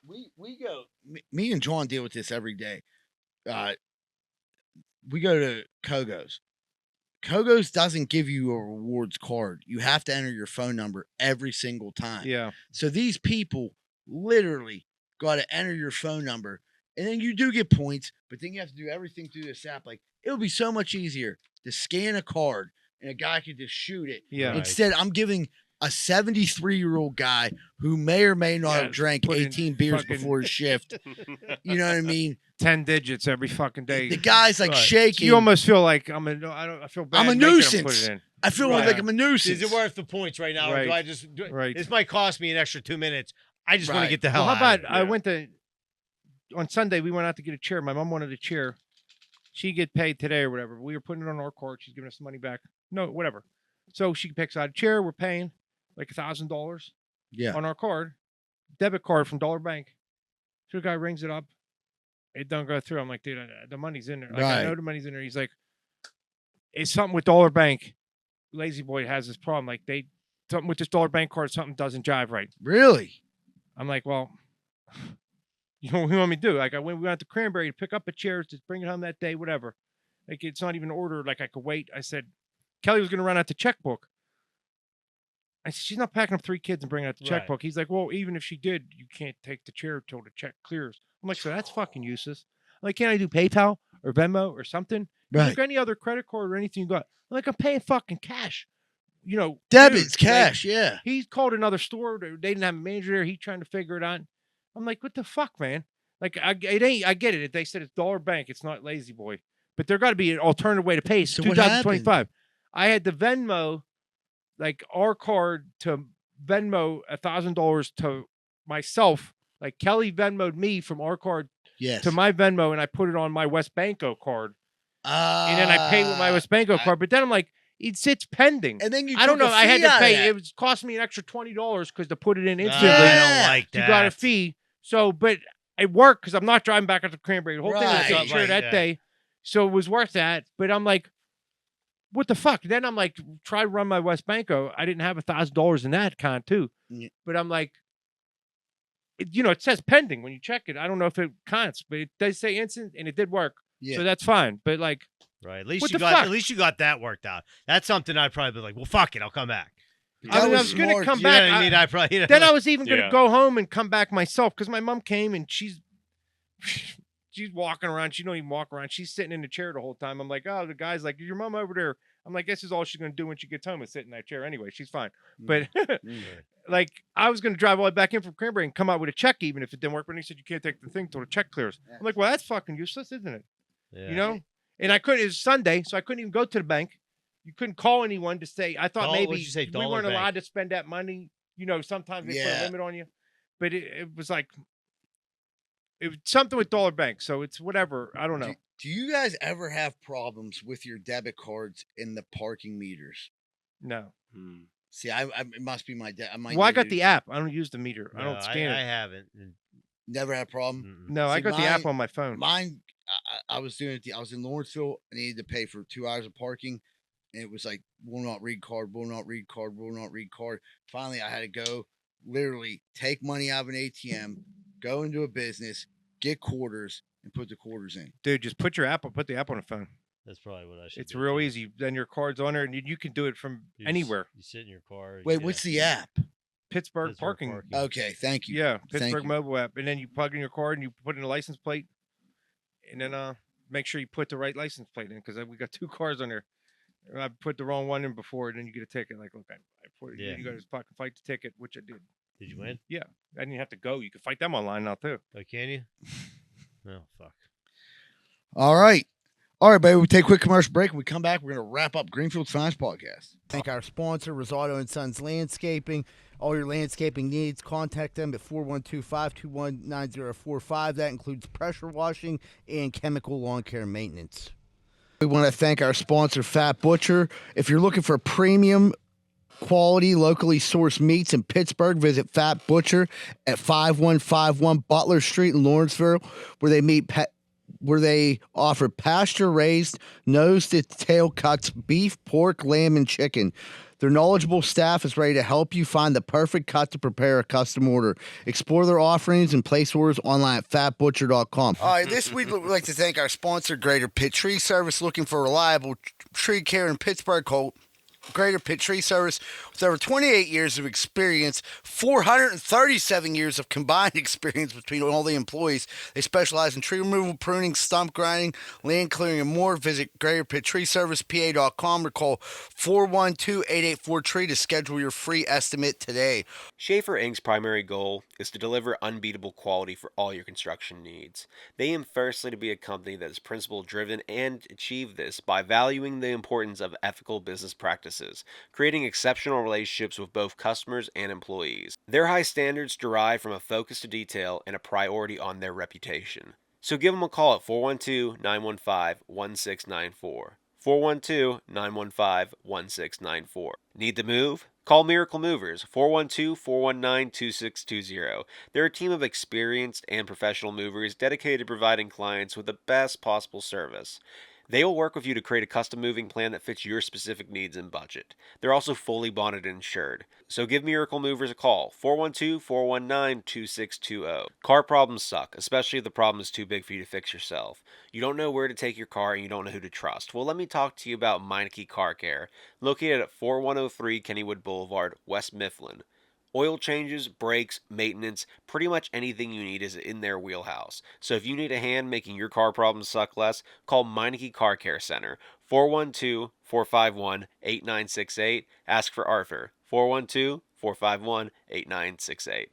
we go. Me and John deal with this every day. We go to Kogo's. Kogo's doesn't give you a rewards card. You have to enter your phone number every single time. Yeah. So these people literally got to enter your phone number, and then you do get points, but then you have to do everything through this app. Like, it would be so much easier to scan a card and a guy could just shoot it. Yeah. Right. Instead, I'm giving a 73-year-old guy who may or may not have drank 18 beers before his shift. You know what I mean? 10 digits every fucking day. The guy's like shaking. You almost feel like I feel bad. I'm a making him nuisance. Put it in. I feel like I'm a nuisance. Is it worth the points right now? Or do I just Right. This might cost me an extra 2 minutes. I just want to get the hell Well, out. how of about here. I went to on Sunday? We went out to get a chair. My mom wanted a chair. She get paid today or whatever. We were putting it on our card. She's giving us the money back. No, whatever. So she picks out a chair. We're paying like $1,000 on our card, debit card from Dollar Bank. So the guy rings it up. It don't go through. I'm like, dude, the money's in there. Like, I know the money's in there. He's like, it's something with Dollar Bank. Lazy Boy has this problem. Like, something with this Dollar Bank card, something doesn't jive right. Really? I'm like, well, you know what you want me to do? Like, we went to Cranberry to pick up a chair, to bring it home that day, whatever. Like, it's not even ordered. Like, I could wait. I said, Kelly was going to run out the checkbook. I said, she's not packing up 3 kids and bringing out the checkbook. He's like, well, even if she did, you can't take the chair till the check clears. I'm like, so that's fucking useless. I'm like, can't I do PayPal or Venmo or something? Like any other credit card or anything you got? I'm like, I'm paying fucking cash. You know, debits, cash, yeah. He called another store. They didn't have a manager there. He's trying to figure it out. I'm like, what the fuck, man? Like, I get it. They said it's Dollar Bank. It's not Lazy Boy. But there got to be an alternative way to pay. It's 2025. I had to Venmo, like, our card to Venmo $1,000 to myself. Like, Kelly Venmo'd me from our card to my Venmo, and I put it on my West Banco card. And then I paid with my West Banco card. But then I'm like, it sits pending. And then I don't know. I had to pay. It was cost me an extra $20 because to put it in instantly. I don't like that. You got a fee. So, but it worked because I'm not driving back up to Cranberry. The whole thing was Right. sure that day. So it was worth that. But I'm like, what the fuck? Then I'm like, try to run my West Banco. I didn't have $1,000 in that account too. Yeah. But I'm like, it says pending when you check it. I don't know if it counts, but it does say instant, and it did work. Yeah. So that's fine. But like, right, at least you got that worked out. That's something I'd probably be like, well, fuck it, I'll come back. I was going to come back. You know what I mean? I probably, then I was even going to go home and come back myself because my mom came and she's walking around. She don't even walk around. She's sitting in the chair the whole time. I'm like, oh, the guy's like, is your mom over there? I'm like, this is all she's going to do when she gets home is sit in that chair anyway. She's fine. But like, I was going to drive all the way back in from Cranberry and come out with a check even if it didn't work. But he said, you can't take the thing till the check clears. I'm like, well, that's fucking useless, isn't it? Yeah. You know? And I couldn't, it was Sunday, so I couldn't even go to the bank. You couldn't call anyone to say, I thought maybe we weren't allowed to spend that money. You know, sometimes they put a limit on you. But it was like, it was something with Dollar Bank. So it's whatever. I don't know. Do you guys ever have problems with your debit cards in the parking meters? No. See, it must be my I got the app. I don't use the meter. No, I don't scan it. I haven't. Never had a problem? No, I got the app on my phone. Mine, I was doing it. I was in Lawrenceville. I needed to pay for 2 hours of parking. And it was like, will not read card, will not read card, will not read card. Finally, I had to go literally take money out of an ATM, go into a business, get quarters, and put the quarters in. Dude, just put the app on the phone. That's probably what I should do. It's real easy. Then your card's on there, and you can do it from anywhere. You sit in your car. Wait, what's the app? Pittsburgh Parking. Okay, thank you. Yeah, Pittsburgh mobile app. And then you plug in your card, and you put in a license plate. And then make sure you put the right license plate in, because we got 2 cars on there. I put the wrong one in before, and then you get a ticket. Like, look, I put it. Yeah. You got to fucking fight the ticket, which I did. Did you win? Yeah, I didn't have to go. You can fight them online now too. Oh, can you? No, fuck. All right, baby. We take a quick commercial break. When we come back, we're gonna wrap up Greenfield Science Podcast. Thank our sponsor, Rosado and Sons Landscaping. All your landscaping needs, contact them at 412-521-9045. That includes pressure washing and chemical lawn care maintenance. We want to thank our sponsor, Fat Butcher. If you're looking for premium quality, locally sourced meats in Pittsburgh, visit Fat Butcher at 5151 Butler Street in Lawrenceville, where they where they offer pasture-raised, nose-to-tail cuts, beef, pork, lamb, and chicken. Their knowledgeable staff is ready to help you find the perfect cut to prepare a custom order. Explore their offerings and place orders online at fatbutcher.com. All right, this week we'd like to thank our sponsor, Greater Pitt Tree Service. Looking for reliable tree care in Pittsburgh, call Greater Pitt Tree Service. With over 28 years of experience, 437 years of combined experience between all the employees. They specialize in tree removal, pruning, stump grinding, land clearing, and more. Visit GreaterPittTreeServicePA.com or call 412-884-TREE to schedule your free estimate today. Schaefer Inc.'s primary goal is to deliver unbeatable quality for all your construction needs. They aim firstly to be a company that is principle-driven and achieve this by valuing the importance of ethical business practices, creating exceptional relationships with both customers and employees. Their high standards derive from a focus to detail and a priority on their reputation. So give them a call at 412-915-1694. 412-915-1694. Need to move? Call Miracle Movers, 412-419-2620. They're a team of experienced and professional movers dedicated to providing clients with the best possible service. They will work with you to create a custom moving plan that fits your specific needs and budget. They're also fully bonded and insured. So give Miracle Movers a call, 412-419-2620. Car problems suck, especially if the problem is too big for you to fix yourself. You don't know where to take your car and you don't know who to trust. Well, let me talk to you about Minkah Car Care, located at 4103 Kennywood Boulevard, West Mifflin. Oil changes, brakes, maintenance, pretty much anything you need is in their wheelhouse. So if you need a hand making your car problems suck less, call Minkah Car Care Center, 412-451-8968. Ask for Arthur, 412-451-8968.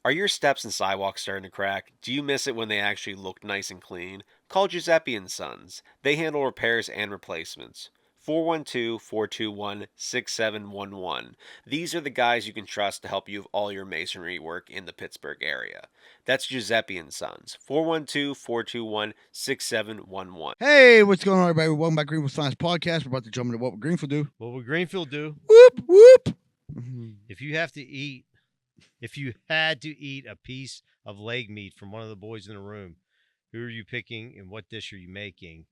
Are your steps and sidewalks starting to crack? Do you miss it when they actually look nice and clean? Call Giuseppe & Sons. They handle repairs and replacements. 412-421-6711. These are the guys you can trust to help you with all your masonry work in the Pittsburgh area. That's Giuseppe & Sons. 412-421-6711. Hey, what's going on, everybody? Welcome back to Greenfield Science Podcast. We're about to jump into What Would Greenfield Do? What would Greenfield do? Whoop, whoop. If you had to eat a piece of leg meat from one of the boys in the room, who are you picking and what dish are you making?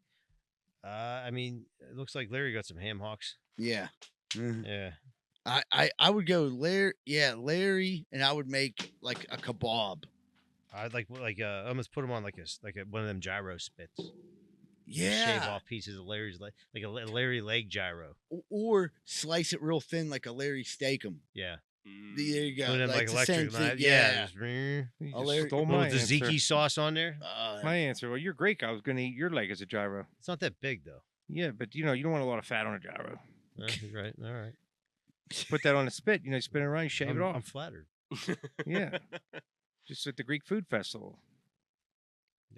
I mean, it looks like Larry got some ham hocks. Yeah. Mm-hmm. Yeah. I would go Larry, and I would make like a kebab. I'd almost put them on like one of them gyro spits. Yeah. Shave off pieces of Larry's leg, like a Larry leg gyro. Or slice it real thin like a Larry steakum. Yeah. There you go. Put them like electric. Yeah. Just, stole my the tzatziki sauce on there. My answer. Well, you're great. I was going to eat your leg as a gyro. It's not that big though. Yeah, but you don't want a lot of fat on a gyro. You're right. All right. Put that on a spit. You spin it around, you shave it off. I'm flattered. Yeah. Just at the Greek Food Festival.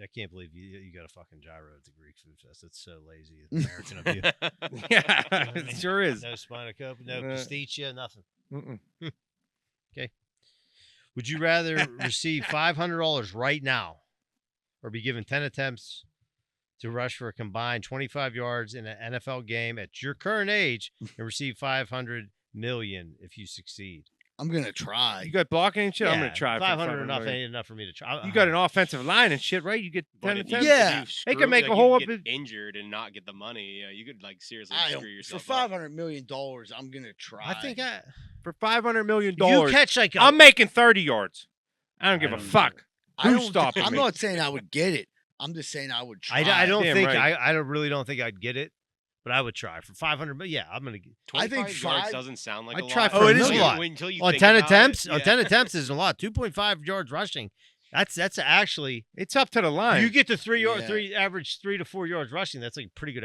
I can't believe you got a fucking gyro at the Greek Food Fest. It's so lazy. American of you. Yeah, it sure is. No spina copia, no pasticcia, nothing. Mm-mm. Okay. Would you rather receive $500 right now or be given 10 attempts to rush for a combined 25 yards in an NFL game at your current age and receive $500 million if you succeed? I'm going to try. You got blocking and shit? Yeah, I'm going to try. 500 enough ain't enough for me to try. You got an offensive line and shit, right? You get 10 attempts? Yeah. They can make a whole up. Injured and not get the money. You could seriously screw yourself for $500 million, I'm going to try. I think for $500 million, you catch like I'm making 30 yards. I don't give a fuck. Who's stopping me? I'm not saying I would get it. I'm just saying I would try. I don't Damn think right. I really don't think I'd get it, but I would try for 500. But yeah, I'm gonna. I think 5 doesn't sound like a lot. Try for it is a lot. Until you on think 10 about attempts, it, on 10 attempts is a lot. 2.5 yards rushing. That's actually. It's up to the line. You get to average 3 to 4 yards rushing. That's like pretty good.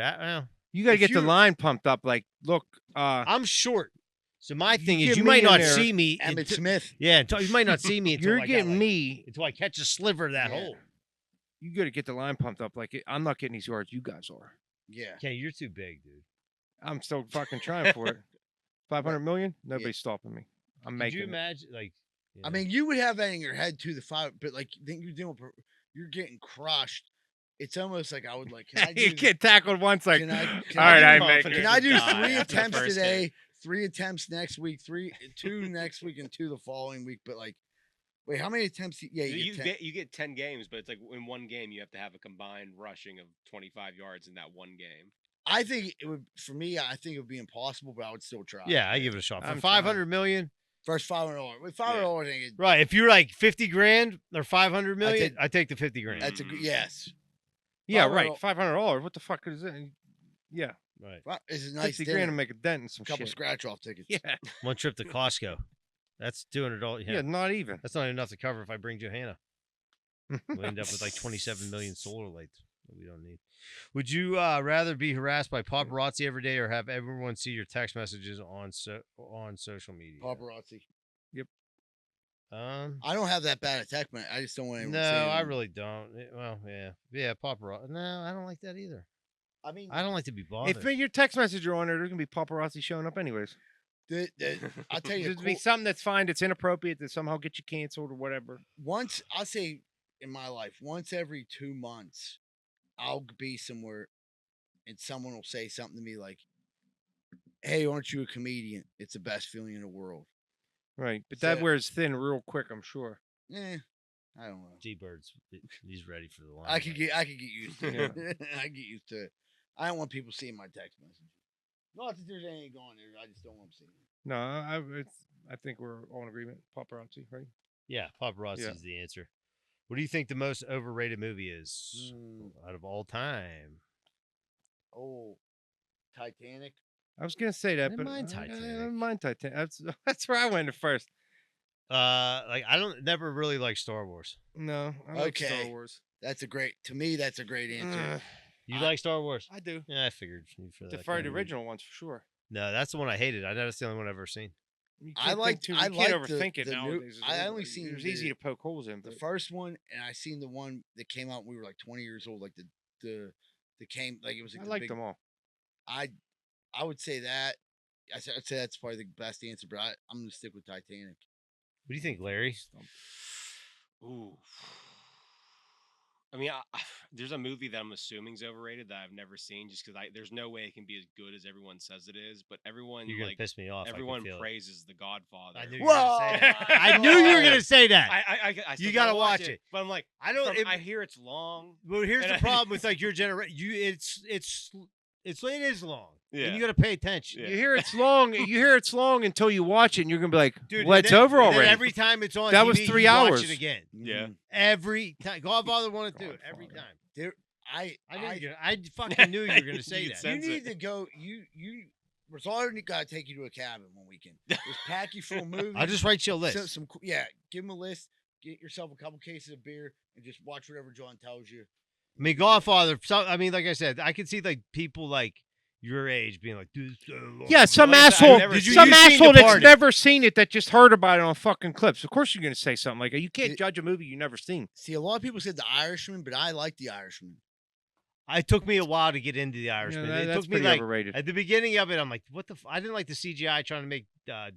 You got to get the line pumped up. Like, look, I'm short. So my thing is, you might not see me. Emmett Smith. Yeah, you might not see me until until I catch a sliver of that hole. You got to get the line pumped up. Like, I'm not getting these yards. You guys are. Yeah. Okay, you're too big, dude. I'm still fucking trying for it. 500 million? Nobody's stopping me. I'm making. Could you imagine, like? I mean, you would have that in your head too. But like, then you're getting crushed. It's almost like I would like. Can I you get tackled once, like. Can I make it. Can I do 3 attempts today? 3 attempts next week, 2 next week, and 2 the following week. But like, Wait, how many attempts? Yeah, You get 10 games, but it's like in one game you have to have a combined rushing of 25 yards in that one game. I think it would, for me, I think it would be impossible, but I would still try. Yeah, I give it a shot. For I'm $500 million. First $500. With $500, I think Right. If you're like 50 grand or 500 million, I take the 50 grand. That's a good, yes. Yeah, right. $500. What the fuck is it? Yeah. Right. Well, this is nice. 50 grand to make a dent in some couple shit. scratch-off tickets. Yeah. One trip to Costco. That's $200. Yeah, not even. That's not enough to cover if I bring Johanna. We'll end up with like 27 million solar lights that we don't need. Would you rather be harassed by paparazzi every day or have everyone see your text messages on social media? Paparazzi. Yep. I don't have that bad a text, man. I just don't want anyone No, to see I really don't. Well, yeah, paparazzi. No, I don't like that either. I mean, I don't like to be bothered. If your text message are on there, there's gonna be paparazzi showing up anyways. I'll tell you, there's be something that's fine, that's inappropriate, that somehow get you canceled or whatever. Once, I'll say in my life, once every 2 months, I'll be somewhere and someone will say something to me like, "Hey, aren't you a comedian? It's the best feeling in the world." Right, but that wears thin real quick, I'm sure. I don't know. G-Bird's, he's ready for the line. I could get used to it. I get used to it. I don't want people seeing my text messages. Not that there's anything going there. I just don't want them seeing it. No, I think we're all in agreement. Paparazzi, right? Yeah, paparazzi is the answer. What do you think the most overrated movie is out of all time? Oh, Titanic. I was gonna say that, but mind Titanic. I don't mind Titanic. That's where I went at first. Like I never really like Star Wars. No, I like Star Wars. That's a great answer. You like Star Wars? I do. Yeah, I figured for that. The original ones for sure. No, that's the one I hated. I know that's the only one I've ever seen. You can't overthink it nowadays. I only seen it was easy to poke holes in. The first one, and I seen the one that came out when we were like 20 years old, like the came like it was. Like I liked them all. I would say that. I'd say that's probably the best answer, but I'm gonna stick with Titanic. What do you think, Larry? Ooh. I mean, there's a movie that I'm assuming is overrated that I've never seen, just because there's no way it can be as good as everyone says it is. But everyone, you're gonna piss me off. Everyone praises The Godfather. I knew you were gonna say that. I knew you were gonna say that. I you gotta watch it. But I'm like, I don't. I hear it's long. Well, here's the problem with like your generation. It is long. Yeah. And you got to pay attention. Yeah. You hear it's long. You hear it's long until you watch it, and you're gonna be like, "Dude, well, it's over already." Every time it's on, that TV, was 3 you hours. Watch it again. Yeah. Every time, Godfather 1 and 2. Every time. Dude, I fucking knew you were gonna say that. You need to go. You. Rosario got to take you to a cabin one weekend. Just pack you full of movies. I'll just write you a list. Give him a list. Get yourself a couple cases of beer and just watch whatever John tells you. I mean, Godfather. Like I said, I could see like people like your age being like, dude, so long. Yeah, some asshole that's Party? never seen it that just heard about it on fucking clips. Of course, you're gonna say something like, "You can't judge a movie you never seen." See, a lot of people said The Irishman, but I like The Irishman. It took me a while to get into The Irishman. Yeah, it that's took me pretty overrated. At the beginning of it, I'm like, what the? I didn't like the CGI trying to make De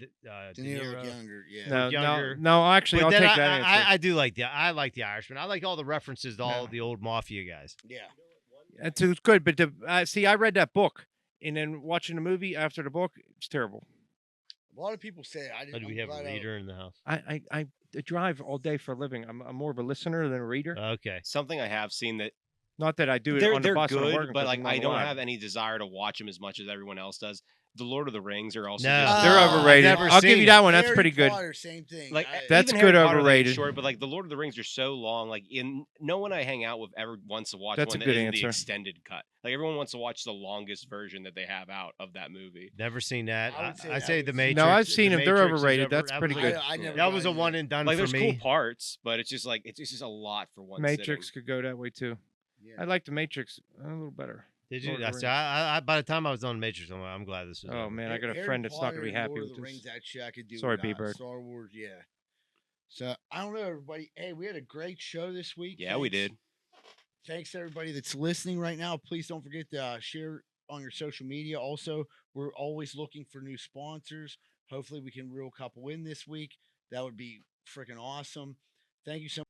Niro look younger. Yeah. No. Actually, I'll take that answer. I do like I like The Irishman. I like all the references to all the old mafia guys. Yeah. It's good, but see, I read that book, and then watching the movie after the book, it's terrible. A lot of people say I didn't. Do we have a reader in the house? I drive all day for a living. I'm more of a listener than a reader. Okay. Something I have seen that. Not that I do it on the bus. They're good, good, but like I don't have any desire to watch them as much as everyone else does. The Lord of the Rings are also they're overrated. I'll give you that one. That's pretty good. Potter, same thing. Like that's even good. Harry Potter, Overrated. Short, but like the Lord of the Rings are so long. Like no one I hang out with ever wants to watch that's one a good that isn't answer. the extended cut. Like everyone wants to watch the longest version that they have out of that movie. Never seen that. I say The Matrix. No, I've seen them. They're Matrix overrated. That's pretty good. That was a one and done like, for there's me. cool parts, but it's just like it's just a lot for one. Matrix sitting. could go that way too. Yeah. I like the Matrix a little better. Did you? I by the time I was on Matrix, I'm glad this was. Oh over. man, I got a friend that's not gonna be happy with this. I could do. Sorry, with, B-Bird. Star Wars, yeah. So I don't know, everybody. Hey, we had a great show this week. Yeah, we did. Thanks to everybody that's listening right now. Please don't forget to share on your social media. Also, we're always looking for new sponsors. Hopefully, we can reel a couple in this week. That would be freaking awesome. Thank you so much.